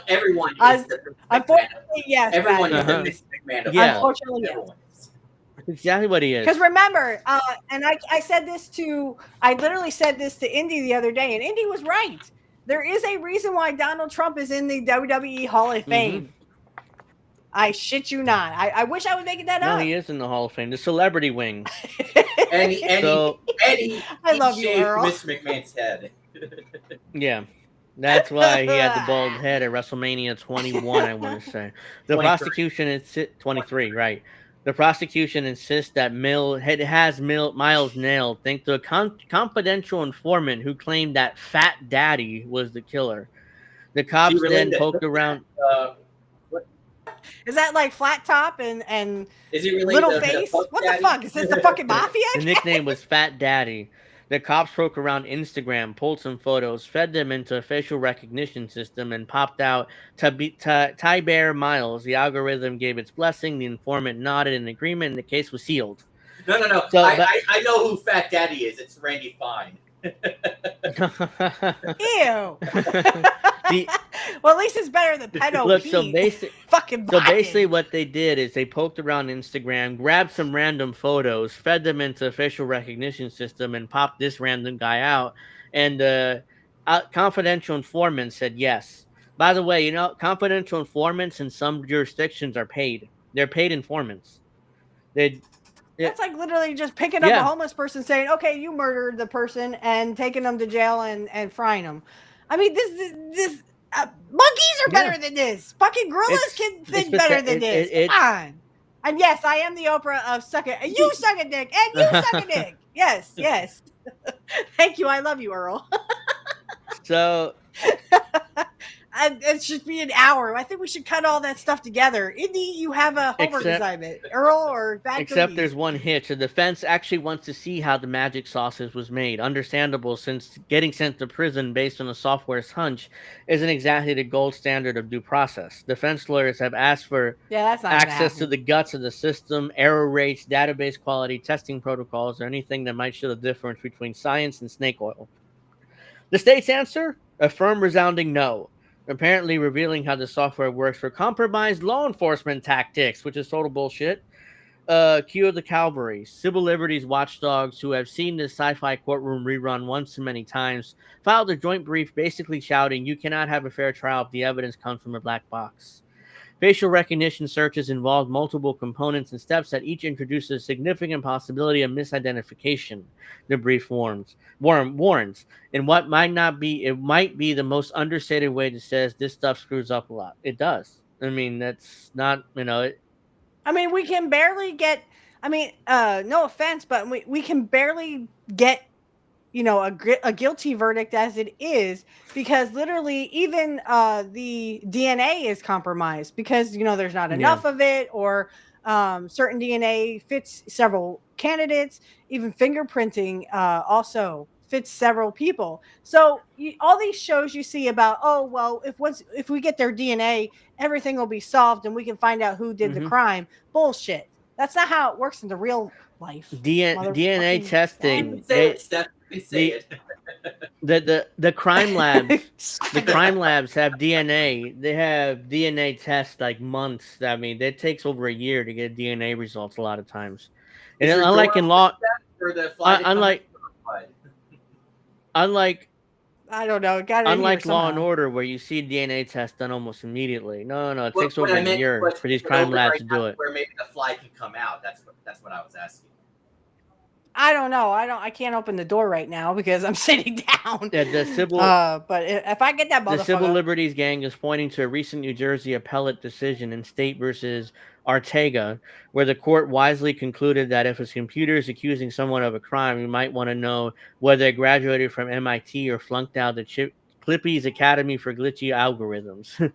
Everyone Un- is the Vince McMahon. Unfortunately, yes. Everyone bad is the Uh-huh. news. Vince McMahon of Yeah. Unfortunately, yes. Everyone is. That's exactly what he is. Because remember, and I said this I literally said this to Indy the other day, and Indy was right. There is a reason why Donald Trump is in the WWE Hall of Fame. I shit you not. I wish I was making that No, up. he is in the Hall of Fame. The celebrity wing. And he I love you, shaved Earl. Mr. McMahon's head. Yeah. That's why he had the bald head at WrestleMania 21, I want to say. The 23. prosecution is 23, right. The prosecution insists that Miles nailed thanks to a confidential informant who claimed that Fat Daddy was the killer. The cops then poked around. Is that like Flat Top and Is he really Little the Face? Puff What Daddy? the fuck? Is this the fucking mafia? The nickname was Fat Daddy. The cops broke around Instagram, pulled some photos, fed them into a facial recognition system, and popped out Tyber Miles. The algorithm gave its blessing. The informant nodded in agreement, and the case was sealed. No. So, I know who Fat Daddy is. It's Randy Fine. Ew. Well, at least it's better than pedo. Look, Pete. so fucking. So Biden. basically, what they did is they poked around Instagram, grabbed some random photos, fed them into a facial recognition system, and popped this random guy out. And the confidential informant said yes. By the way, confidential informants in some jurisdictions are paid. They're paid informants. That's like literally just picking up a homeless person saying, okay, you murdered the person, and taking them to jail and frying them. I mean, this monkeys are better than this. Fucking gorillas can think better than this. Come on. And yes, I am the Oprah of suck it. And you suck a dick. And you suck a dick. Yes. Thank you. I love you, Earl. So it should be an hour. I think we should cut all that stuff together. Indy, you have a homework assignment. Earl or bad Except cookies? there's one hitch. The defense actually wants to see how the magic sausage was made. Understandable, since getting sent to prison based on a software's hunch isn't exactly the gold standard of due process. Defense lawyers have asked for access to the guts of the system, error rates, database quality, testing protocols, or anything that might show the difference between science and snake oil. The state's answer? A firm resounding no. Apparently revealing how the software works for compromised law enforcement tactics, which is total bullshit. Cue the cavalry. Civil liberties watchdogs who have seen this sci-fi courtroom rerun once too many times filed a joint brief basically shouting, you cannot have a fair trial if the evidence comes from a black box. Facial recognition searches involve multiple components and steps that each introduces a significant possibility of misidentification, the brief warns. And what might be the most understated way to say this stuff screws up a lot. It does. I mean, that's not, I mean, we can barely get, no offense, but we can barely get, a guilty verdict as it is, because literally even the DNA is compromised because, there's not enough of it, or certain DNA fits several candidates. Even fingerprinting also fits several people. So all these shows you see about, oh, well, if we get their DNA, everything will be solved and we can find out who did the crime. Bullshit. That's not how it works in the real life. DNA testing. The crime labs. The crime labs have DNA. They have DNA tests like months. I mean, it takes over a year to get DNA results a lot of times. And unlike in law, unlike I don't know. Unlike Law and Order, where you see DNA test done almost immediately. No. It takes over a year for these crime labs to do it. Where maybe the fly can come out. That's what I was asking. I don't know. I can't open the door right now because I'm sitting down. Yeah, the civil But if I get that The Civil motherfucker, Liberties Gang is pointing to a recent New Jersey appellate decision in State versus Ortega, where the court wisely concluded that if a computer is accusing someone of a crime, you might want to know whether they graduated from MIT or flunked out the Clippy's Academy for Glitchy Algorithms.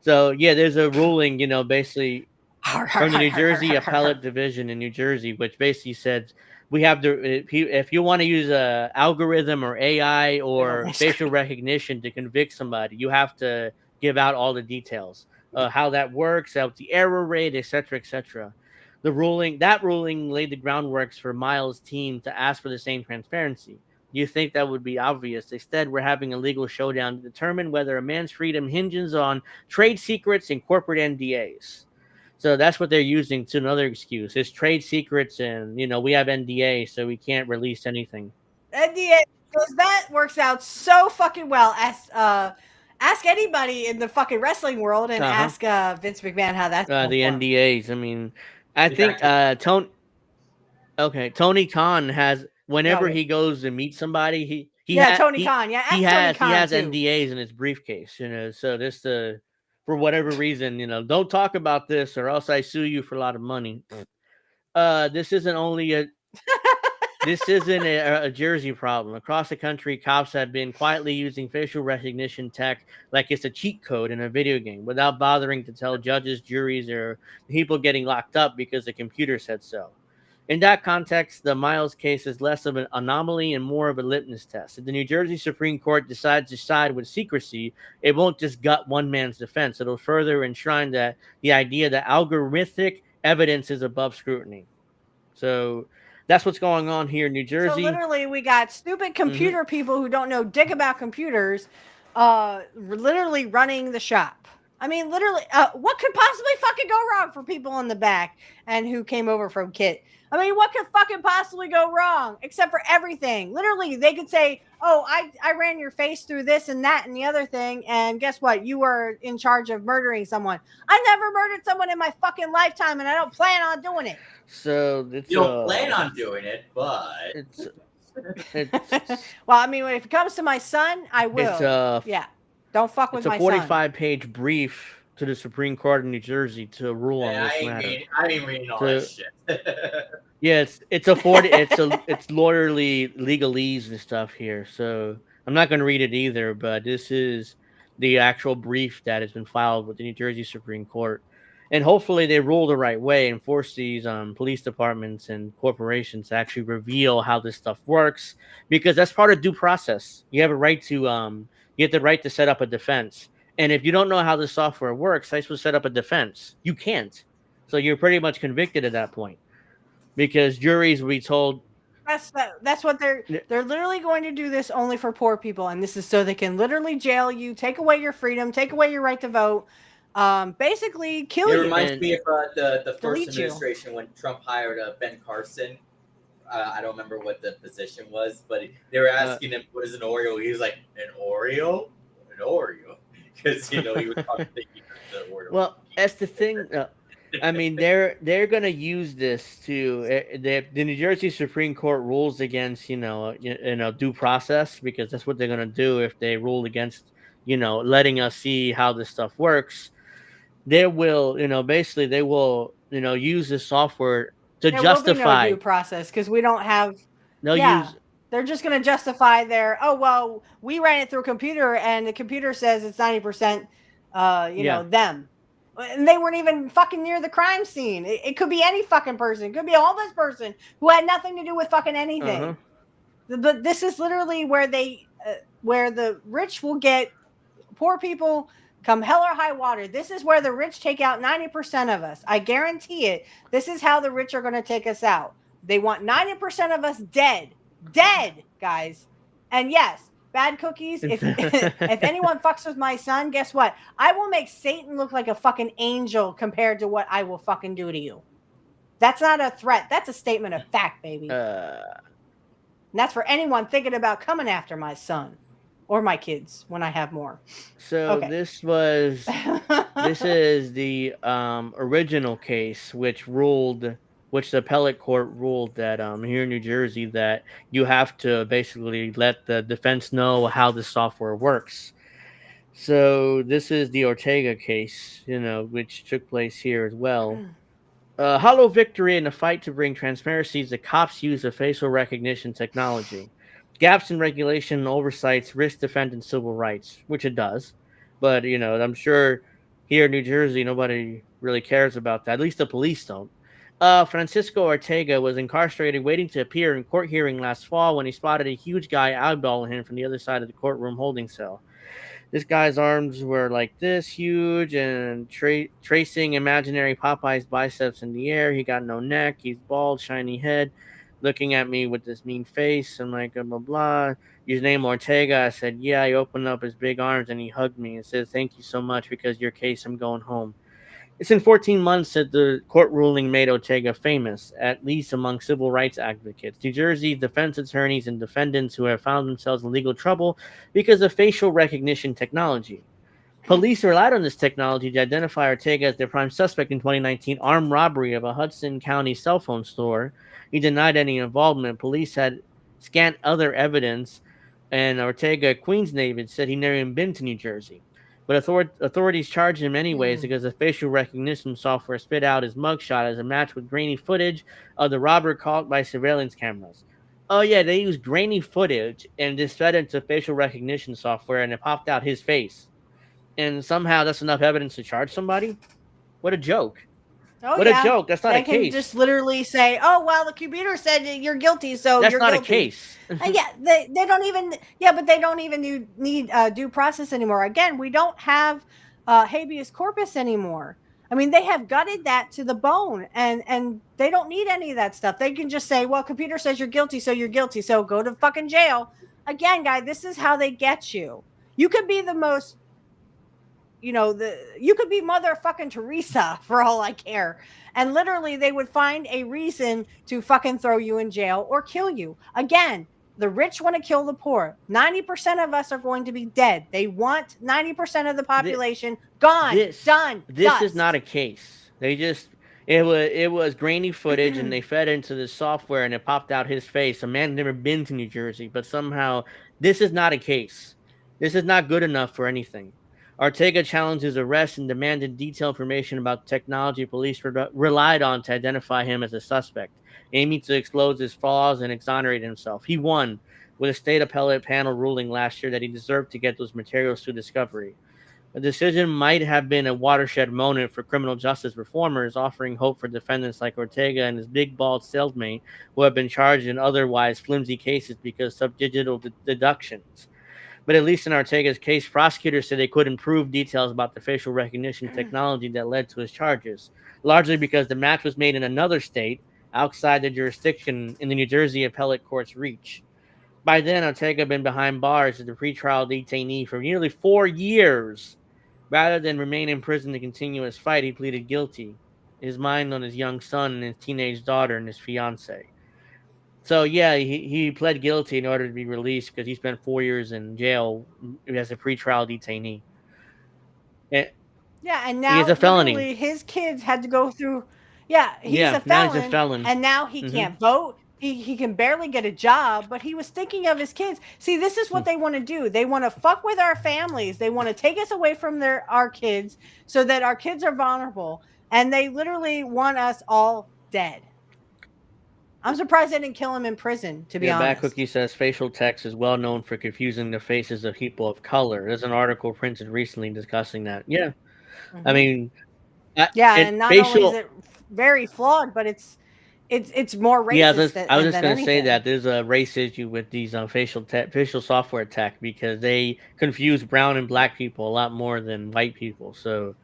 So, yeah, there's a ruling, basically from the New Jersey Appellate Division in New Jersey, which basically said we have the if you want to use a algorithm or AI or facial recognition to convict somebody, you have to give out all the details, how that works, out the error rate, etc., etc. That ruling laid the groundwork for Miles' team to ask for the same transparency. You think that would be obvious. Instead, we're having a legal showdown to determine whether a man's freedom hinges on trade secrets and corporate NDAs. So that's what they're using to another excuse. It's trade secrets, and we have NDA, so we can't release anything. NDA, because that works out so fucking well. Ask anybody in the fucking wrestling world and ask Vince McMahon how that's the NDAs. I mean, I think Tony Khan has whenever he goes to meet somebody, Tony Khan. Yeah, he has NDAs in his briefcase. So this for whatever reason, don't talk about this or else I sue you for a lot of money. This isn't a Jersey problem. Across the country, cops have been quietly using facial recognition tech like it's a cheat code in a video game without bothering to tell judges, juries, or people getting locked up because the computer said so. In that context, the Miles case is less of an anomaly and more of a litmus test. If the New Jersey Supreme Court decides to side with secrecy, it won't just gut one man's defense. It'll further enshrine the idea that algorithmic evidence is above scrutiny. So that's what's going on here in New Jersey. So literally, we got stupid computer people who don't know dick about computers, literally running the shop. I mean, literally, what could possibly fucking go wrong for people in the back and who came over from Kit? I mean, what could fucking possibly go wrong except for everything? Literally, they could say, oh, I ran your face through this and that and the other thing, and guess what? You were in charge of murdering someone. I never murdered someone in my fucking lifetime, and I don't plan on doing it. So you don't plan on doing it, but it's well, I mean, when it comes to my son, I will. Yeah, don't fuck with my son. It's a 45-page brief to the Supreme Court of New Jersey to rule on this matter. I ain't reading all that shit. Yeah, it's lawyerly legalese and stuff here. So I'm not going to read it either, but this is the actual brief that has been filed with the New Jersey Supreme Court. And hopefully they rule the right way and force these police departments and corporations to actually reveal how this stuff works, because that's part of due process. You have a right to you have the right to set up a defense. And if you don't know how the software works, how are you supposed to set up a defense? You can't. So you're pretty much convicted at that point, because juries will be told. That's what they're literally going to do this only for poor people, and this is so they can literally jail you, take away your freedom, take away your right to vote. Basically kill you. It reminds me of the first administration when Trump hired Ben Carson. I don't remember what the position was, but they were asking him what is an Oreo. He was like, an Oreo, because he was probably thinking of the Oreo. Well, that's the thing. I mean, they're gonna use this to the New Jersey Supreme Court rules against due process, because that's what they're gonna do if they rule against letting us see how this stuff works. They will, basically, they will, use this software to justify. Will be no due process because we don't have. Use. They're just going to justify their. Oh well, we ran it through a computer, and the computer says it's 90%. Them, and they weren't even fucking near the crime scene. It could be any fucking person. It could be a homeless person who had nothing to do with fucking anything. This is literally where where the rich will get poor people. Come hell or high water. This is where the rich take out 90% of us. I guarantee it. This is how the rich are going to take us out. They want 90% of us dead, guys. And yes, bad cookies. If anyone fucks with my son, guess what? I will make Satan look like a fucking angel compared to what I will fucking do to you. That's not a threat. That's a statement of fact, baby. And that's for anyone thinking about coming after my son. Or my kids when I have more. So this is the original case, which ruled which the appellate court ruled that here in New Jersey that you have to basically let the defense know how the software works. So this is the Ortega case, which took place here as well. Hollow victory in the fight to bring transparency. The cops use of facial recognition technology. Gaps in regulation and oversights risk defendant civil rights, which it does. But, I'm sure here in New Jersey, nobody really cares about that. At least the police don't. Francisco Ortega was incarcerated waiting to appear in court hearing last fall when he spotted a huge guy eyeballing him from the other side of the courtroom holding cell. This guy's arms were like this huge and tracing imaginary Popeye's biceps in the air. He got no neck. He's bald, shiny head, looking at me with this mean face. I'm like, blah, blah, blah. His name Ortega. I said, yeah. He opened up his big arms and he hugged me and said, thank you so much because your case, I'm going home. It's in 14 months that the court ruling made Ortega famous, at least among civil rights advocates. New Jersey defense attorneys and defendants who have found themselves in legal trouble because of facial recognition technology. Police relied on this technology to identify Ortega as their prime suspect in 2019 armed robbery of a Hudson County cell phone store. He denied any involvement. Police had scanned other evidence, and Ortega, Queens native, said he'd never even been to New Jersey. But authorities charged him anyways because the facial recognition software spit out his mugshot as a match with grainy footage of the robber caught by surveillance cameras. Oh yeah, they used grainy footage and just fed into facial recognition software and it popped out his face. And somehow that's enough evidence to charge somebody? What a joke. Oh, what yeah. a joke. That's not they a case. Can just literally say, oh, well, the computer said you're guilty, so that's you're not guilty. A case. Yeah, they don't even, but they don't even need due process anymore. Again, we don't have habeas corpus anymore. I mean, they have gutted that to the bone, and they don't need any of that stuff. They can just say, well, computer says you're guilty, so go to fucking jail. Again, guy, this is how they get you. You could be the most, you could be motherfucking Teresa for all I care. And literally they would find a reason to fucking throw you in jail or kill you. Again, the rich want to kill the poor. 90% of us are going to be dead. They want 90% of the population gone, done. This is not a case. It was grainy footage and they fed into the software and it popped out his face. A man had never been to New Jersey, but somehow this is not a case. This is not good enough for anything. Ortega challenged his arrest and demanded detailed information about the technology police relied on to identify him as a suspect, aiming to expose his flaws and exonerate himself. He won, with a state appellate panel ruling last year that he deserved to get those materials through discovery. The decision might have been a watershed moment for criminal justice reformers, offering hope for defendants like Ortega and his big bald cellmate who have been charged in otherwise flimsy cases because of digital deductions. But at least in Ortega's case, prosecutors said they couldn't prove details about the facial recognition technology that led to his charges, largely because the match was made in another state outside the jurisdiction in the New Jersey appellate court's reach. By then, Ortega had been behind bars as a pretrial detainee for nearly 4 years. Rather than remain in prison to continue his fight, he pleaded guilty, his mind on his young son and his teenage daughter and his fiancée. So, yeah, he pled guilty in order to be released because he spent 4 years in jail as a pretrial detainee. And now he's a felony. His kids had to go through. He's a felon. Now he's a felon. And now he can't vote. He can barely get a job, but he was thinking of his kids. See, this is what they want to do. They want to fuck with our families. They want to take us away from our kids so that our kids are vulnerable. And they literally want us all dead. I'm surprised they didn't kill him in prison, to be honest. Backwookie says facial text is well known for confusing the faces of people of color. There's an article printed recently discussing that. Yeah. I mean... and not only is it very flawed, but it's more racist. I was just going to say that there's a race issue with these facial software tech because they confuse brown and black people a lot more than white people. So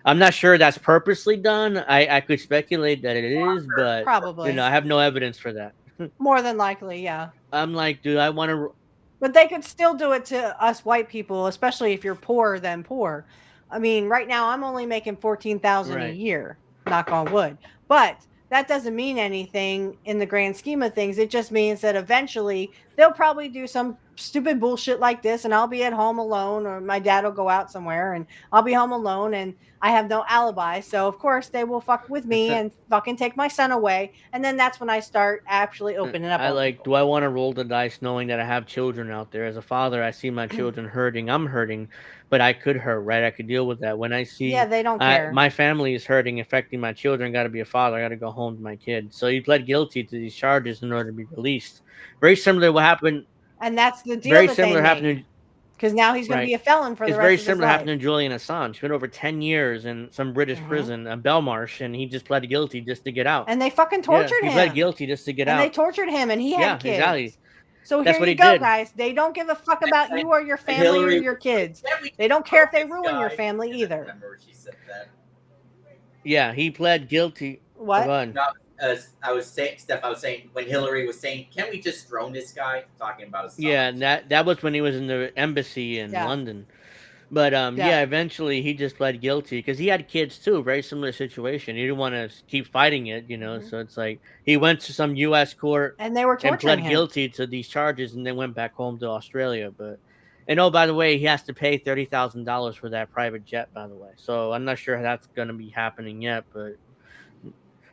I'm not sure that's purposely done. I could speculate that it is, but probably I have no evidence for that. More than likely, yeah. I'm like, dude, I want to. But they could still do it to us white people, especially if you're poorer than poor. I mean, right now I'm only making $14,000 a year, knock on wood. But that doesn't mean anything in the grand scheme of things. It just means that eventually they'll probably do some stupid bullshit like this, and I'll be at home alone, or my dad will go out somewhere and I'll be home alone and I have no alibi. So of course they will fuck with me and fucking take my son away. And then that's when I start actually opening up I on like, people. do I want to roll the dice knowing that I have children out there? As a father, I see my children hurting. I'm hurting, but I could hurt, right? I could deal with that. When I Yeah, see they don't care. my family is hurting, affecting my children, got to be a father. I got to go home to my kid. So he pled guilty to these charges in order to be released. Very similar to what happened. And that's the deal Very that they similar happened. made. Because now he's going to Right. be a felon for It's the very rest of his similar life. happened to Julian Assange. Spent over 10 years in some British prison, Belmarsh, and he just pled guilty just to get out. And they fucking tortured He him. pled guilty just to get and out. they tortured him, and he had kids. Exactly. So That's here what you he go, did. guys. They don't give a fuck about you or your And family or Hillary your was kids. "Can we They don't care if they this ruin your guy?" family And I either. remember she said that. Yeah, he pled guilty. What? Go on. No, as I was saying, Steph, I was saying when Hillary was saying, "Can we just drone this guy?" Talking about Assange. Yeah, and that was when he was in the embassy in London. But eventually he just pled guilty because he had kids too. Very similar situation. He didn't want to keep fighting it, So it's like he went to some U.S. court And they were and torturing pled him. guilty to these charges, and then went back home to Australia. And oh, by the way, he has to pay $30,000 for that private jet. By the way, so I'm not sure how that's going to be happening yet, but.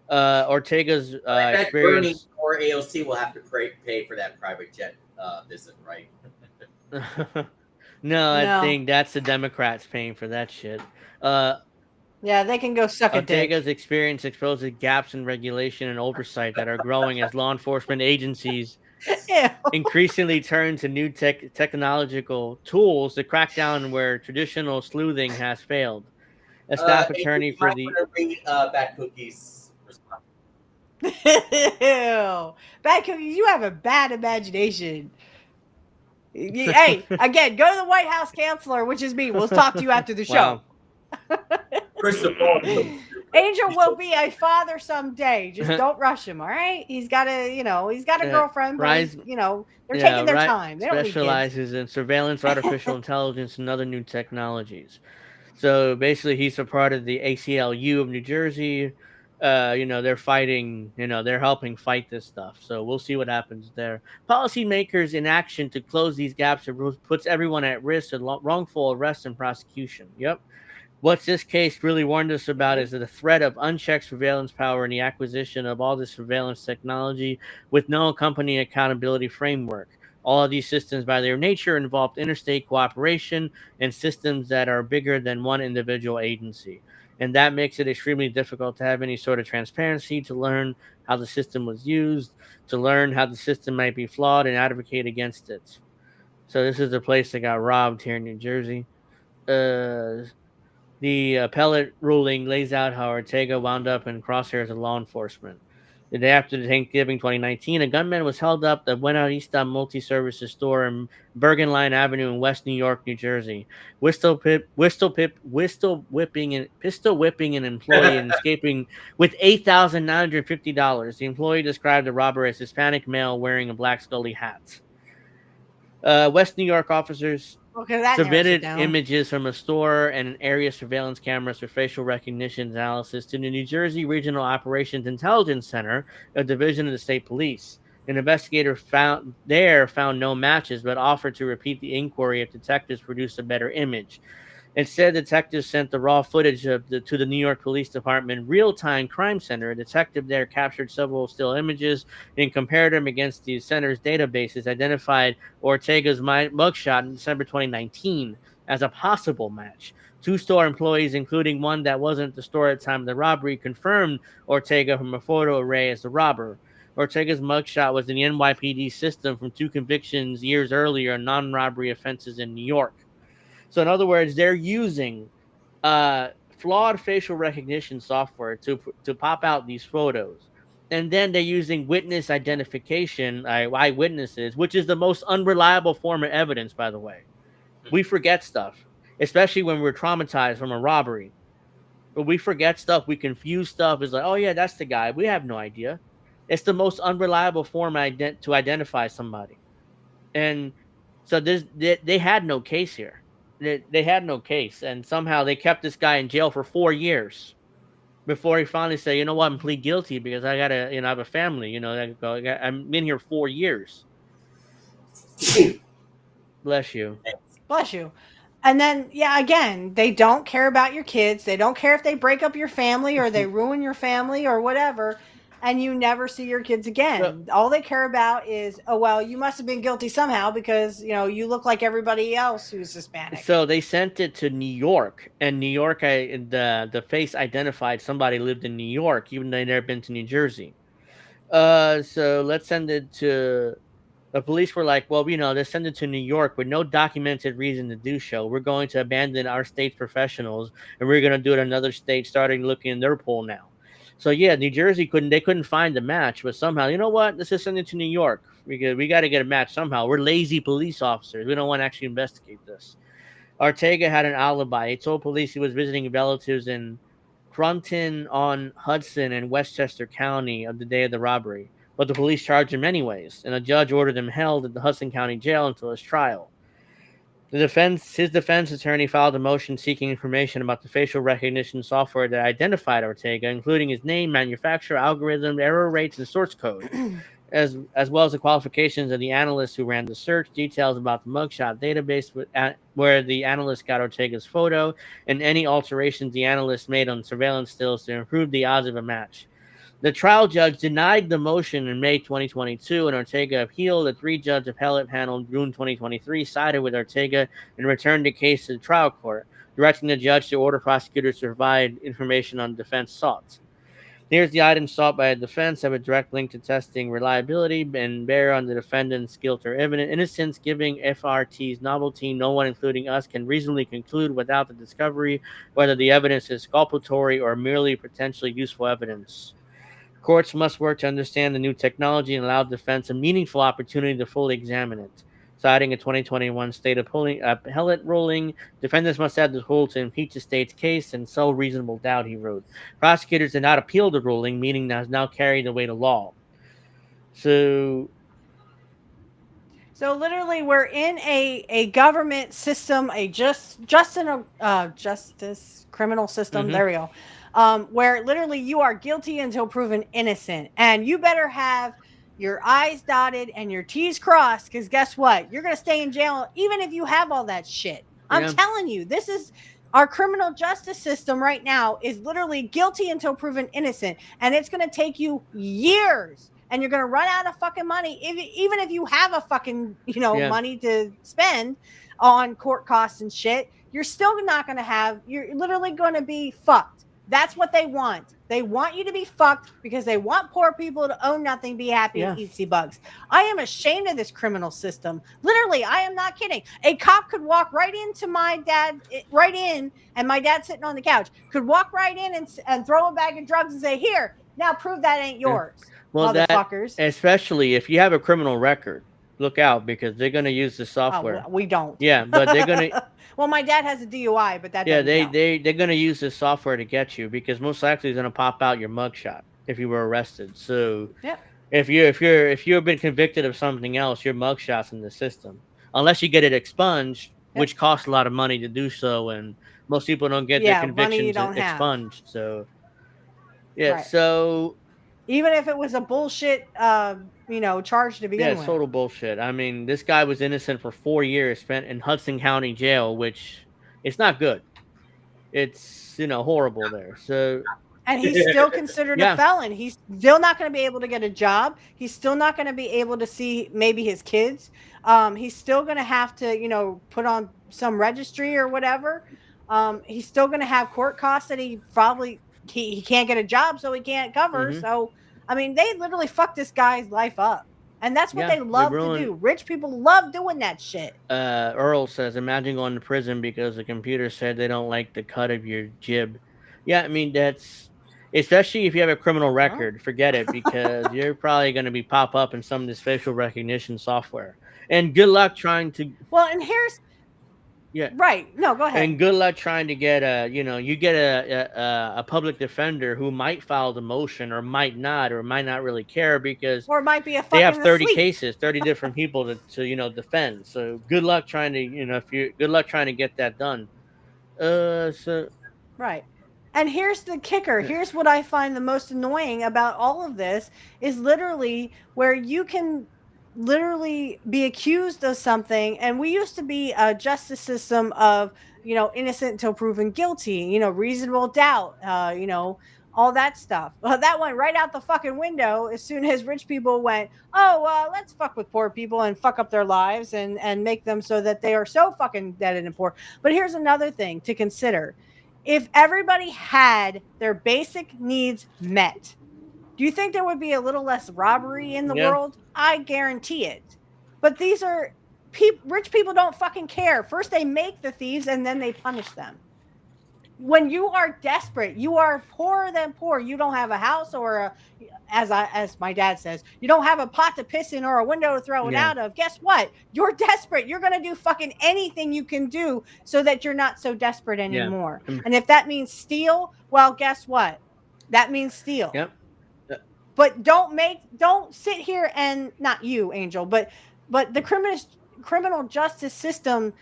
Ortega's that Bernie experience. or AOC will have to pay for that private jet visit, right? No, I No. think that's the Democrats paying for that shit. Yeah, they can go suck a dick. Ortega's experience exposes gaps in regulation and oversight that are growing as law enforcement agencies Ew. increasingly turn to new technological tools to crack down where traditional sleuthing has failed. A staff attorney you for might the want to read Bad Cookie's response. Ew. Bad Cookies, you have a bad imagination. Hey, again, go to the White House counselor, which is me. We'll talk to you after the show. Wow. Angel will be a father someday. Just don't rush him, all right? He's got a girlfriend, but Rise- they're taking their time. They don't need kids. specializes in surveillance, artificial intelligence, and other new technologies. So basically, he's a part of the ACLU of New Jersey. They're fighting. They're helping fight this stuff. So we'll see what happens there. Policymakers in action to close these gaps puts everyone at risk of wrongful arrest and prosecution. Yep. What this case really warned us about is the threat of unchecked surveillance power and the acquisition of all this surveillance technology with no accompanying accountability framework. All of these systems, by their nature, involve interstate cooperation and systems that are bigger than one individual agency. And that makes it extremely difficult to have any sort of transparency, to learn how the system was used, to learn how the system might be flawed and advocate against it. So this is the place that got robbed here in New Jersey. The appellate ruling lays out how Ortega wound up in crosshairs of law enforcement. The day after Thanksgiving 2019, a gunman was held up at the Buenavista Multi-Services store in Bergen Line Avenue in West New York, New Jersey. Pistol whipping an employee and escaping with $8,950. The employee described the robber as Hispanic male wearing a black Scully hat. West New York officers submitted images from a store and an area surveillance cameras for facial recognition analysis to the New Jersey Regional Operations Intelligence Center, a division of the state police. An investigator found no matches, but offered to repeat the inquiry if detectives produced a better image. Instead, detectives sent the raw footage to the New York Police Department Real-Time Crime Center. A detective there captured several still images and compared them against the center's databases, identified Ortega's mugshot in December 2019 as a possible match. Two store employees, including one that wasn't at the store at the time of the robbery, confirmed Ortega from a photo array as the robber. Ortega's mugshot was in the NYPD system from 2 convictions years earlier on non-robbery offenses in New York. So in other words, they're using flawed facial recognition software to pop out these photos. And then they're using witness identification, eyewitnesses, which is the most unreliable form of evidence, by the way. We forget stuff, especially when we're traumatized from a robbery. But we forget stuff. We confuse stuff. It's like, oh, yeah, that's the guy. We have no idea. It's the most unreliable form to identify somebody. And so they had no case here. They had no case, and somehow they kept this guy in jail for 4 years before he finally said, "You know what? I'm plead guilty because I gotta, I have a family. I'm in here 4 years." Bless you. Bless you. And then, yeah, again, they don't care about your kids. They don't care if they break up your family or they ruin your family or whatever. And you never see your kids again. All they care about is, oh, well, you must have been guilty somehow because, you look like everybody else who's Hispanic. So they sent it to New York, and New York, the face identified somebody lived in New York, even though they never been to New Jersey. So let's send it to. The police were like, well, let's send it to New York with no documented reason to do so. We're going to abandon our state's professionals, and we're going to do it in another state, starting looking in their pool now. So yeah, New Jersey couldn't find a match, but somehow, you know what? Let's just send it to New York because we got to get a match somehow. We're lazy police officers. We don't want to actually investigate this. Ortega had an alibi. He told police he was visiting relatives in Crompton-on-Hudson in Westchester County on the day of the robbery, but the police charged him anyways, and a judge ordered him held at the Hudson County Jail until his trial. His defense attorney filed a motion seeking information about the facial recognition software that identified Ortega, including his name, manufacturer, algorithm, error rates, and source code, as well as the qualifications of the analyst who ran the search, details about the mugshot database where the analyst got Ortega's photo, and any alterations the analyst made on surveillance stills to improve the odds of a match. The trial judge denied the motion in May 2022, and Ortega appealed. A 3-judge appellate panel in June 2023 sided with Ortega and returned the case to the trial court, directing the judge to order prosecutors to provide information on defense sought. Here's the items sought by the defense have a direct link to testing reliability and bear on the defendant's guilt or evident innocence, giving FRT's novelty. No one, including us, can reasonably conclude without the discovery whether the evidence is exculpatory or merely potentially useful evidence. Courts must work to understand the new technology and allow defense a meaningful opportunity to fully examine it. Citing a 2021 state appellate ruling, defendants must have the tool to impeach the state's case and so reasonable doubt, he wrote. Prosecutors did not appeal the ruling, meaning that has now carried the weight of law. So literally, we're in a government system, a justice criminal system. There we go. Where literally you are guilty until proven innocent, and you better have your I's dotted and your T's crossed, because guess what? You're gonna stay in jail even if you have all that shit. I'm telling you, this is our criminal justice system right now is literally guilty until proven innocent, and it's gonna take you years. And you're gonna run out of fucking money, even if you have a fucking money to spend on court costs and shit. You're still not gonna have. You're literally gonna be fucked. That's what they want. They want you to be fucked because they want poor people to own nothing, be happy, and eat sea bugs. I am ashamed of this criminal system. Literally, I am not kidding. A cop could walk right into my dad, and my dad sitting on the couch could walk right in and throw a bag of drugs and say, "Here, now prove that ain't yours." Well, motherfuckers. Especially if you have a criminal record, look out because they're going to use the software. We don't. Yeah, but they're going to. Well, my dad has a DUI, but that. Yeah, they're going to use this software to get you because most likely it's going to pop out your mugshot if you were arrested. So if you've been convicted of something else, your mugshot's in the system unless you get it expunged, which costs a lot of money to do so, and most people don't get their convictions expunged. So so. Even if it was a bullshit, charge to begin with. Yeah, total bullshit. I mean, this guy was innocent for 4 years spent in Hudson County Jail, which it's not good. It's, horrible there. So, and he's still considered a felon. He's still not going to be able to get a job. He's still not going to be able to see maybe his kids. He's still going to have to, put on some registry or whatever. He's still going to have court costs that he probably... He can't get a job, so he can't cover. So, I mean, they literally fucked this guy's life up. And that's what they love to do. Rich people love doing that shit. Earl says, imagine going to prison because the computer said they don't like the cut of your jib. Yeah, I mean, that's... Especially if you have a criminal record, forget it, because you're probably going to be pop up in some of this facial recognition software. And good luck trying to... Well, and here's... Yeah. Right. No, go ahead. And good luck trying to get you get a public defender who might file the motion or might not really care because or it might be they have 30 cases, 30 different people to defend. So good luck trying to good luck trying to get that done. Right. And here's the kicker. Here's what I find the most annoying about all of this is literally where you can literally be accused of something, and we used to be a justice system of, innocent until proven guilty, reasonable doubt, all that stuff. Well, that went right out the fucking window as soon as rich people went, oh, let's fuck with poor people and fuck up their lives and make them so that they are so fucking dead and poor. But here's another thing to consider. If everybody had their basic needs met, do you think there would be a little less robbery in the Yeah. world? I guarantee it. But these are rich people don't fucking care. First they make the thieves and then they punish them. When you are desperate, you are poorer than poor. You don't have a house or as my dad says, you don't have a pot to piss in or a window to throw it out of. Guess what? You're desperate. You're going to do fucking anything you can do so that you're not so desperate anymore. And if that means steal, well, guess what? That means steal. Yep. But don't sit here and, not you, Angel, but the criminal justice system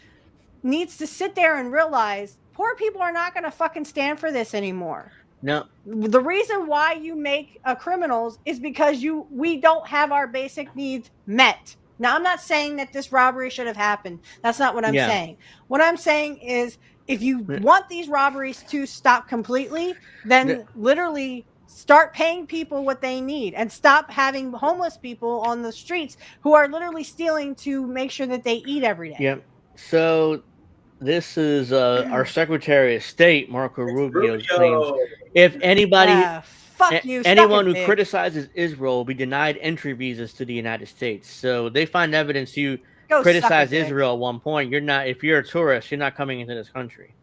needs to sit there and realize poor people are not going to fucking stand for this anymore. No. The reason why you make criminals is because we don't have our basic needs met. Now, I'm not saying that this robbery should have happened. That's not what I'm saying. What I'm saying is, if you want these robberies to stop completely, then literally start paying people what they need and stop having homeless people on the streets who are literally stealing to make sure that they eat every day. Yep. So this is our Secretary of State, Marco Rubio's claims. If anybody, fuck you, anyone who criticizes Israel will be denied entry visas to the United States. So they find evidence you criticize Israel at one point. You're not, if you're a tourist, you're not coming into this country.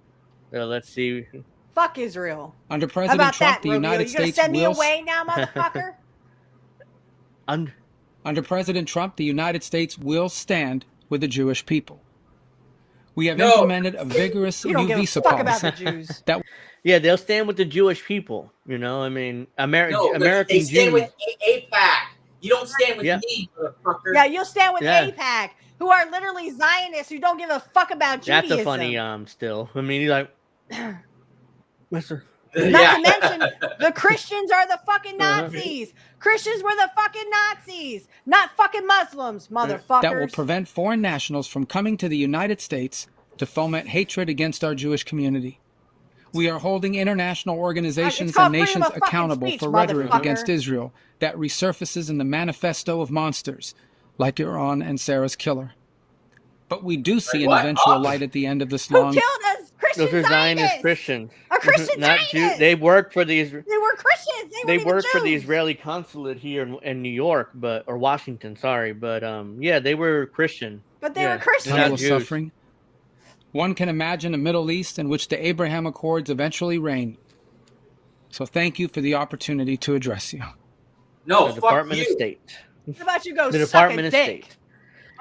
So let's see. Fuck Israel. Under President Trump, the United States will... You gonna send me away now, motherfucker? Under President Trump, the United States will stand with the Jewish people. We have implemented a vigorous new visa policy. Yeah, they'll stand with the Jewish people. You know, I mean, American they stand Jews. with AIPAC. You don't stand with me, motherfucker. Yeah, you'll stand with AIPAC, who are literally Zionists who don't give a fuck about Judaism. That's a funny still. I mean, he's like, not to mention the Christians are the fucking Nazis. Christians were the fucking Nazis, not fucking Muslims, motherfuckers. That will prevent foreign nationals from coming to the United States to foment hatred against our Jewish community. We are holding international organizations and nations accountable for rhetoric against Israel that resurfaces in the manifesto of monsters, like Iran and Sarah's killer. But we do see an eventual light at the end of this long... Who killed us? Those are Zionist Christians. Are Christian not Zionists. They work for the... They were Christians. They work for the Israeli consulate here in New York, or Washington, sorry. But yeah, they were Christian. But they were Christian. Not suffering. One can imagine a Middle East in which the Abraham Accords eventually reign. So thank you for the opportunity to address you. No, the Department of State. How about you go the suck Department a of dick? State.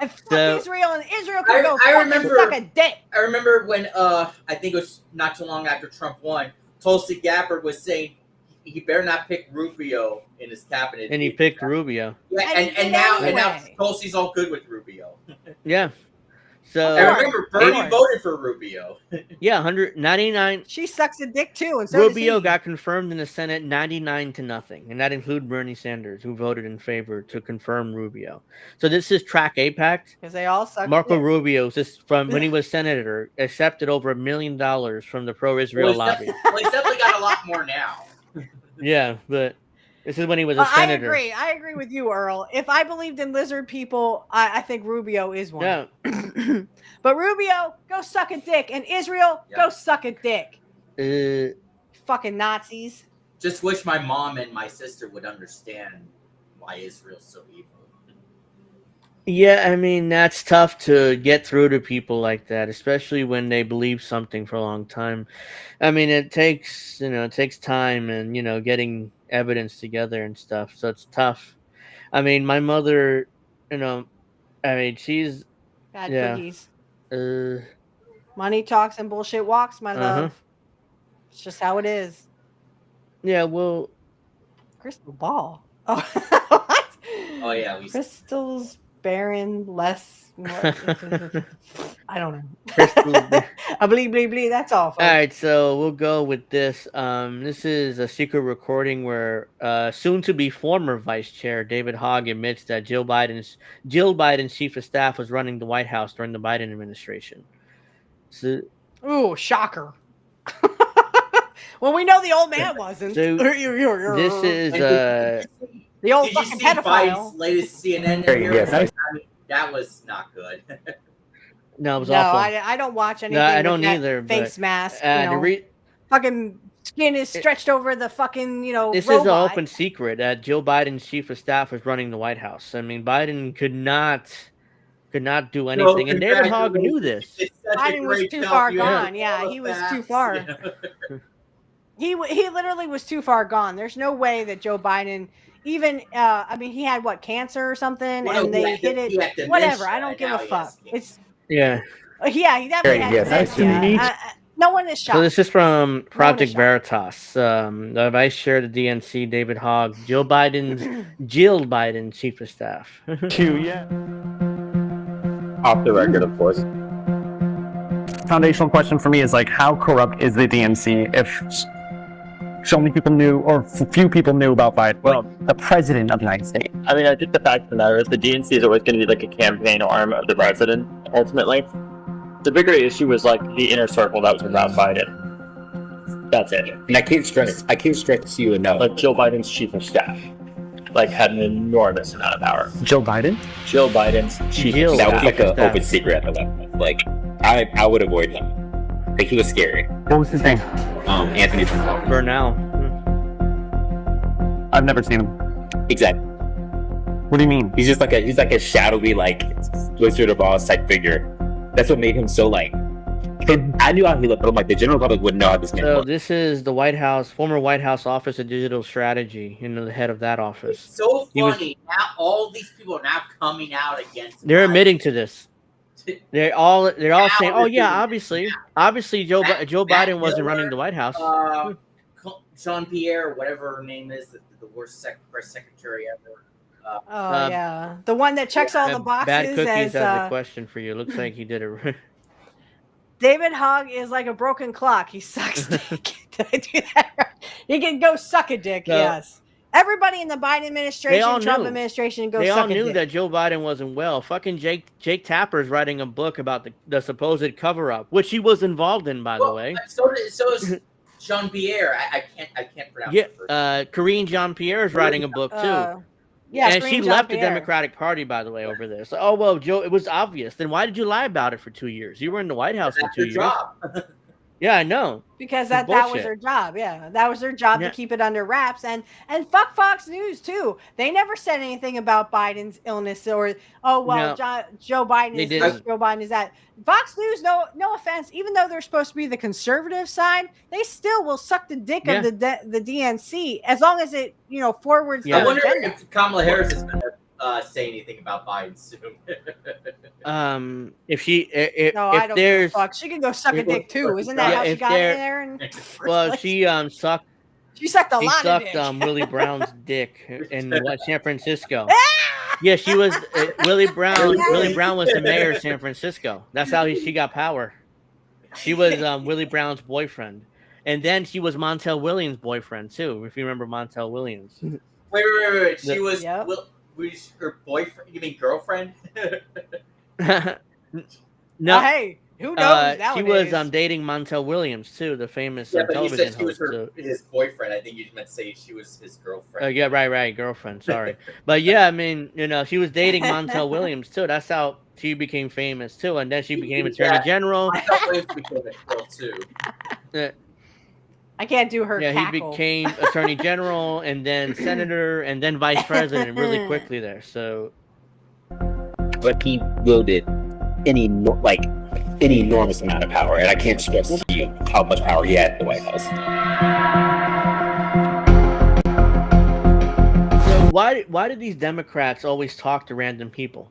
And fuck Israel, and Israel can go suck a dick. I remember when I think it was not too long after Trump won, Tulsi Gabbard was saying he better not pick Rubio in his cabinet. And he picked Rubio. Yeah, and now Tulsi's all good with Rubio. Yeah. So I remember Bernie voted for Rubio. Yeah, 199. She sucks a dick too. And so Rubio got confirmed in the Senate 99-0, and that included Bernie Sanders, who voted in favor to confirm Rubio. So this is track AIPAC. Because they all suck. Marco Rubio, just from when he was senator, accepted over $1 million from the pro-Israel lobby. Well, he's definitely got a lot more now. Yeah, but this is when he was a senator. I agree with you, Earl. If I believed in lizard people, I think Rubio is one. Yeah. But Rubio, go suck a dick. And Israel, go suck a dick. Fucking Nazis. Just wish my mom and my sister would understand why Israel's so evil. Yeah, I mean, that's tough to get through to people like that, especially when they believe something for a long time. I mean, it takes time and, getting evidence together and stuff. So it's tough. I mean, my mother, she's bad cookies. Money talks and bullshit walks, my love. It's just how it is. Yeah, well, crystal ball. Oh, what? Oh yeah, crystals Baron less. I don't know. Crystal. A blee blee blee. That's all. Folks. All right, so we'll go with this. This is a secret recording where soon-to-be former Vice Chair David Hogg admits that Jill Biden's chief of staff was running the White House during the Biden administration. So, ooh, shocker. Well, we know the old man wasn't. So, this is the old Did fucking you see pedophile. Biden's latest CNN interview? Yes. I mean, that was not good. no, it was No, awful. I don't watch anything. No, I with don't that either. Face but, mask. Fucking skin is stretched over the fucking This robot. is an open secret that Joe Biden's chief of staff was running the White House. I mean, Biden could not do anything, and David Hogg knew this. Biden was too far gone. Yeah, he was too far. He literally was too far gone. There's no way that Joe Biden even I mean, he had cancer or something, and they hit it. Whatever, I don't give a fuck. It's he definitely had no one is shocked. So this is from Project Veritas. The vice chair of the DNC, David Hogg, Jill Biden's chief of staff. Off the record, of course. Foundational question for me is how corrupt is the DNC if so many people knew, or few people knew about Biden? Well, the president of the United States. I mean, I think the fact of the matter is the DNC is always going to be a campaign arm of the president, ultimately. The bigger issue was the inner circle that was around Biden. That's it. And I can't stress to you enough. Jill Biden's chief of staff, had an enormous amount of power. Joe Biden? Jill Biden's chief of staff. That was an open secret at the moment. I would avoid him. He was scary. What was his name? Anthony Bernal. I've never seen him. Exactly. What do you mean? He's just he's a shadowy, Wizard of Oz type figure. That's what made him so I knew how he looked, but the general public wouldn't know how this man So looked. this is the former White House Office of Digital Strategy, the head of that office. It's so funny. Now all these people are now coming out against They're Biden. admitting to this. They're all saying, "Oh yeah, obviously Joe Biden wasn't running the White House." Jean-Pierre, whatever her name is, the worst press secretary ever. Yeah, the one that checks all the boxes. Bad Cookies has a question for you. Looks like he did it. David Hogg is like a broken clock. He sucks dick. Did I do that right? He can go suck a dick. Yes. Everybody in the Biden administration, Trump administration, go suck a dick. They all knew that Joe Biden wasn't well. Fucking Jake Tapper's writing a book about the supposed cover-up, which he was involved in, by the way. So is Jean-Pierre. I can't pronounce it. Karine Jean-Pierre is writing a book too. And she left the Democratic Party, by the way, over this. So, oh well, Joe, it was obvious. Then why did you lie about it for 2 years? You were in the White House for 2 years. Job. Yeah, I know. Because that was their job. Yeah, that was their job to keep it under wraps. And fuck Fox News too. They never said anything about Biden's illness or Joe Biden is this, Joe Biden is that. Fox News, no offense, even though they're supposed to be the conservative side, they still will suck the dick of the DNC as long as it forwards. I wonder if Kamala Harris is going to say anything about Biden soon. If there's fuck, she can go suck a dick too. Isn't that how she got in there? She sucked. She sucked a lot of dick. Willie Brown's dick in San Francisco. Yeah, she was Willie Brown. Willie Brown was the mayor of San Francisco. That's how she got power. She was Willie Brown's boyfriend, and then she was Montel Williams' boyfriend too. If you remember Montel Williams. Wait. She was. Was her boyfriend? You mean girlfriend? No. Hey, who knows? She was dating Montel Williams too, the famous television you said she host. Was his boyfriend. I think you meant to say she was his girlfriend. Yeah, right, girlfriend. Sorry, but yeah, I mean, she was dating Montel Williams too. That's how she became famous too, and then she became Attorney General. Montel Williams became a girl too. I can't do her. Yeah, cackle. He became Attorney General and then Senator and then Vice President really quickly there. So, but he wielded an enormous amount of power, and I can't stress to you how much power he had in the White House. So why do these Democrats always talk to random people?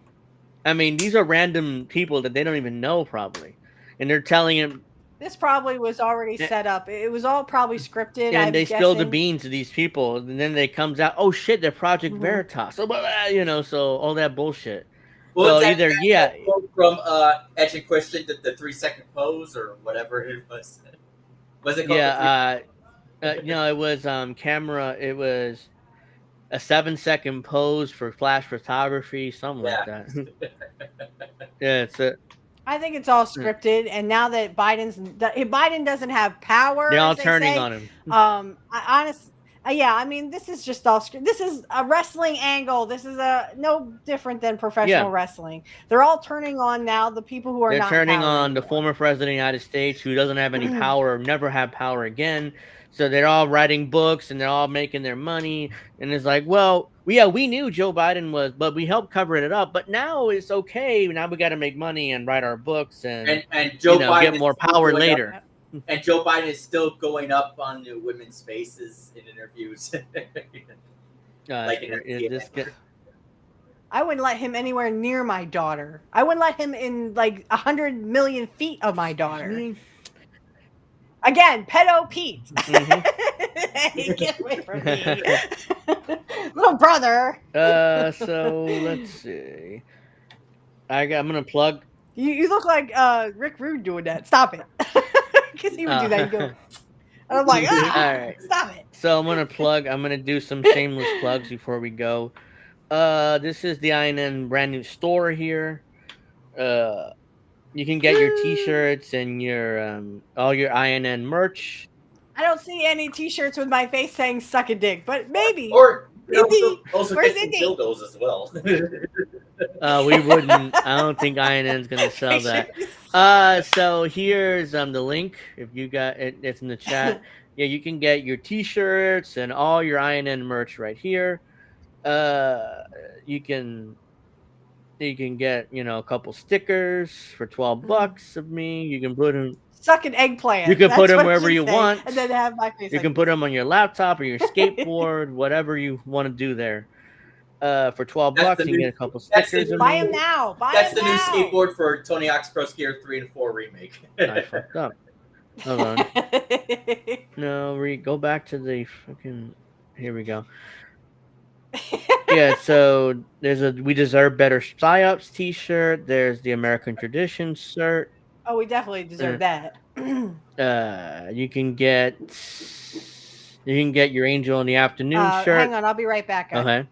I mean, these are random people that they don't even know probably, and they're telling him. This probably was already set up. It was all probably scripted. And they spill the beans to these people, and then it comes out, oh shit, they're Project Veritas. So, so all that bullshit. So that, either that quote from Edge and Christian, the 3-second pose or whatever it was. Was it called it was camera. It was a 7-second pose for flash photography, something like that. Yeah, it's a. I think it's all scripted, and now that Biden doesn't have power, They're all as they turning say, on him. I mean, this is just all script. This is a wrestling angle. This is no different than professional wrestling. They're all turning on now the people who are They're not turning in power on the anymore. former president of the United States who doesn't have any power or never have power again. So they're all writing books and they're all making their money. And it's like, well, we knew Joe Biden was, but we helped cover it up. But now it's okay. Now we got to make money and write our books and Joe Biden get more power later. And Joe Biden is still going up on the women's faces in interviews. I wouldn't let him anywhere near my daughter. I wouldn't let him in like 100 million feet of my daughter. Again, pedo Pete. Hey, get away from me. Little brother. So let's see. I'm gonna plug. You look like Rick Rude doing that. Stop it. Because he would do that. You go. And I'm like, all right. Stop it. So I'm gonna do some shameless plugs before we go. This is the INN brand new store here. You can get your t-shirts and your all your INN merch. I don't see any t-shirts with my face saying suck a dick, but maybe. Or Indy. also Where's get some Indy? dildos as well. We wouldn't. I don't think INN's gonna sell that. So here's the link. If you got it, it's in the chat. Yeah, you can get your t-shirts and all your INN merch right here. You can get a couple stickers for $12 of me. You can put them. Suck an eggplant. You can put That's them what wherever she you said, want. and then have my face. You can put them on your laptop or your skateboard, whatever you want to do there. For $12, you can get a couple stickers. Buy them now. That's the new skateboard for Tony Hawk's Pro Skater 3 and 4 remake. I fucked up. Hold on. No, go back to the fucking. Here we go. Yeah, so there's a We Deserve Better PsyOps t-shirt. There's the American Tradition shirt. Oh, we definitely deserve that. You can get your Angel in the Afternoon shirt. Hang on, I'll be right back, guys. Okay.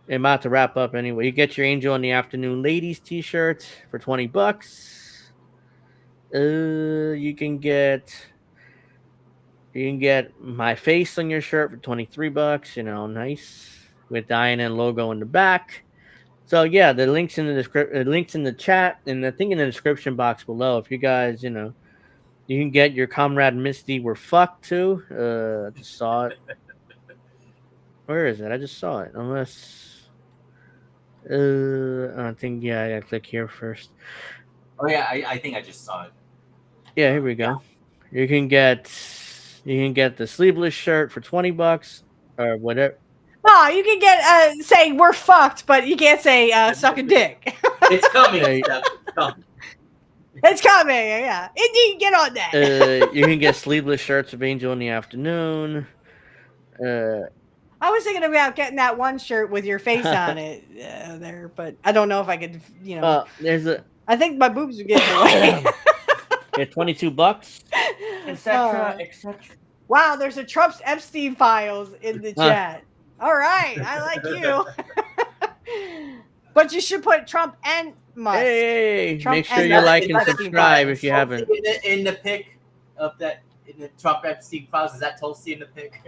I'm about to wrap up anyway. You get your Angel in the Afternoon ladies t-shirt for $20. You can get my face on your shirt for $23. Nice with the INN logo in the back. So yeah, the links in the links in the chat and the thing in the description box below. If you guys, you can get your Comrade Misty We're Fucked too. I just saw it. Where is it? I just saw it. Unless I think I gotta click here first. Oh yeah, I think I just saw it. Yeah, here we go. You can get the sleeveless shirt for $20 or whatever. Oh, you can get say we're fucked, but you can't say suck a dick. It's coming. It's coming. Yeah, Indy, get on that. You can get sleeveless shirts of Angel in the Afternoon. I was thinking about getting that one shirt with your face on it there, but I don't know if I could. I think my boobs would get in the way. Yeah, $22, etc., etc. Wow, there's a Trump's Epstein files in the chat. All right, I like you. But you should put Trump and Musk. Hey, Trump make sure you like and subscribe if you haven't. In the pic of that, in the Trump Epstein files, is that Tulsi in the pic?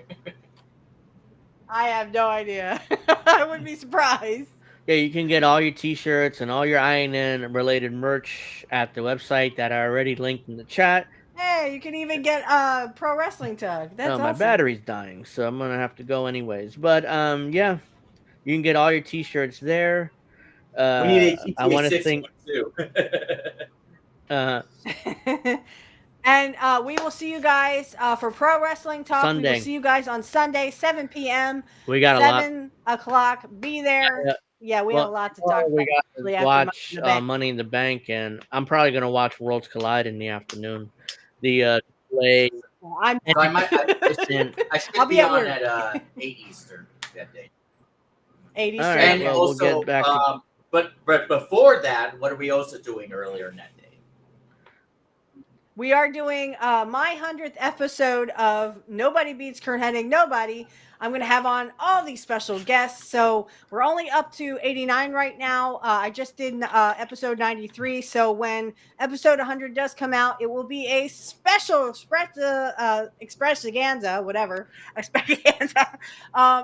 I have no idea. I wouldn't be surprised. Yeah, you can get all your t-shirts and all your INN related merch at the website that I already linked in the chat. Hey, you can even get Pro Wrestling Tug. That's awesome. My battery's dying, so I'm gonna have to go anyways. But yeah, you can get all your t-shirts there. We need a GTA I want to 6 think. one too. And we will see you guys for Pro Wrestling Talk. Sunday. We will see you guys on Sunday, 7 p.m. We got 7 o'clock. Be there. Yeah, we have a lot to talk about. We got to watch Money in the Bank, and I'm probably gonna watch Worlds Collide in the afternoon. The play. I should be on at 8 Eastern that day. 8 Eastern. And well, also, we'll get back to But before that, what are we also doing earlier in that day? We are doing my 100th episode of Nobody Beats Kurt Hennig Nobody. I'm going to have on all these special guests. So we're only up to 89 right now. I just did episode 93. So when episode 100 does come out, it will be a special extravaganza, whatever. Extravaganza.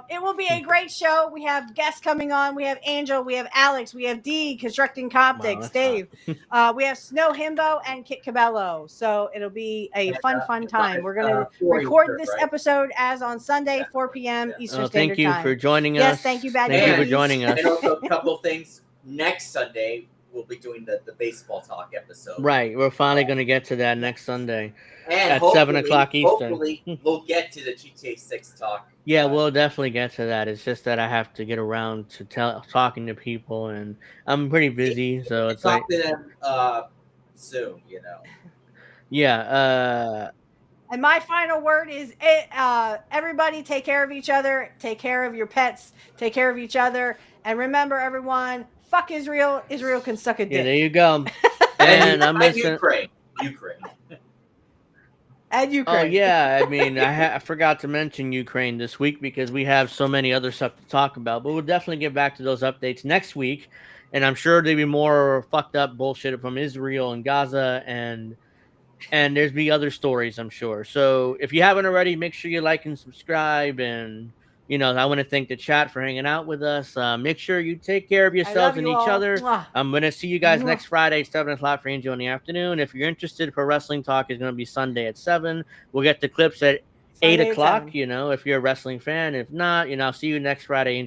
It will be a great show. We have guests coming on. We have Angel, we have Alex, we have D, Constructing Coptics, Dave. We have Snow Himbo and Kit Cabello. So it'll be a fun time. We're going to record this episode as on Sunday, 4 p.m. Eastern Standard Time. Thank you for joining us. Yes, thank you, Bad Thank you for joining us. And also a couple of things. Next Sunday, we'll be doing the baseball talk episode. Right. We're finally going to get to that next Sunday and at 7 o'clock Eastern. Hopefully, we'll get to the GTA 6 talk. Yeah, we'll definitely get to that. It's just that I have to get around to talking to people, and I'm pretty busy, so it's talk like to them soon, you know. Yeah. And my final word is everybody take care of each other, take care of your pets, take care of each other, and remember, everyone, fuck Israel. Israel can suck a dick. Yeah, there you go. And I'm missing Ukraine. And Ukraine. Oh yeah, I mean, I forgot to mention Ukraine this week because we have so many other stuff to talk about. But we'll definitely get back to those updates next week, and I'm sure there'll be more fucked up bullshit from Israel and Gaza, and there's be other stories, I'm sure. So if you haven't already, make sure you like and subscribe. And I want to thank the chat for hanging out with us. Make sure you take care of yourselves and each other. Mwah. I'm going to see you guys next Friday, 7 o'clock for Angel in the afternoon. If you're interested, Pro Wrestling Talk is going to be Sunday at 7. We'll get the clips at 8 o'clock, if you're a wrestling fan. If not, I'll see you next Friday, Angel.